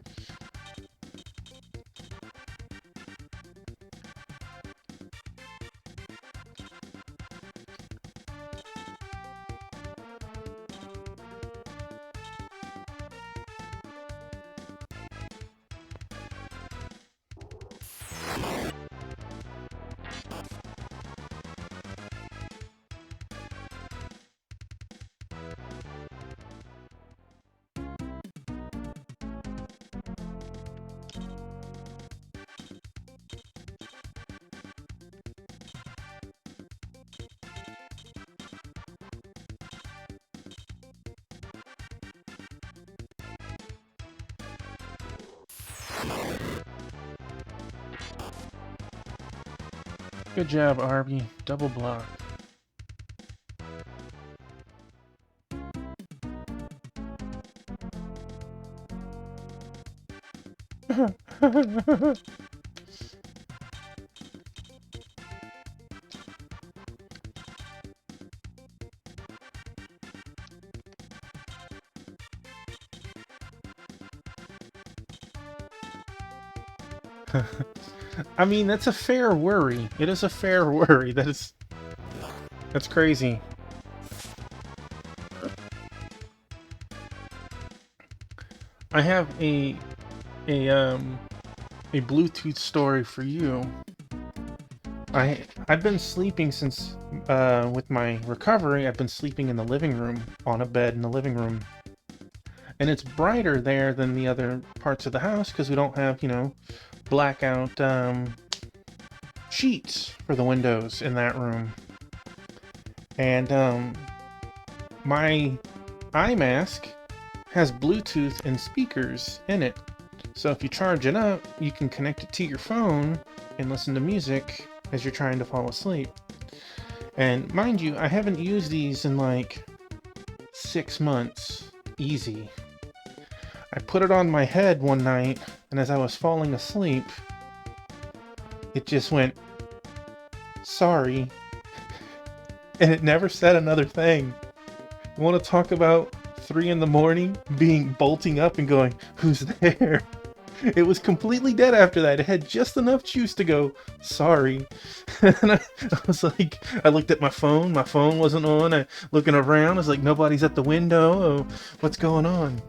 Good job, Arby. Double block. I mean, that's a fair worry. It is a fair worry. That's crazy. I have a Bluetooth story for you. I've been sleeping since with my recovery. I've been sleeping in the living room on a bed in the living room, and it's brighter there than the other parts of the house because we don't have, you know, blackout sheets for the windows in that room. And my eye mask has Bluetooth and speakers in it. So if you charge it up, you can connect it to your phone and listen to music as you're trying to fall asleep. And mind you, I haven't used these in like 6 months. Easy. I put it on my head one night, and as I was falling asleep, it just went, sorry, and it never said another thing. You want to talk about 3 in the morning, bolting up and going, who's there? It was completely dead after that. It had just enough juice to go, sorry. And I was like, I looked at my phone wasn't on. I looking around, I was like, nobody's at the window. Oh, what's going on?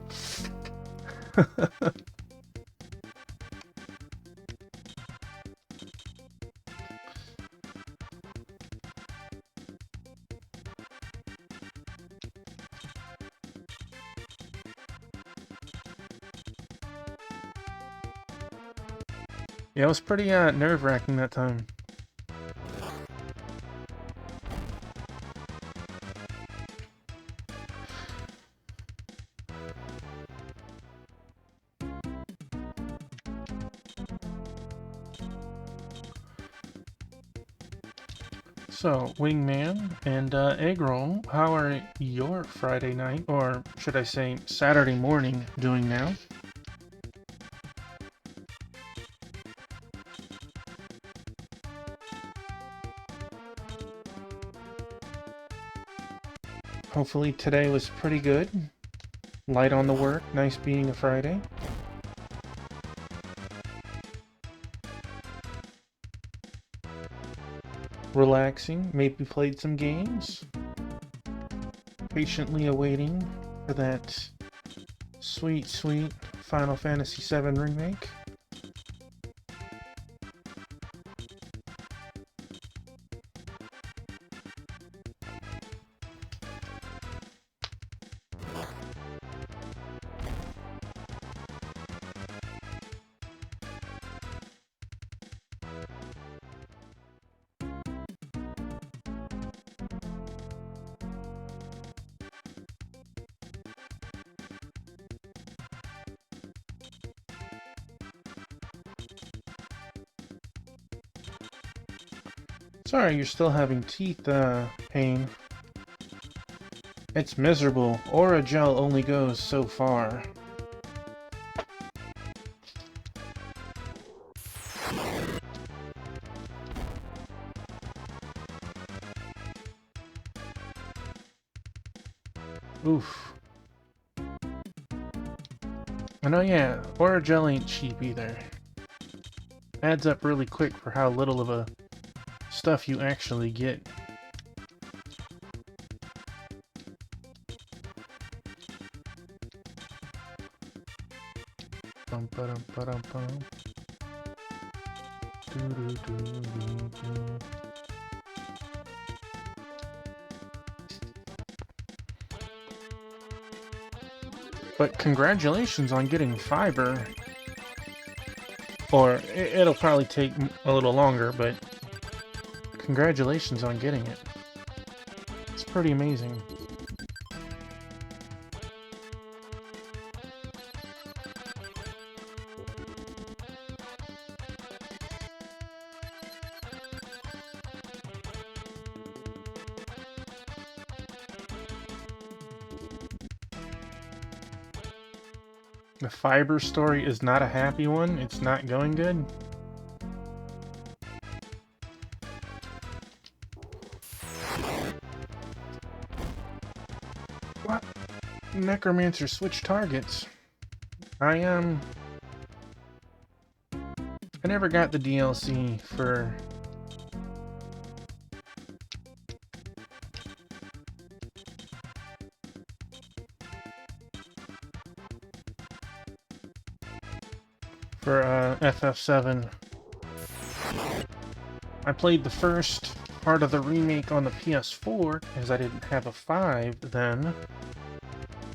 Yeah, it was pretty nerve-wracking that time. So, Wingman and Eggroll, how are your Friday night, or should I say Saturday morning, doing now? Hopefully today was pretty good. Light on the work, nice being a Friday. Relaxing, maybe played some games. Patiently awaiting for that sweet, sweet Final Fantasy VII Remake. Sorry, you're still having teeth pain. It's miserable. Aura gel only goes so far. Oof. And oh yeah, Aura gel ain't cheap either. Adds up really quick for how little of a stuff you actually get. Bum ba dum ba dum bum. Do do do do do. But congratulations on getting fiber. Or it'll probably take a little longer, but congratulations on getting it. It's pretty amazing. The fiber story is not a happy one. It's not going good. What? Necromancer switch targets. I never got the DLC for FF7. I played the first part of the remake on the PS4, as I didn't have a 5 then.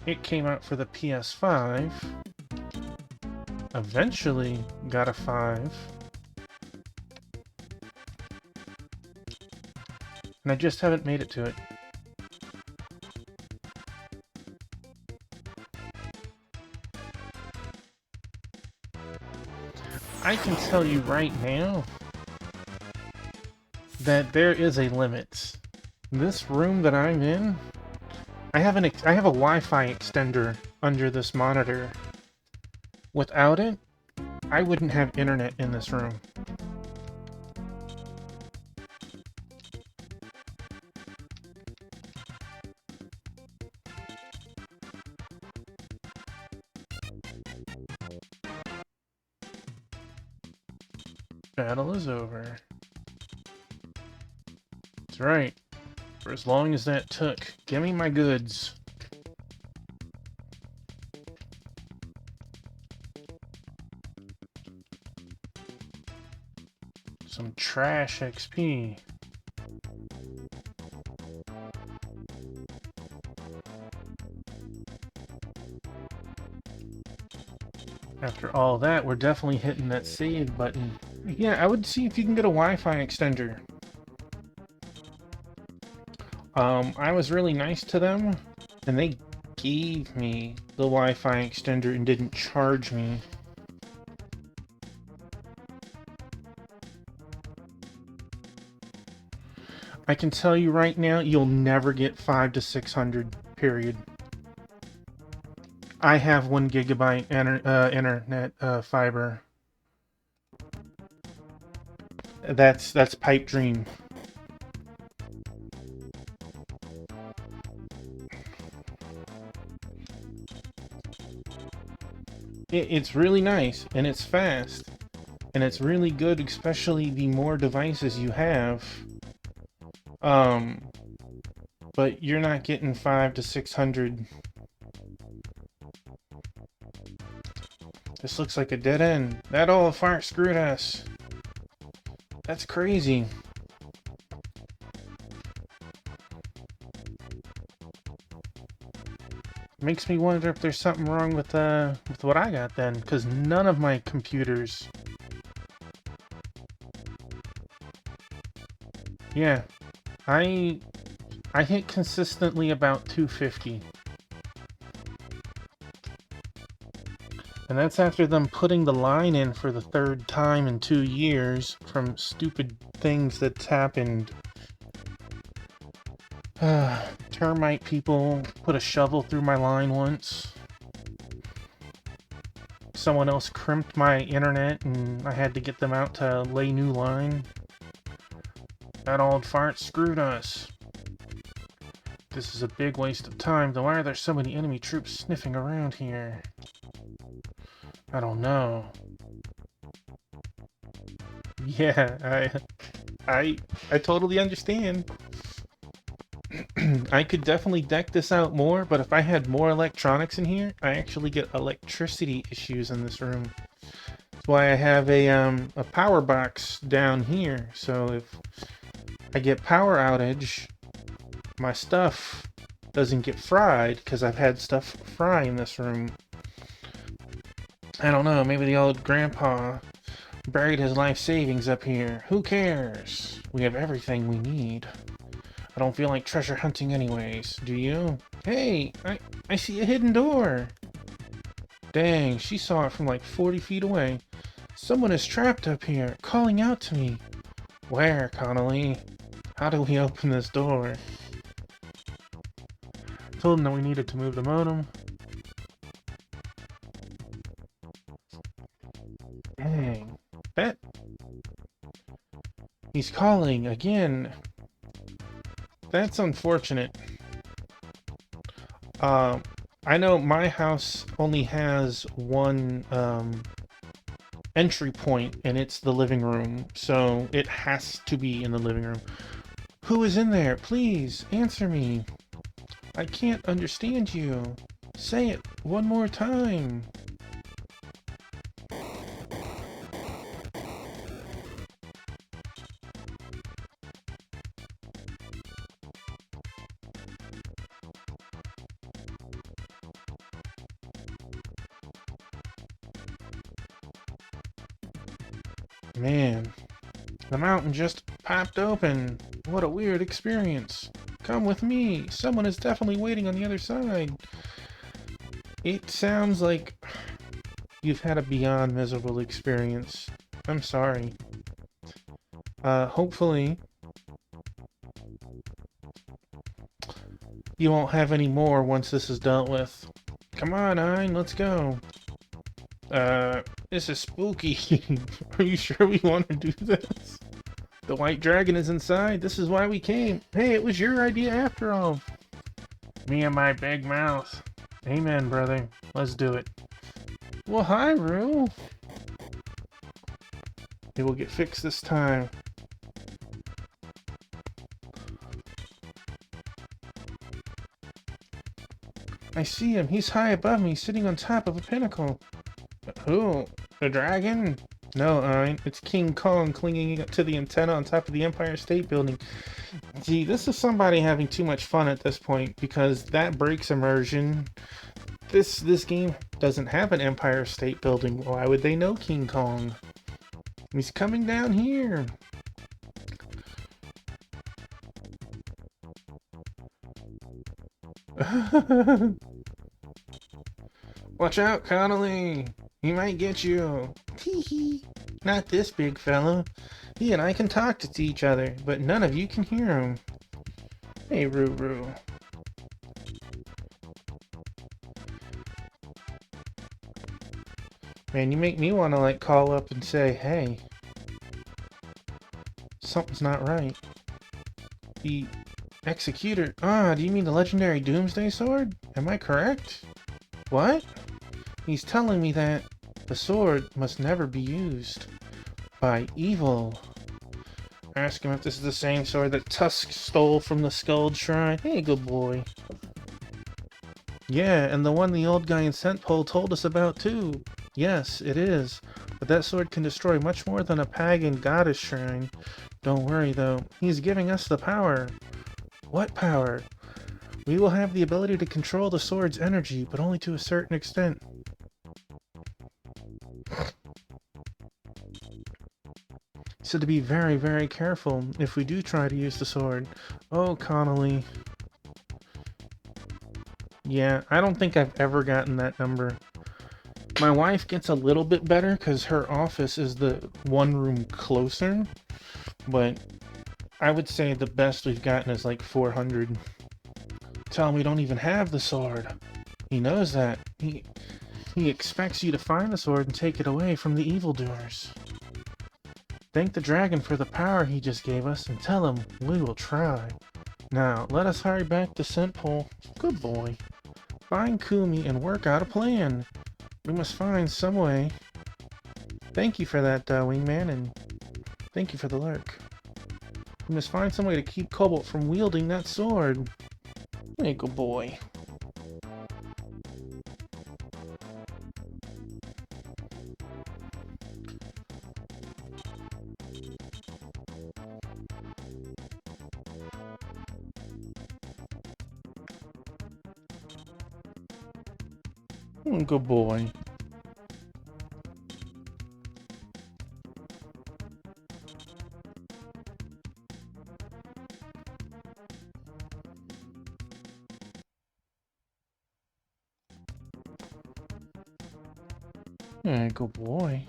It came out for the PS5. Eventually got a 5. And I just haven't made it to it. I can tell you right now that there is a limit. This room that I'm in, I have a Wi-Fi extender under this monitor, Without it, I wouldn't have internet in this room. Battle is over. That's right. For as long as that took, give me my goods. Some trash XP. After all that, we're definitely hitting that save button. Yeah, I would see if you can get a Wi-Fi extender. I was really nice to them, and they gave me the Wi-Fi extender and didn't charge me. I can tell you right now, you'll never get 5 to 600, period. I have 1 gigabyte internet fiber. That's pipe dream. It's really nice, and it's fast, and it's really good, especially the more devices you have. But you're not getting 5 to 600. This looks like a dead end. That old fart screwed us. That's crazy. Makes me wonder if there's something wrong with what I got then, because none of my computers. Yeah, I hit consistently about 250. And that's after them putting the line in for the 3rd time in 2 years from stupid things that's happened. Termite people put a shovel through my line once. Someone else crimped my internet and I had to get them out to lay new line. That old fart screwed us. This is a big waste of time, though. Why are there so many enemy troops sniffing around here? I don't know. Yeah, I totally understand. I could definitely deck this out more, but if I had more electronics in here, I actually get electricity issues in this room. That's why I have a power box down here, so if I get power outage, my stuff doesn't get fried, because I've had stuff fry in this room. I don't know, maybe the old grandpa buried his life savings up here. Who cares? We have everything we need. I don't feel like treasure hunting anyways, do you? Hey, I see a hidden door. Dang, she saw it from like 40 feet away. Someone is trapped up here, calling out to me. Where, Connolly? How do we open this door? Told him that we needed to move the modem. Dang. That... He's calling again. That's unfortunate. I know my house only has one entry point, and it's the living room, so it has to be in the living room. Who is in there? Please, answer me. I can't understand you. Say it one more time. Man, the mountain just popped open. What a weird experience. Come with me. Someone is definitely waiting on the other side. It sounds like you've had a beyond miserable experience. I'm sorry. Hopefully you won't have any more once this is dealt with. Come on, Ein, let's go. This is spooky. Are you sure we want to do this? The white dragon is inside. This is why we came. Hey, it was your idea after all. Me and my big mouth. Amen, brother. Let's do it. Well, hi, Rue. It will get fixed this time. I see him. He's high above me, sitting on top of a pinnacle. Who? The dragon? No, it's King Kong clinging to the antenna on top of the Empire State Building. Gee, this is somebody having too much fun at this point, because that breaks immersion. This game doesn't have an Empire State Building. Why would they know King Kong? He's coming down here. Watch out, Connolly! He might get you. Tee-hee. Not this big fella. He and I can talk to each other, but none of you can hear him. Hey, Roo. Man, you make me want to, like, call up and say, hey, something's not right. The Executor... do you mean the legendary Doomsday Sword? Am I correct? What? He's telling me that the sword must never be used by evil. Ask him if this is the same sword that Tusk stole from the Skulled Shrine. Hey, good boy. Yeah, and the one the old guy in Scentpole told us about too. Yes, it is. But that sword can destroy much more than a pagan goddess shrine. Don't worry though, he's giving us the power. What power? We will have the ability to control the sword's energy, but only to a certain extent. So to be very, very careful if we do try to use the sword. Oh, Connolly. Yeah, I don't think I've ever gotten that number. My wife gets a little bit better because her office is the one room closer, but I would say the best we've gotten is like 400. Tell him we don't even have the sword. He knows that. He expects you to find the sword and take it away from the evildoers. Thank the dragon for the power he just gave us and tell him we will try. Now, let us hurry back to Scentpole. Good boy. Find Kumi and work out a plan. We must find some way. Thank you for that, wingman, and thank you for the lurk. We must find some way to keep Cobalt from wielding that sword. Hey, good boy. Good boy. Yeah, good boy.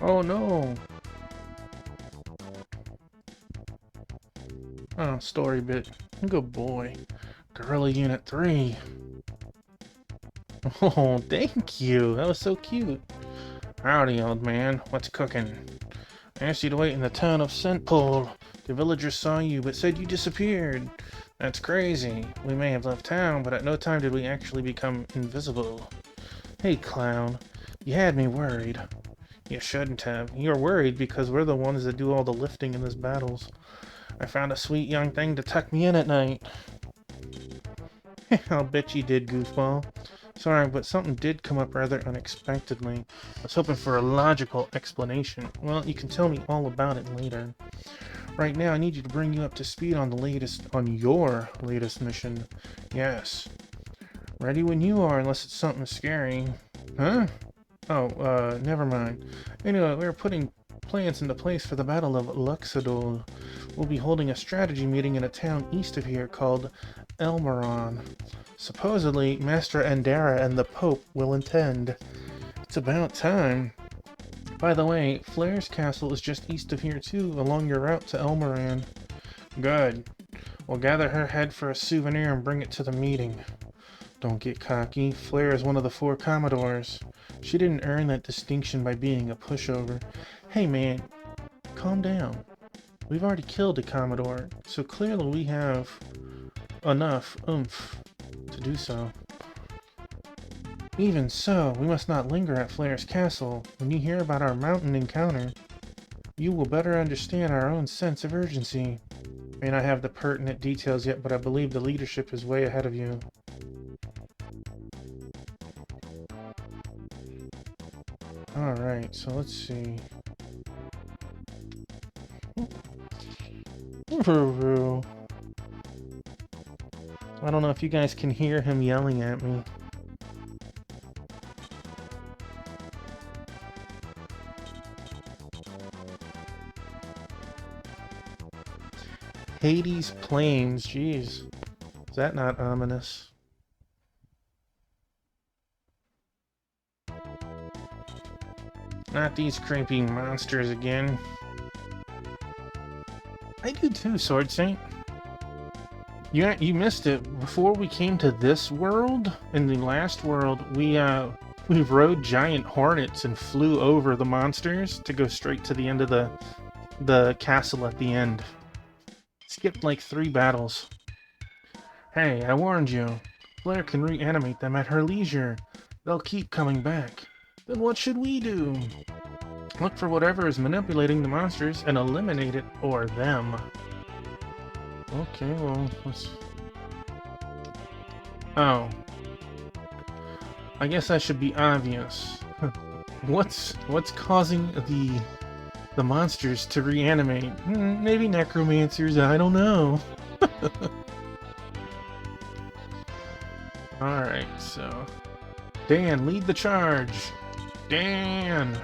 Oh no! Oh, story bit. Good boy. Gorilla Unit 3. Oh, thank you. That was so cute. Howdy, old man. What's cooking? I asked you to wait in the town of Scentpole. The villagers saw you, but said you disappeared. That's crazy. We may have left town, but at no time did we actually become invisible. Hey, clown. You had me worried. You shouldn't have. You're worried because we're the ones that do all the lifting in these battles. I found a sweet young thing to tuck me in at night. I'll bet you did, goofball. Sorry, but something did come up rather unexpectedly. I was hoping for a logical explanation. Well, you can tell me all about it later. Right now, I need you to bring you up to speed on your latest mission. Yes. Ready when you are, unless it's something scary. Huh? Oh, never mind. Anyway, we're putting plans into place for the Battle of Luxador. we'll be holding a strategy meeting in a town east of here called Elmeron. Supposedly, Master Andara and the Pope will attend. It's about time. By the way, Flair's castle is just east of here too, along your route to Elmeran. Good. We'll gather her head for a souvenir and bring it to the meeting. Don't get cocky. Flair is one of the 4 Commodores. She didn't earn that distinction by being a pushover. Hey man, calm down. We've already killed a Commodore, so clearly we have enough oomph to do so. Even so, we must not linger at Flair's castle. When you hear about our mountain encounter, you will better understand our own sense of urgency. May not have the pertinent details yet, but I believe the leadership is way ahead of you. Alright, so let's see. I don't know if you guys can hear him yelling at me. Hades Plains, jeez. Is that not ominous? Not these creepy monsters again. I do too, Sword Saint. You missed it. Before we came to this world, in the last world, we rode giant hornets and flew over the monsters to go straight to the end of the castle at the end. Skipped like 3 battles. Hey, I warned you. Flair can reanimate them at her leisure. They'll keep coming back. Then what should we do? Look for whatever is manipulating the monsters and eliminate it or them. Okay, well, let's... Oh. I guess I should be obvious. What's causing the monsters to reanimate? Maybe necromancers, I don't know. Alright, so... Dan, lead the charge! Dan!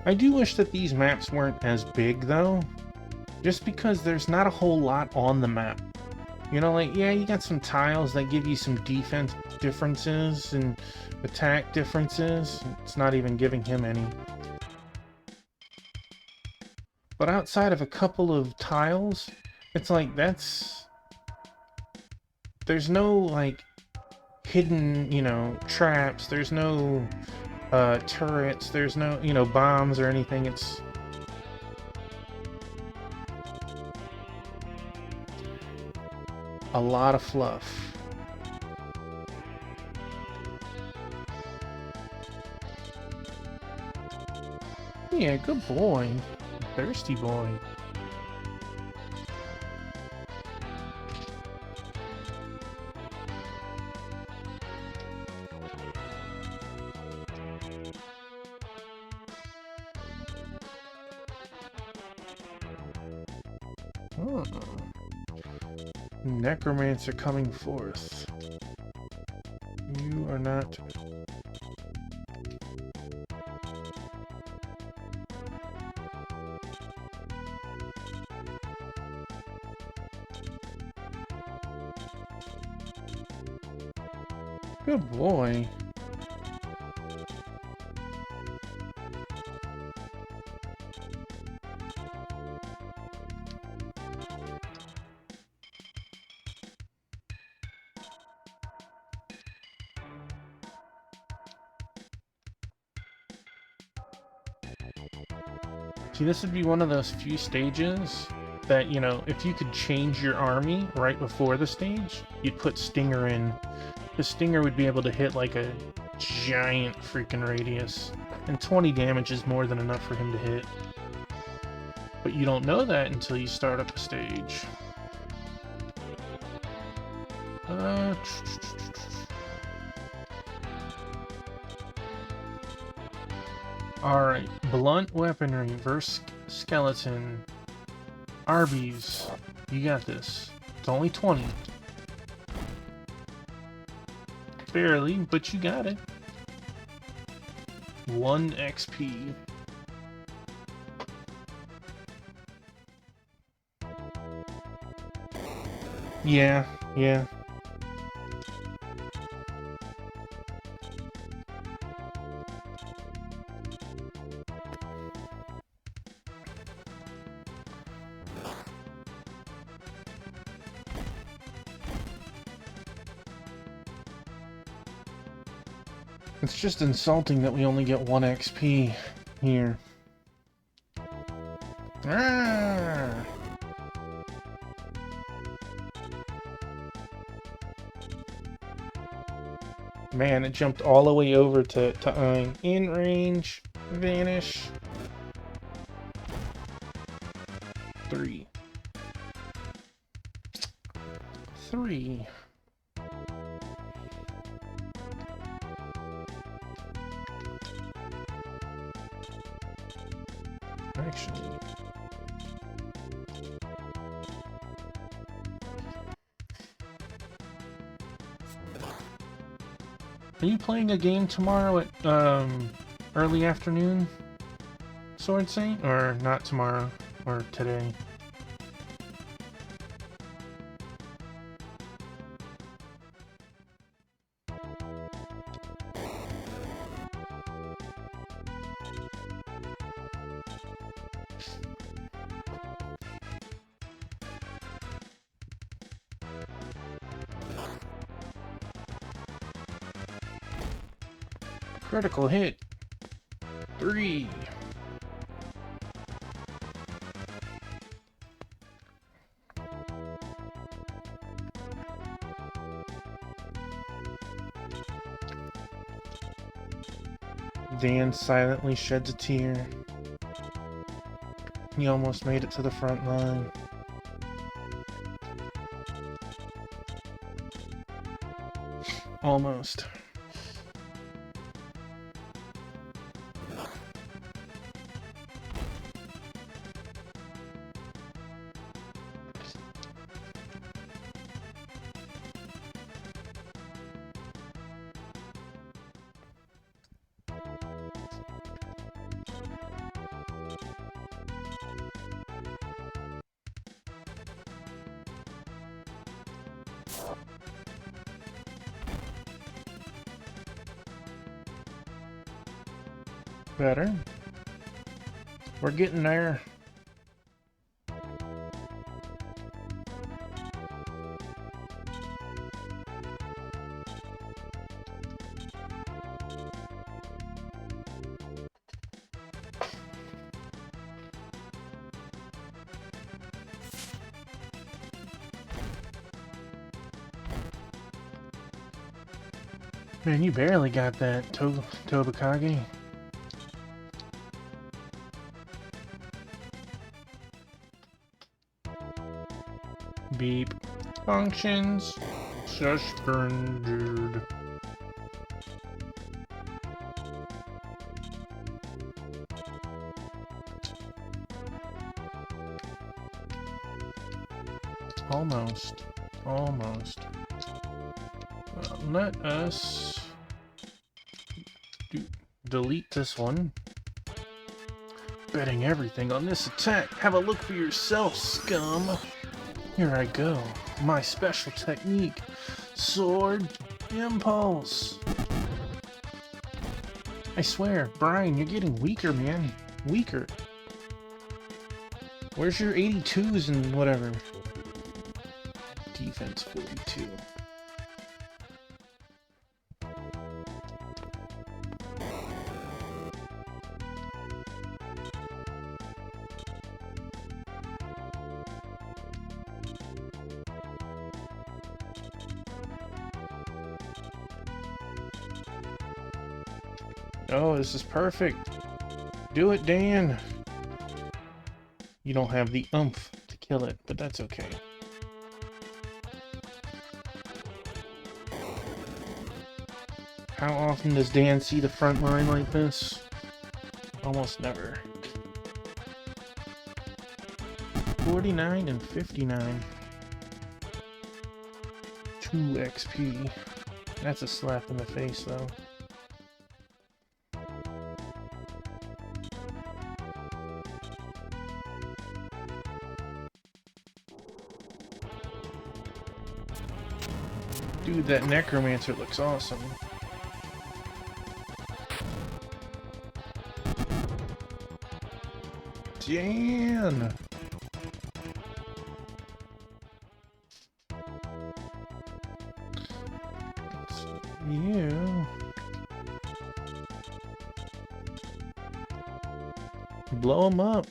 I do wish that these maps weren't as big, though. Just because there's not a whole lot on the map. You know, like, yeah, you got some tiles that give you some defense differences and attack differences. It's not even giving him any. But outside of a couple of tiles, it's like, that's... There's no, like, hidden, you know, traps. There's no... turrets, there's no, you know, bombs or anything. It's a lot of fluff. Yeah, good boy. Thirsty boy. Oh. Necromancer coming forth. You are not... Good boy. See, this would be one of those few stages that, you know, if you could change your army right before the stage, you'd put Stinger in. The Stinger would be able to hit like a giant freaking radius, and 20 damage is more than enough for him to hit. But you don't know that until you start up a stage. Alright, blunt weaponry versus skeleton. Arby's, you got this. It's only 20. Barely, but you got it. 1 XP. Yeah. It's just insulting that we only get 1 XP here. Ah! Man, it jumped all the way over to Ein. In range, vanish. 3. Actually, are you playing a game tomorrow at early afternoon, Sword Saint, or not tomorrow or today? Critical hit. 3. Dan silently sheds a tear. He almost made it to the front line. Almost. Better. We're getting there. Man, you barely got that, Tobakage. Beep. Functions. Suspended. Almost. Let us delete this one. Betting everything on this attack. Have a look for yourself, scum. Here I go. My special technique. Sword Impulse. I swear, Brian, you're getting weaker, man. Weaker. Where's your 82s and whatever? Defense 42. Oh, this is perfect. Do it, Dan. You don't have the oomph to kill it, but that's okay. How often does Dan see the front line like this? Almost never. 49 and 59. 2 XP. That's a slap in the face, though. Dude, that necromancer looks awesome. Dan! You. Blow him up.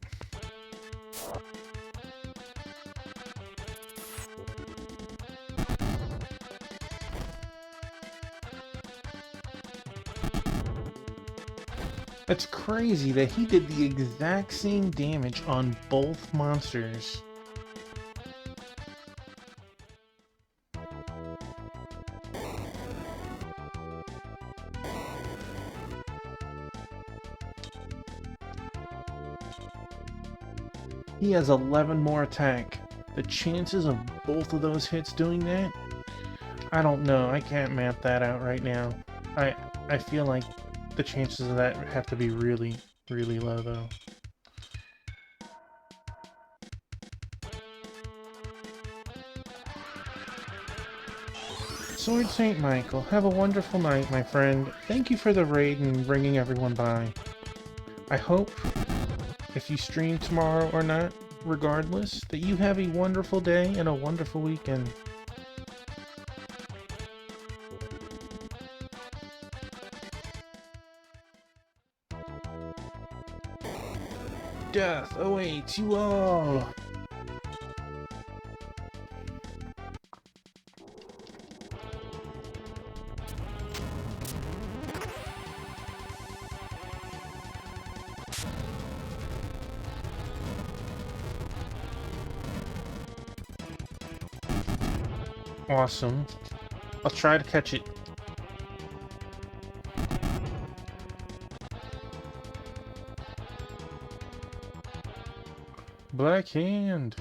That's crazy that he did the exact same damage on both monsters. He has 11 more attack. The chances of both of those hits doing that? I don't know. I can't map that out right now. I feel like the chances of that have to be really, really low, though. Sword St. Michael, have a wonderful night, my friend. Thank you for the raid and bringing everyone by. I hope, if you stream tomorrow or not, regardless, that you have a wonderful day and a wonderful weekend. Death awaits you all! Awesome. I'll try to catch it. Black Hand.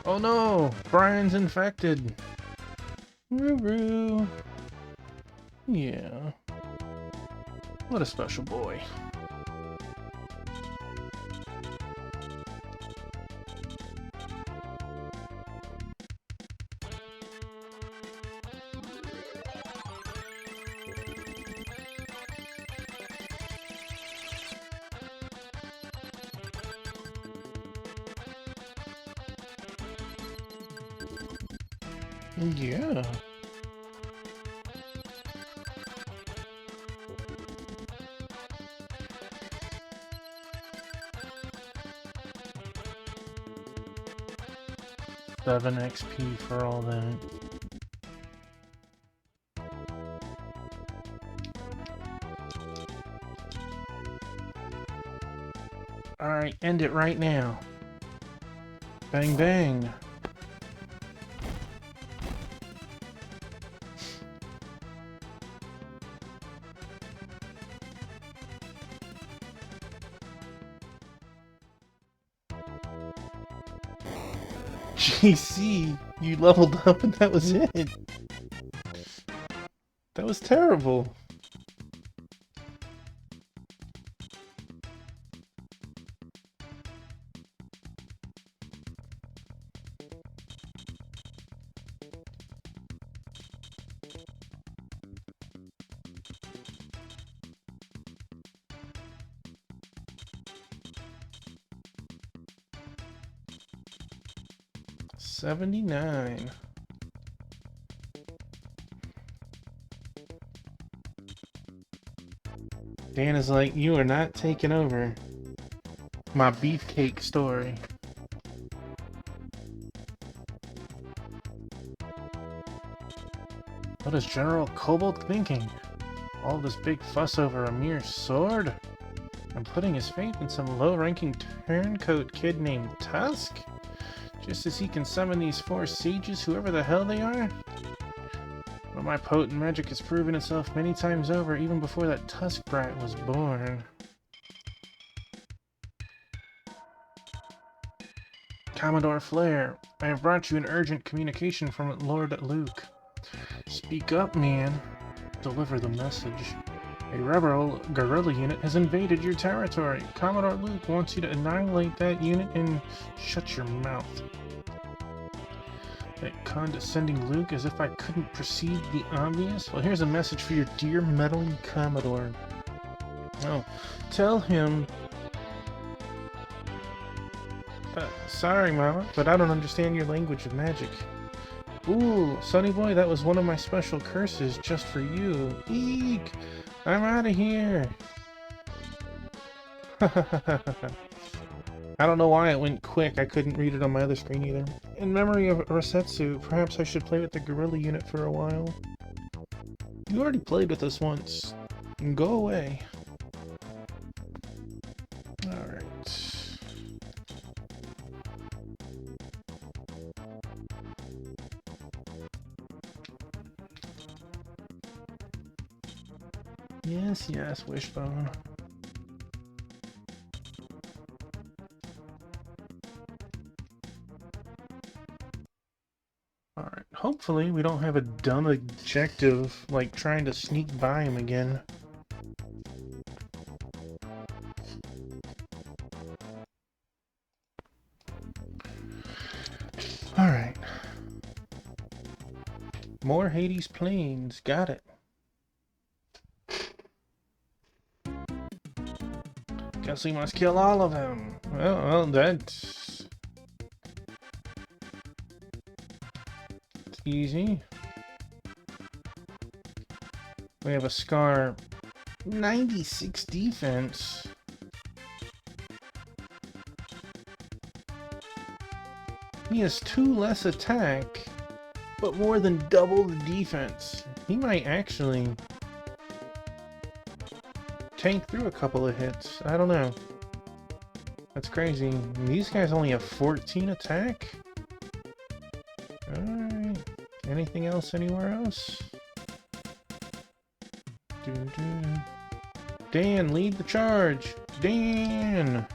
Oh no! Brian's infected! Roo-roo. Yeah. What a special boy. Yeah. Seven XP for all that. Alright, end it right now. Bang bang. GC, you leveled up and that was it. That was terrible. 79. Dan is like, you are not taking over my beefcake story. What is General Kobold thinking? All this big fuss over a mere sword? And putting his faith in some low-ranking turncoat kid named Tusk? Just as he can summon these 4 sages, whoever the hell they are? But my potent magic has proven itself many times over, even before that Tusk brat was born. Commodore Flare, I have brought you an urgent communication from Lord Luke. Speak up, man. Deliver the message. A rebel guerrilla unit has invaded your territory. Commodore Luke wants you to annihilate that unit and shut your mouth. That condescending Luke, as if I couldn't perceive the obvious? Well, here's a message for your dear meddling Commodore. Oh, tell him... sorry, Mama, but I don't understand your language of magic. Ooh, Sonny Boy, that was one of my special curses just for you. Eek! I'm out of here! I don't know why it went quick. I couldn't read it on my other screen either. In memory of Rosetsu, perhaps I should play with the guerrilla unit for a while. You already played with us once. Go away. Alright. Yes, yes, Wishbone. Alright, hopefully we don't have a dumb objective, like trying to sneak by him again. Alright. More Hades planes, got it. Guess we must kill all of them. Well, that's easy. We have a Scar 96 defense. He has 2 less attack, but more than double the defense. He might actually tank through a couple of hits. I don't know. That's crazy. These guys only have 14 attack? Alright. Anything else anywhere else? Dan, lead the charge! Dan!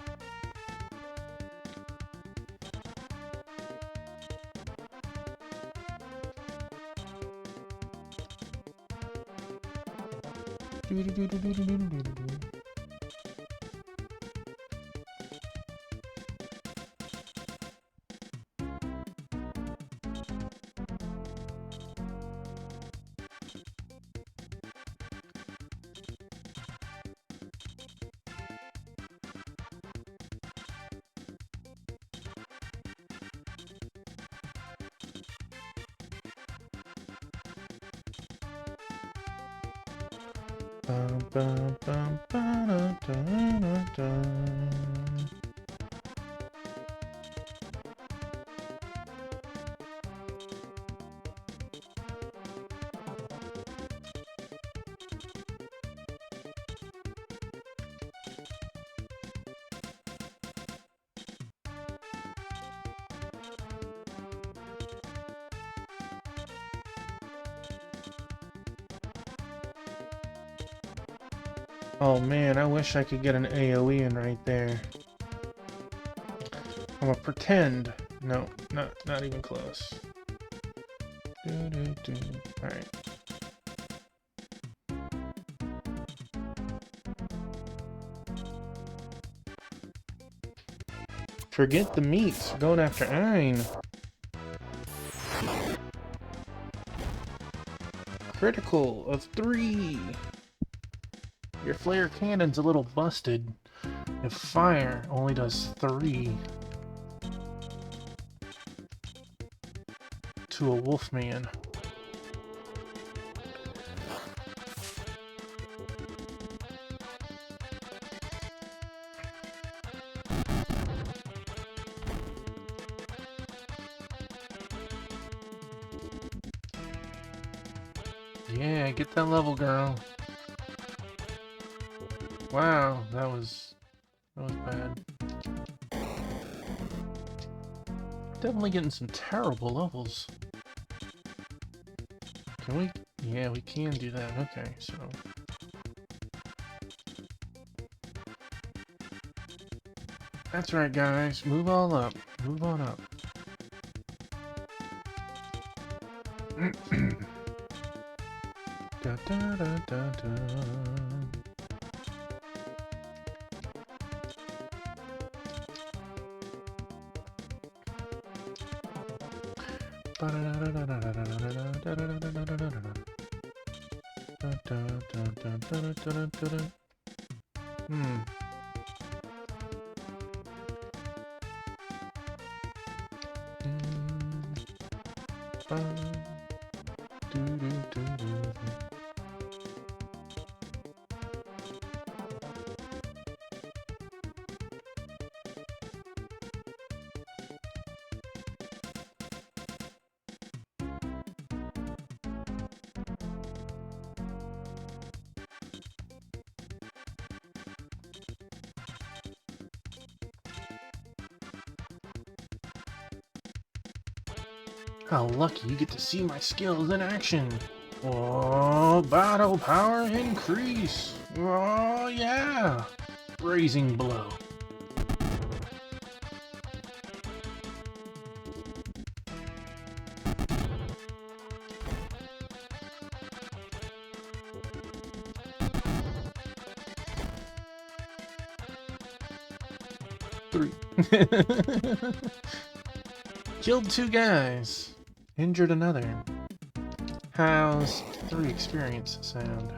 Oh man, I wish I could get an AoE in right there. I'm gonna pretend. No, not even close. Alright. Forget the meats. Going after Ein. Critical of 3. Your flare cannon's a little busted. If fire only does 3. to a wolf man. Yeah, get that level, girl. Wow, that was bad. Definitely getting some terrible levels. Can we? Yeah, we can do that. Okay, so. That's right, guys. Move all up. Move on up. Da, da, da, da, da. How lucky you get to see my skills in action. Oh, battle power increase. Oh, yeah. Brazen blow. Three. Killed 2 guys. Injured another. How's 3 experience sound?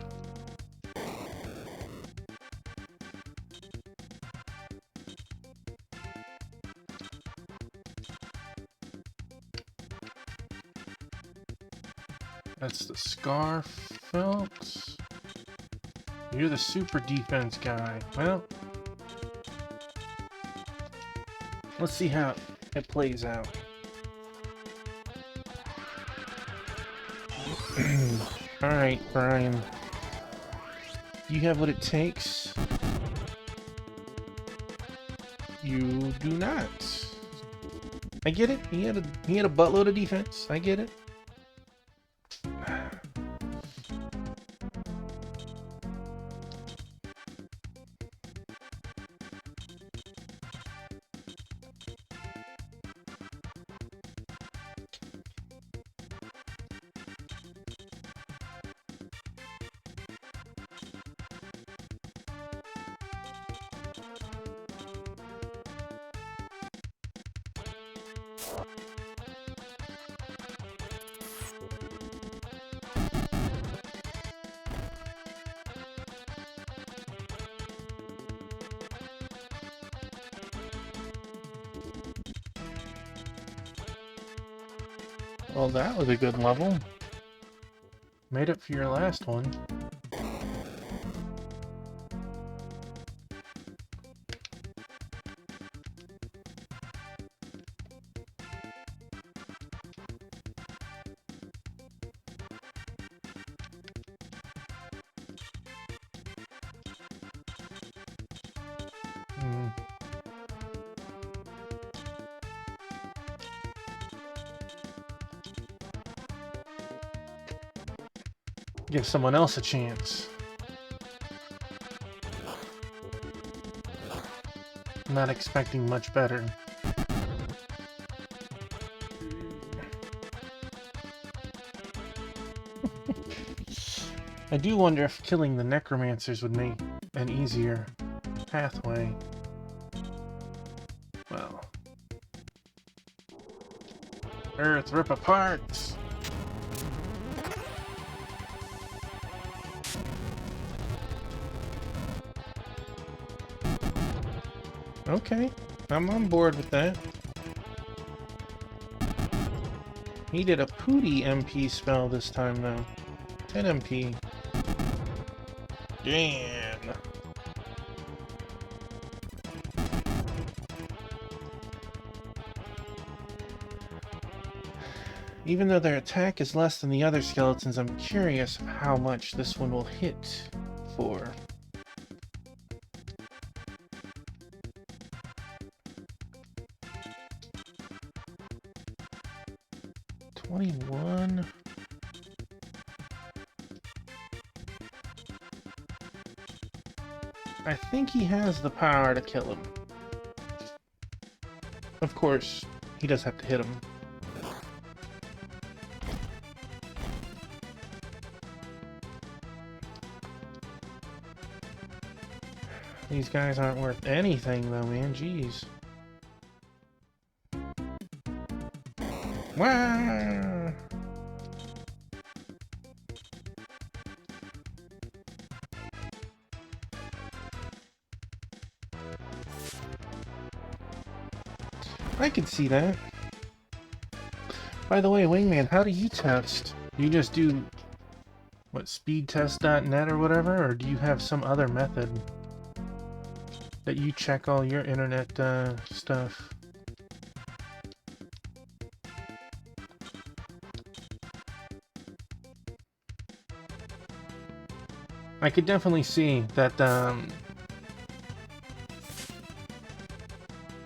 That's the scarf, folks. You're the super defense guy. Well, let's see how it plays out. Alright, Brian. You have what it takes? You do not. I get it. He had a buttload of defense. I get it. Well, that was a good level. Made up for your last one. Give someone else a chance. I'm not expecting much better. I do wonder if killing the necromancers would make an easier pathway. Well. Earth, rip apart! Okay, I'm on board with that. He did a Pooty MP spell this time, though. 10 MP. Damn. Even though their attack is less than the other skeletons, I'm curious how much this one will hit for. $21. I think he has the power to kill him. Of course, he does have to hit him. These guys aren't worth anything, though, man. Jeez. Wow! I could see that. By the way, Wingman, how do you test? Do you just do, what, speedtest.net or whatever? Or do you have some other method that you check all your internet stuff? I could definitely see that,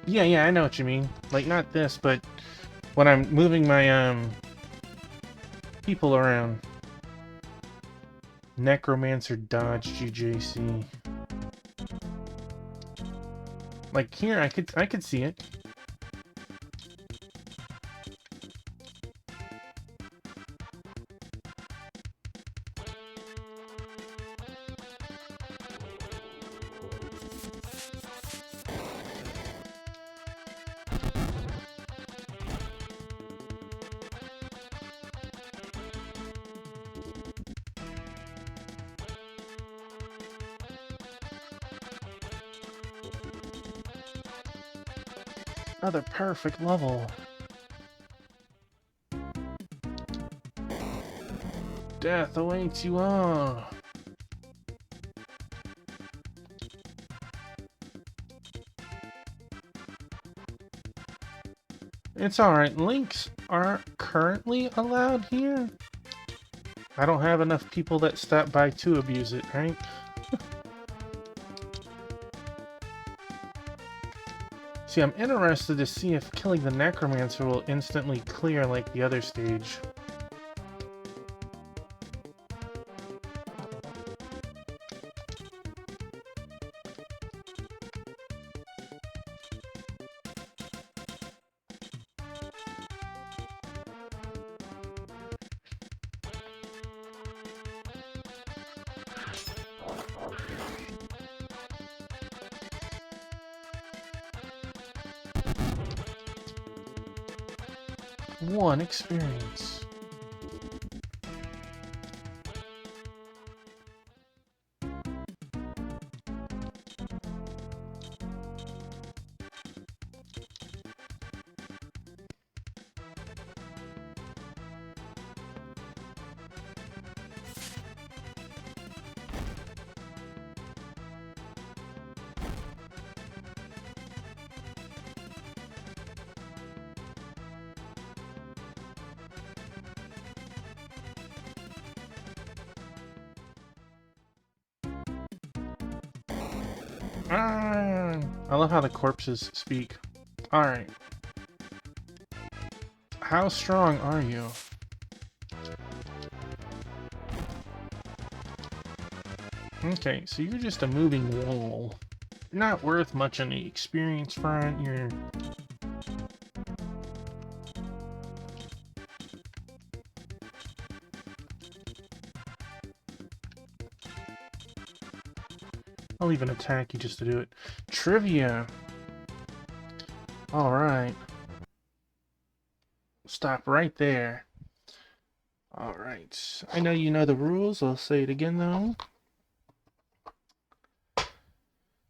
yeah, I know what you mean. Like, not this, but when I'm moving my, people around. Necromancer dodge GJC. Like, here, I could see it. Another perfect level. Death awaits you all. It's alright. Links aren't currently allowed here. I don't have enough people that stop by to abuse it, right? See, I'm interested to see if killing the Necromancer will instantly clear like the other stage. One experience. I love how the corpses speak. Alright. How strong are you? Okay, so you're just a moving wall. You're not worth much on the experience front. You're... I'll even attack you just to do it. Trivia! Alright. Stop right there. Alright. I know you know the rules. I'll say it again, though.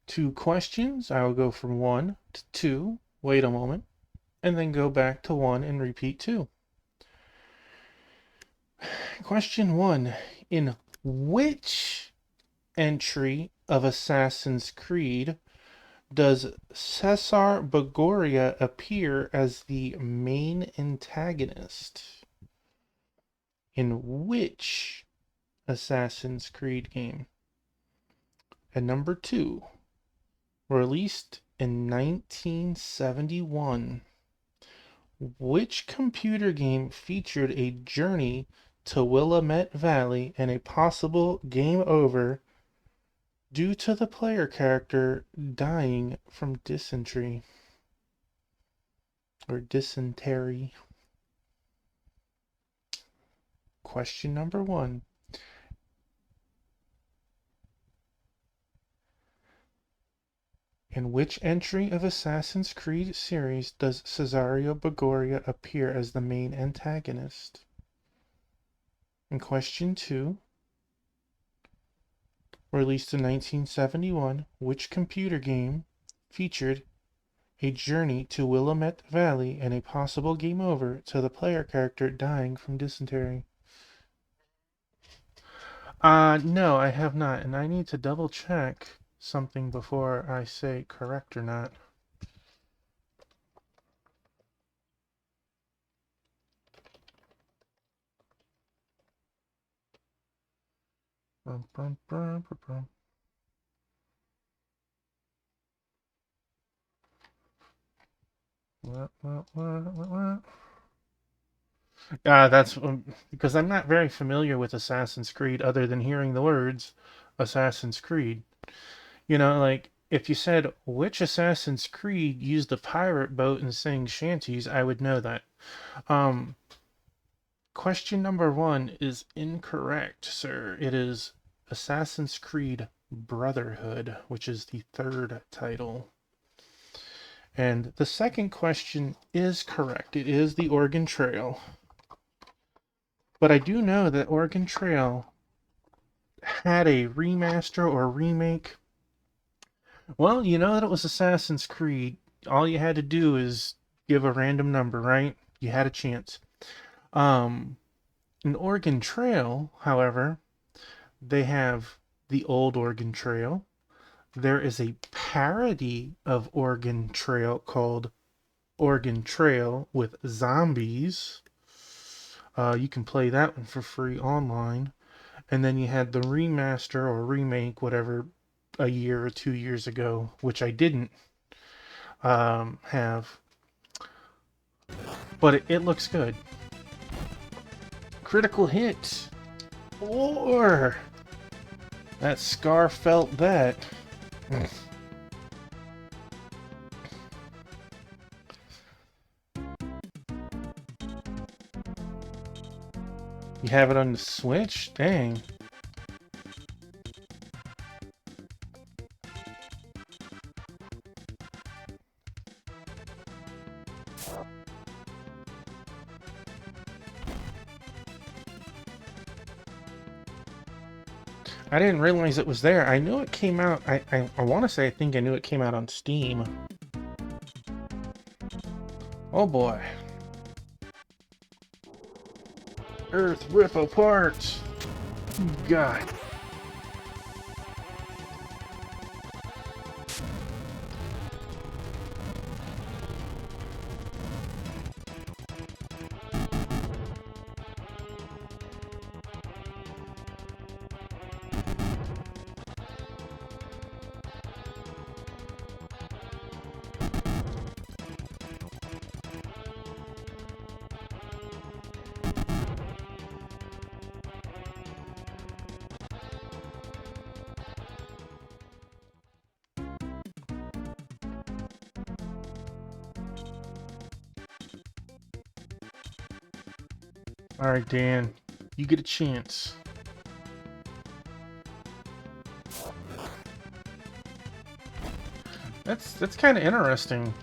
2 questions. I will go from 1 to 2. Wait a moment. And then go back to 1 and repeat 2. Question 1. In which entry of Assassin's Creed does Cesar Borgia appear as the main antagonist? In which Assassin's Creed game? And number 2. Released in 1971. Which computer game featured a journey to Willamette Valley and a possible game over due to the player character dying from dysentery or dysentery? Question number 1. In which entry of Assassin's Creed series does Cesare Borgia appear as the main antagonist? In question 2, released in 1971, which computer game featured a journey to Willamette Valley and a possible game over to the player character dying from dysentery? No, I have not, and I need to double check something before I say correct or not. Brum, brum, brum, brum, brum. What? That's because I'm not very familiar with Assassin's Creed other than hearing the words Assassin's Creed. You know, like if you said which Assassin's Creed used a pirate boat and sang shanties, I would know that. Um, Question number 1 is incorrect, sir. It is Assassin's Creed Brotherhood, which is the third title. And the second question is correct. It is the Oregon Trail. But I do know that Oregon Trail had a remaster or remake. Well, you know that it was Assassin's Creed. All you had to do is give a random number, right? You had a chance. In Oregon Trail, however, they have the old Oregon Trail. There is a parody of Oregon Trail called Oregon Trail with zombies. You can play that one for free online. And then you had the remaster or remake, whatever, a year or 2 years ago, which I didn't have. But it looks good. Critical hit. Or that Scar felt that. You have it on the Switch? Dang. I didn't realize it was there. I knew it came out. I want to say I think I knew it came out on Steam. Oh boy. Earth rip apart. God. All right, Dan, you get a chance. That's kind of interesting.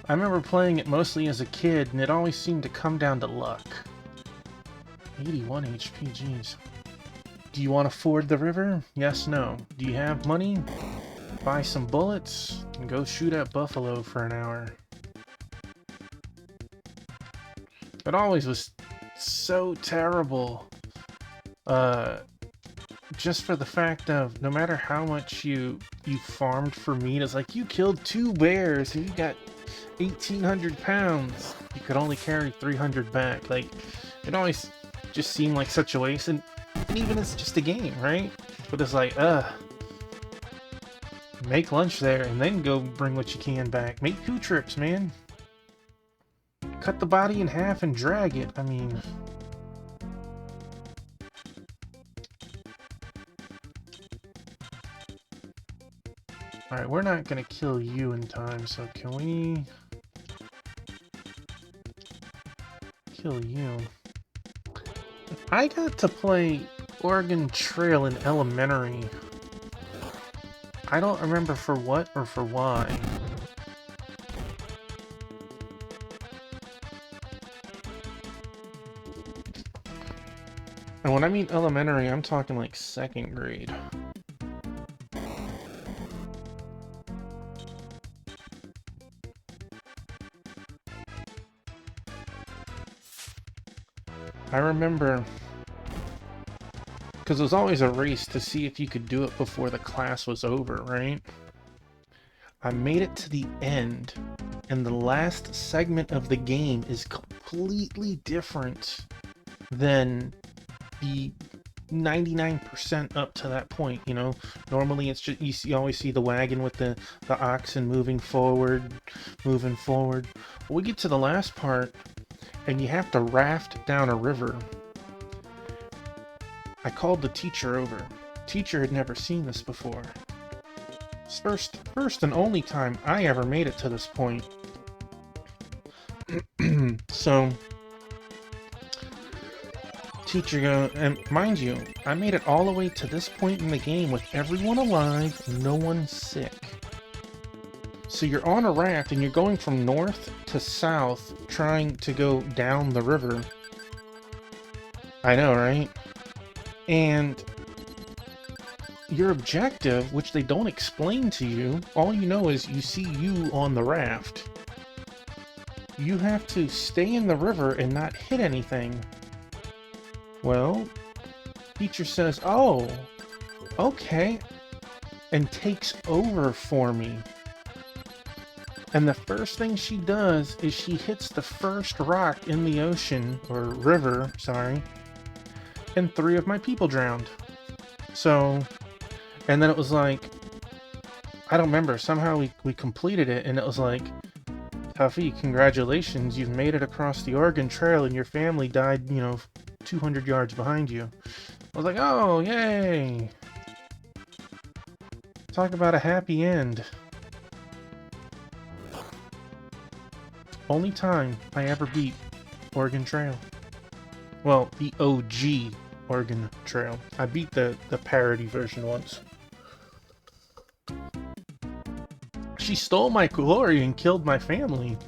I remember playing it mostly as a kid, and it always seemed to come down to luck. 81 HP, jeez. Do you want to ford the river? Yes, no. Do you have money? Buy some bullets, and go shoot at buffalo for an hour. It always was so terrible. Just for the fact of no matter how much you farmed for meat, it's like you killed 2 bears and you got 1,800 pounds. You could only carry 300 back. Like, it always just seemed like such a waste. And even it's just a game, right? But it's like, make lunch there and then go bring what you can back. Make 2 trips, man. Cut the body in half and drag it. I mean... Alright, we're not gonna kill you in time, so can we... kill you? I got to play Oregon Trail in elementary. I don't remember for what or for why. And when I mean elementary, I'm talking like 2nd grade. I remember, because it was always a race to see if you could do it before the class was over, right? I made it to the end, and the last segment of the game is completely different than the 99% up to that point, you know? Normally it's just, you always see the wagon with the oxen moving forward. Well, we get to the last part, and you have to raft down a river. I called the teacher over. Teacher had never seen this before. First and only time I ever made it to this point. So, teacher goes, and mind you, I made it all the way to this point in the game with everyone alive, no one sick. So you're on a raft and you're going from north to south trying to go down the river. I know, right? And your objective, which they don't explain to you, all you know is you see you on the raft. You have to stay in the river and not hit anything. Well, teacher says, oh, okay, and takes over for me. And the first thing she does is she hits the first rock in the ocean, or river, sorry, and 3 of my people drowned. So, and then it was like, I don't remember, somehow we completed it, and it was like, Tuffy, congratulations, you've made it across the Oregon Trail and your family died, 200 yards behind you. I was like, oh, yay! Talk about a happy end. Only time I ever beat Oregon Trail. Well, the OG Oregon Trail. I beat the parody version once. She stole my glory and killed my family.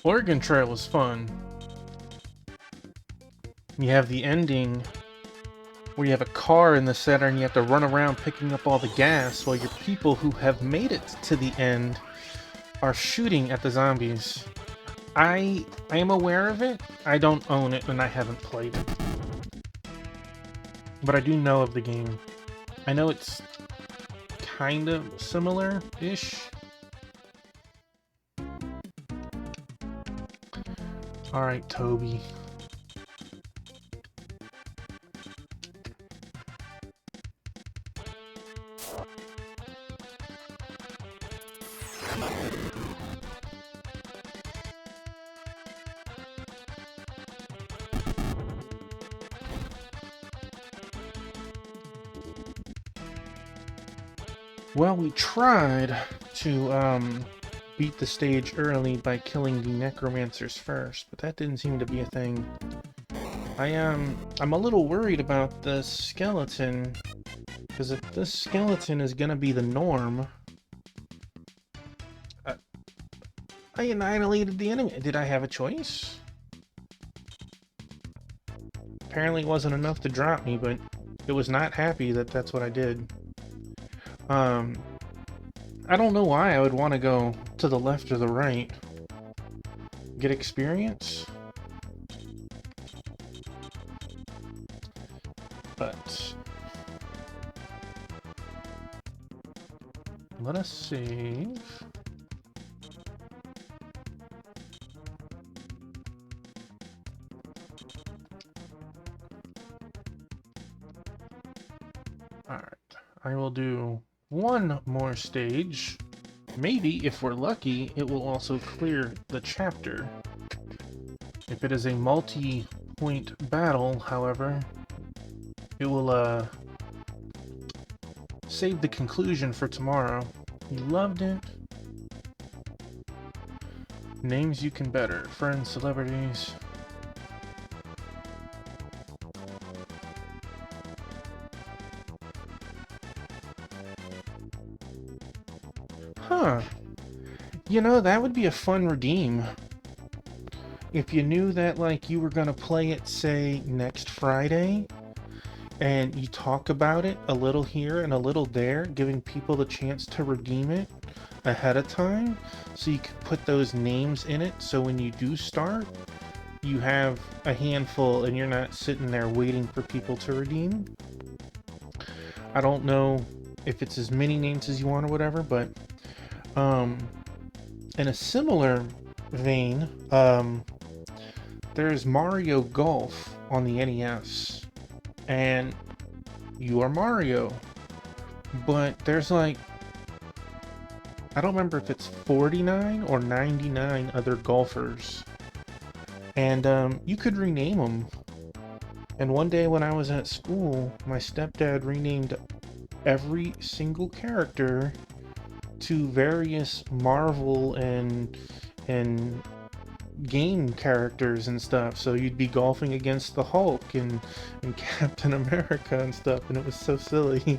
Oregon Trail was fun. You have the ending where you have a car in the center and you have to run around picking up all the gas while your people who have made it to the end are shooting at the zombies. I am aware of it. I don't own it and I haven't played it. But I do know of the game. I know it's kind of similar-ish. Alright, Toby. Well, we tried to beat the stage early by killing the necromancers first, but that didn't seem to be a thing. I'm a little worried about the skeleton Because if this skeleton is gonna be the norm, I annihilated the enemy. Did I have a choice? Apparently it wasn't enough to drop me, but it was not happy that that's what I did. I don't know why I would want to go to the left or the right. Get experience? But let us save. Alright, I will do one more stage. Maybe, if we're lucky, it will also clear the chapter. If it is a multi-point battle, however, it will save the conclusion for tomorrow. You loved it. Names you can better. Friends, celebrities. Huh. You know, that would be a fun redeem. If you knew that, like, you were gonna play it, say, next Friday, and you talk about it a little here and a little there, giving people the chance to redeem it ahead of time, so you can put those names in it, so when you do start, you have a handful and you're not sitting there waiting for people to redeem. I don't know if it's as many names as you want or whatever, but in a similar vein, there's Mario Golf on the NES, and you are Mario, but there's like, I don't remember if it's 49 or 99 other golfers, and you could rename them. And one day when I was at school, my stepdad renamed every single character to various Marvel and game characters and stuff. So you'd be golfing against the Hulk and Captain America and stuff, and it was so silly.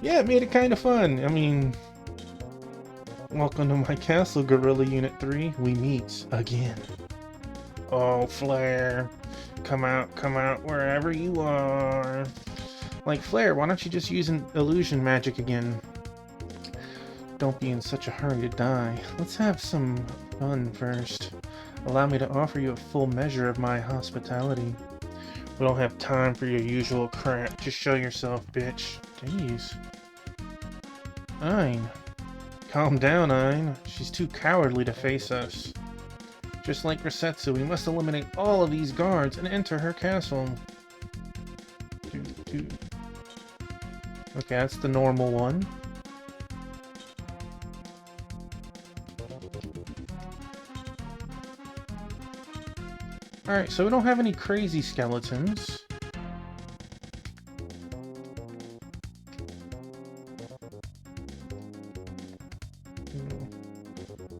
Yeah, it made it kind of fun. I mean, welcome to my castle, Guerrilla Unit 3. We meet again. Oh, Flare. Come out, wherever you are. Like, Flare, why don't you just use an illusion magic again? Don't be in such a hurry to die. Let's have some fun first. Allow me to offer you a full measure of my hospitality. We don't have time for your usual crap. Just show yourself, bitch. Jeez. Ein. Calm down, Ein. She's too cowardly to face us. Just like Resetsu, we must eliminate all of these guards and enter her castle. Okay, that's the normal one. Alright, so we don't have any crazy skeletons.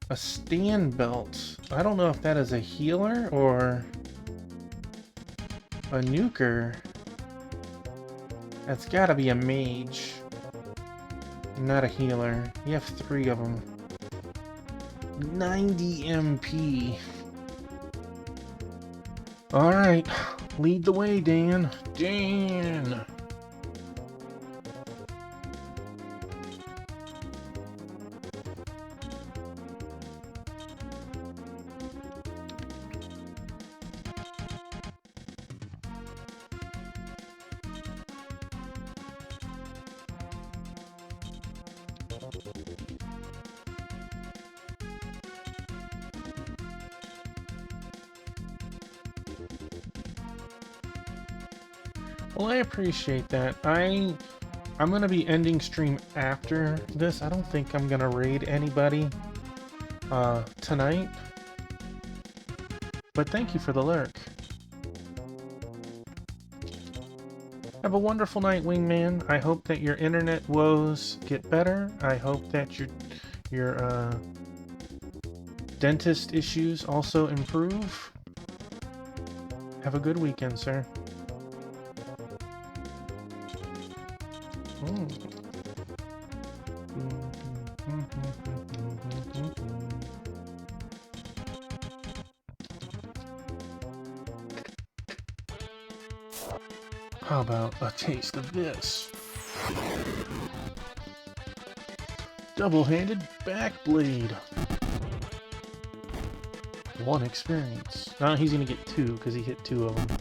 A stand belt. I don't know if that is a healer or a nuker. That's gotta be a mage. Not a healer. You have 3 of them. 90 MP. Alright, lead the way, Dan. Dan! Well, I appreciate that. I'm gonna be ending stream after this. I don't think I'm gonna raid anybody tonight. But thank you for the lurk. Have a wonderful night, Wingman. I hope that your internet woes get better. I hope that your dentist issues also improve. Have a good weekend, sir. How about a taste of this? Double-handed back blade. 1 experience. Now he's gonna get 2 because he hit 2 of them.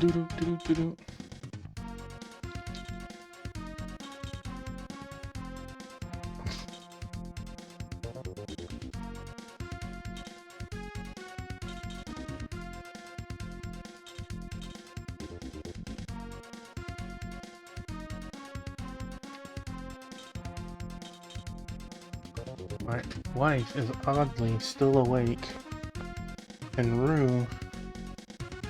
Doo-doo-doo-doo-doo. My wife is oddly still awake, and Rue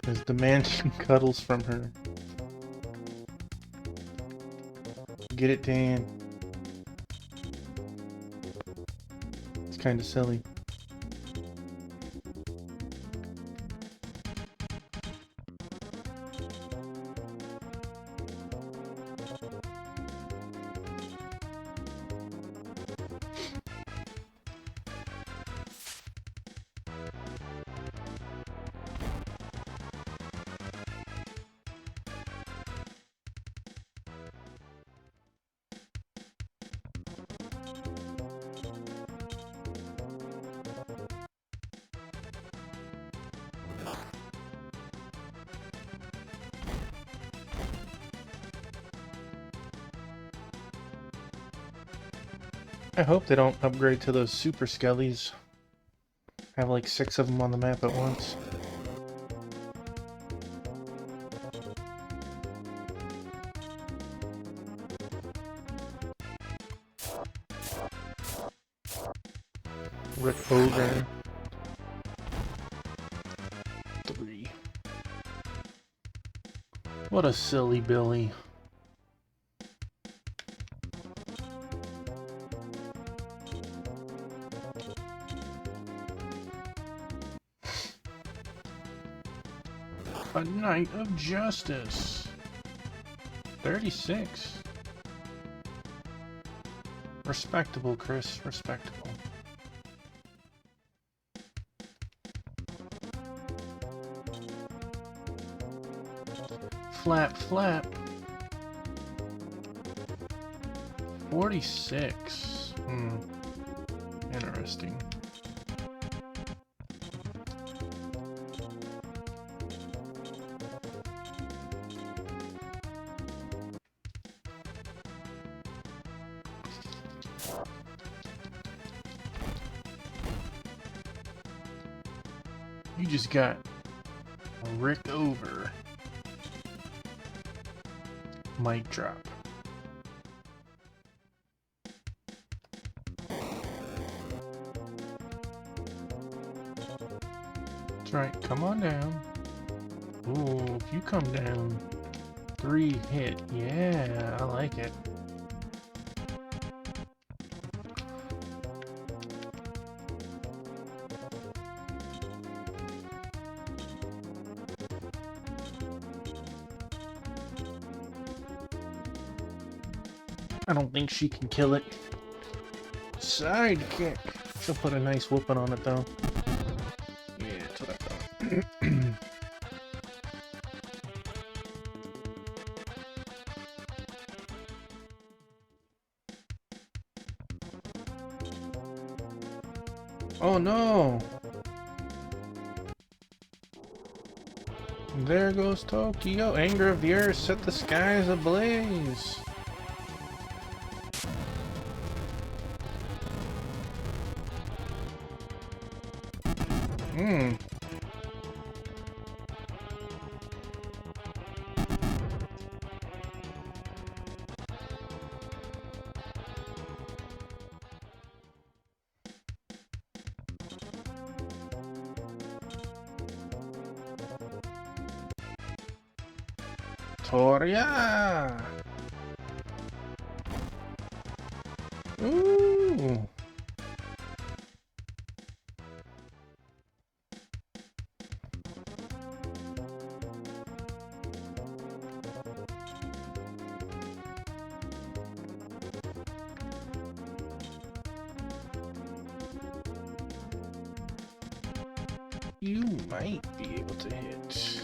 is demanding cuddles from her. Get it, Dan. It's kind of silly. I hope they don't upgrade to those super skellies. Have like 6 of them on the map at once. Rick over. 3. What a silly Billy. A Knight of Justice. 36. Respectable, Chris. Respectable. Flap, flap. 46. Interesting. You just got Rick over. Mic drop. That's right, come on down. Ooh, if you come down, 3 hit. Yeah, I like it. I don't think she can kill it. Sidekick. She'll put a nice whooping on it, though. Yeah, that's what I thought. Oh, no! There goes Tokyo. Anger of the earth, set the skies ablaze. Hmm. Toria! Ooh! You might be able to hit.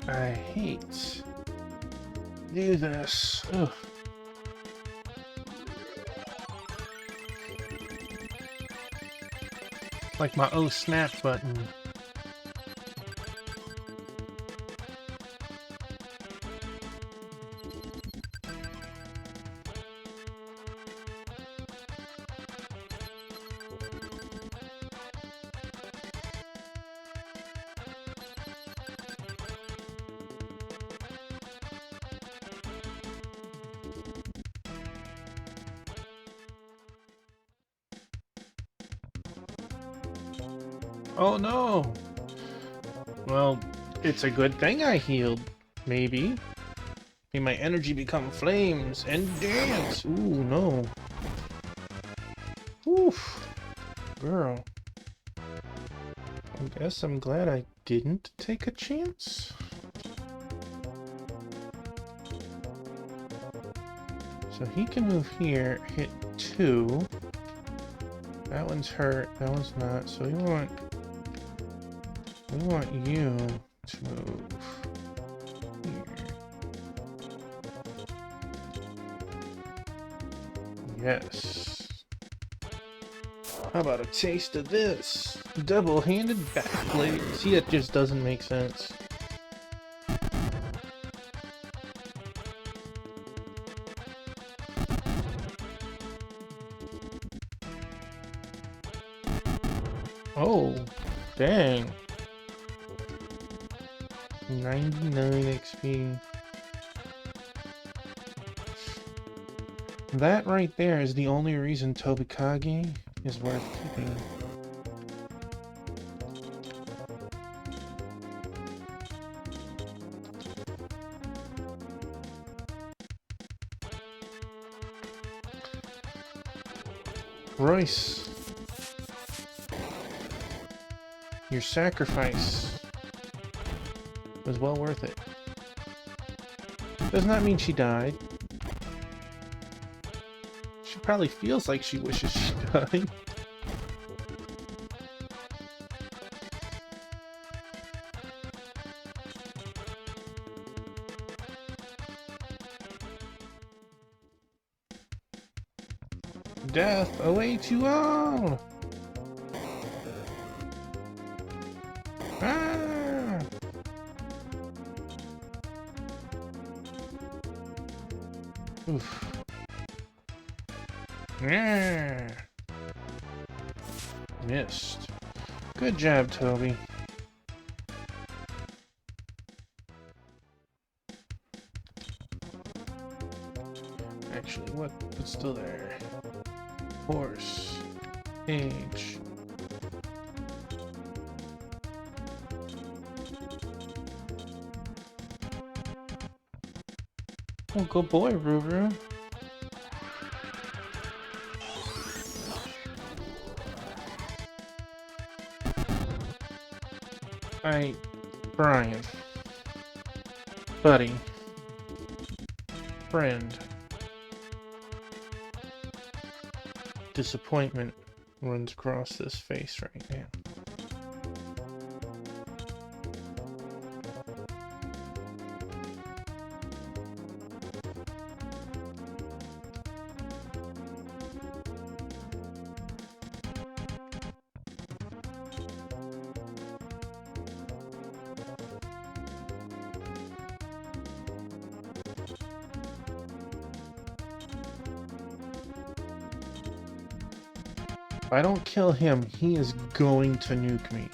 I hate do this. Ugh. Like my oh snap button. Oh no! Well, it's a good thing I healed. Maybe. May my energy become flames and dance! Ooh, no. Oof. Girl. I guess I'm glad I didn't take a chance. So he can move here, hit 2. That one's hurt, that one's not. So we want you to move here. Yes. How about a taste of this? Double-handed backblade. See, it just doesn't make sense. Oh, dang. 99 XP. That right there is the only reason Tobikage is worth keeping. Royce, your sacrifice was well worth it. Does not mean she died. She probably feels like she wishes she died. Death awaits you all! Ah! Oof. Yeah. Missed. Good job, Toby. Actually, what's still there? Horse. Age. Oh, good boy, Ruru. Alright, Brian. Buddy. Friend. Disappointment runs across this face right now. If I don't kill him, he is going to nuke me.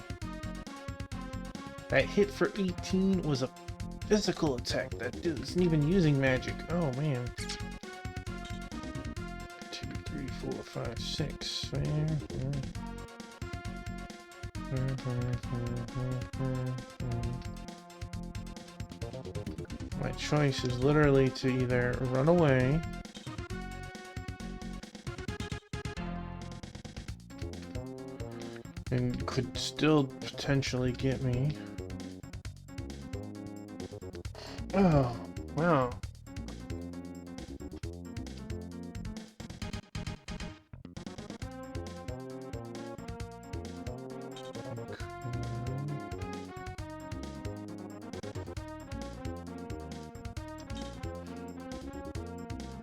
That hit for 18 was a physical attack. That dude isn't even using magic. Oh, man. 2, 3, 4, 5, 6. My choice is literally to either run away and could still potentially get me. Oh, wow.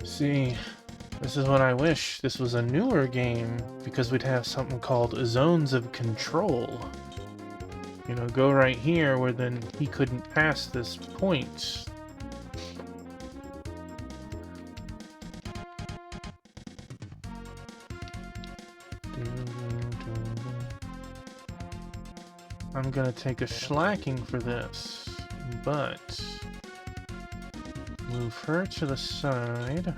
See, this is what I wish this was a newer game, because we'd have something called zones of control. You know, go right here where then he couldn't pass this point. I'm gonna take a shellacking for this, but move her to the side.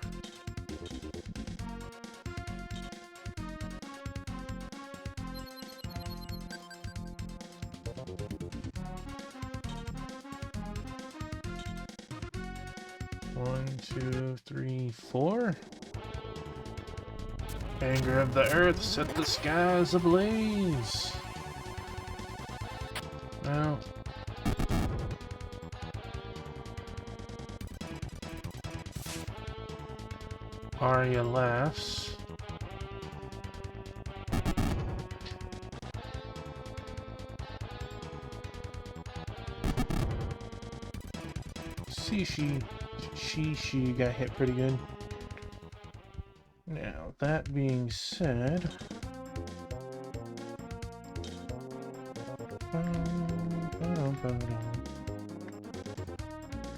One, two, three, four. Anger of the earth, set the skies ablaze. Now, Arya laughs. See, she got hit pretty good. Now, that being said, I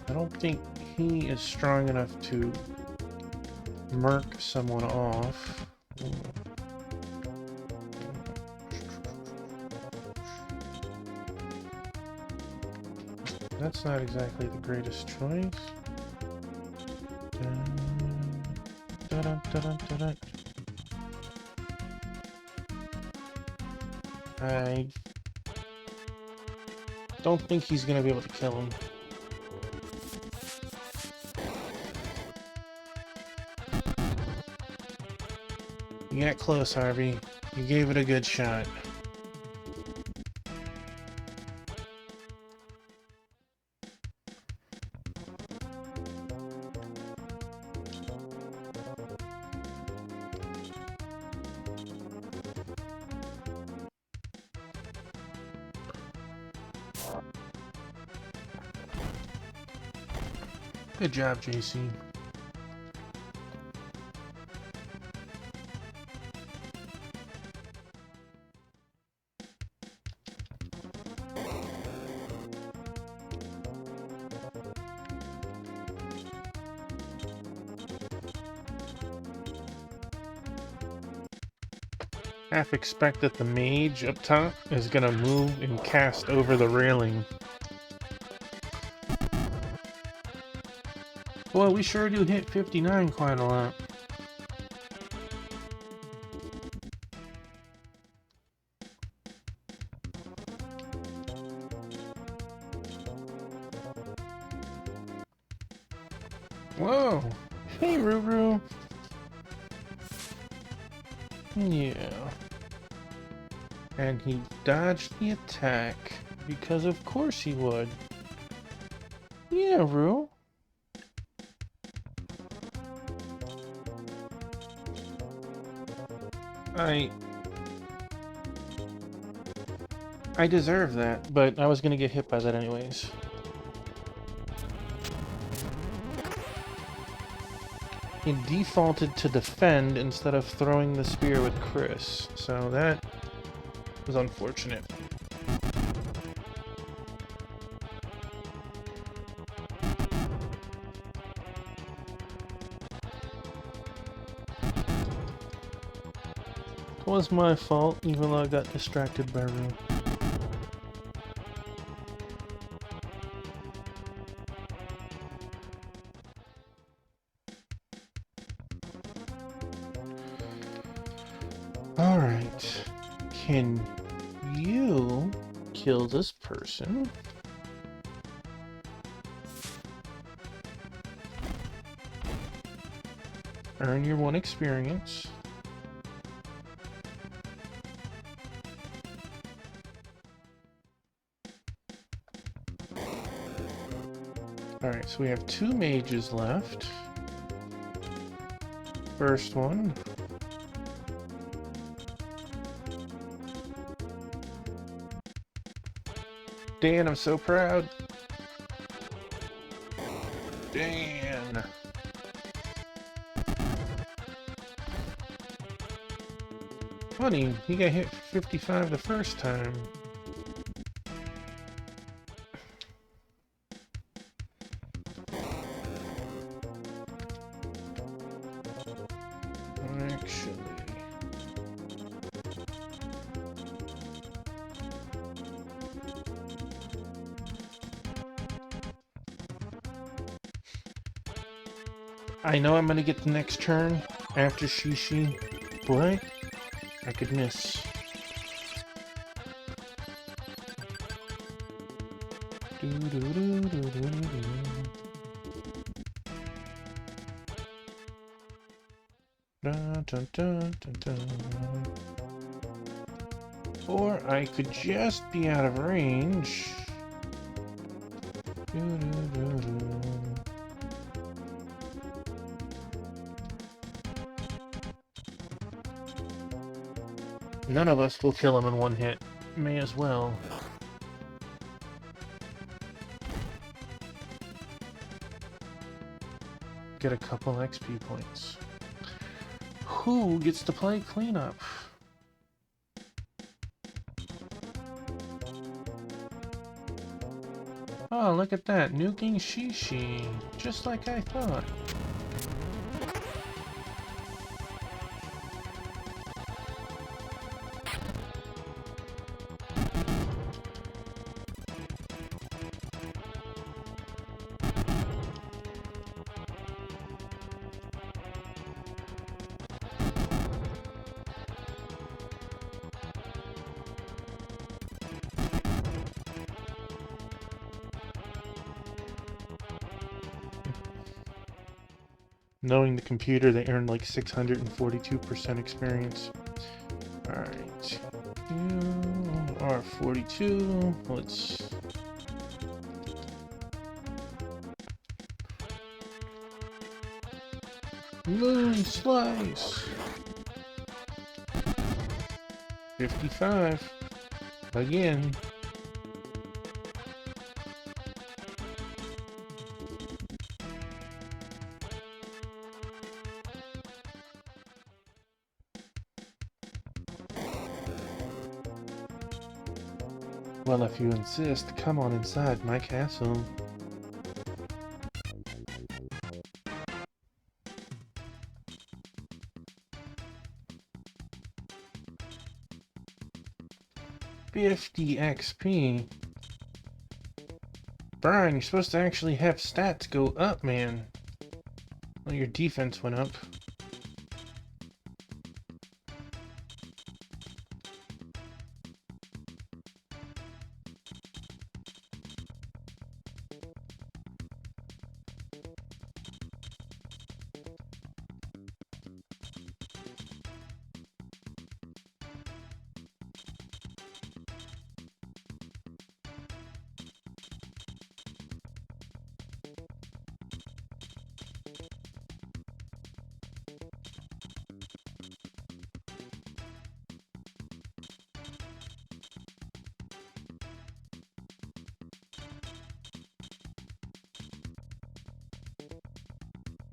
don't think he is strong enough to murk someone off. That's not exactly the greatest choice. I don't think he's gonna be able to kill him. You got close, Harvey. You gave it a good shot. Good job, JC. Half expect that the mage up top is gonna move and cast over the railing. Boy, we sure do hit 59 quite a lot. Whoa! Hey, Ruru! Yeah. And he dodged the attack, because of course he would. Yeah, Rue. I deserve that, but I was gonna get hit by that anyways. He defaulted to defend instead of throwing the spear with Chris, so that was unfortunate. Was my fault, even though I got distracted by Rue. Alright. Can you kill this person? Earn your 1 experience. Alright, so we have 2 mages left. First one. Dan, I'm so proud. Dan. Funny, he got hit 55 the first time. Actually... I know I'm gonna get the next turn after Shishi, but I could miss. Dun, dun, dun, dun, dun. Or I could just be out of range. None of us will kill him in 1 hit. May as well. Get a couple XP points. Who gets to play cleanup? Oh, look at that. Nuking Shishi. Just like I thought. Knowing the computer, they earned like 642% experience. Alright. You are 42. Let's... Moon Slice! 55. Again. Well, if you insist, come on inside my castle. $50 XP. Brian, you're supposed to actually have stats go up, man. Well, your defense went up.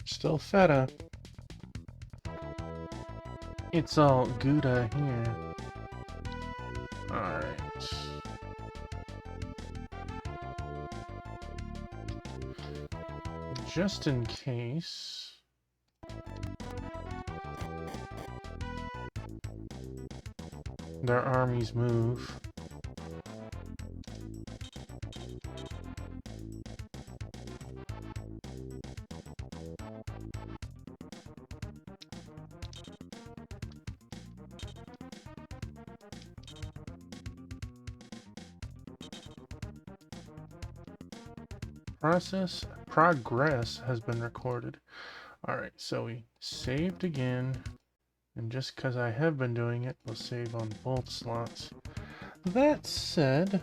Still Feda. It's all Gouda here. Alright. Just in case... their armies move. Progress has been recorded. Alright, so we saved again. And just because I have been doing it, we'll save on both slots. That said,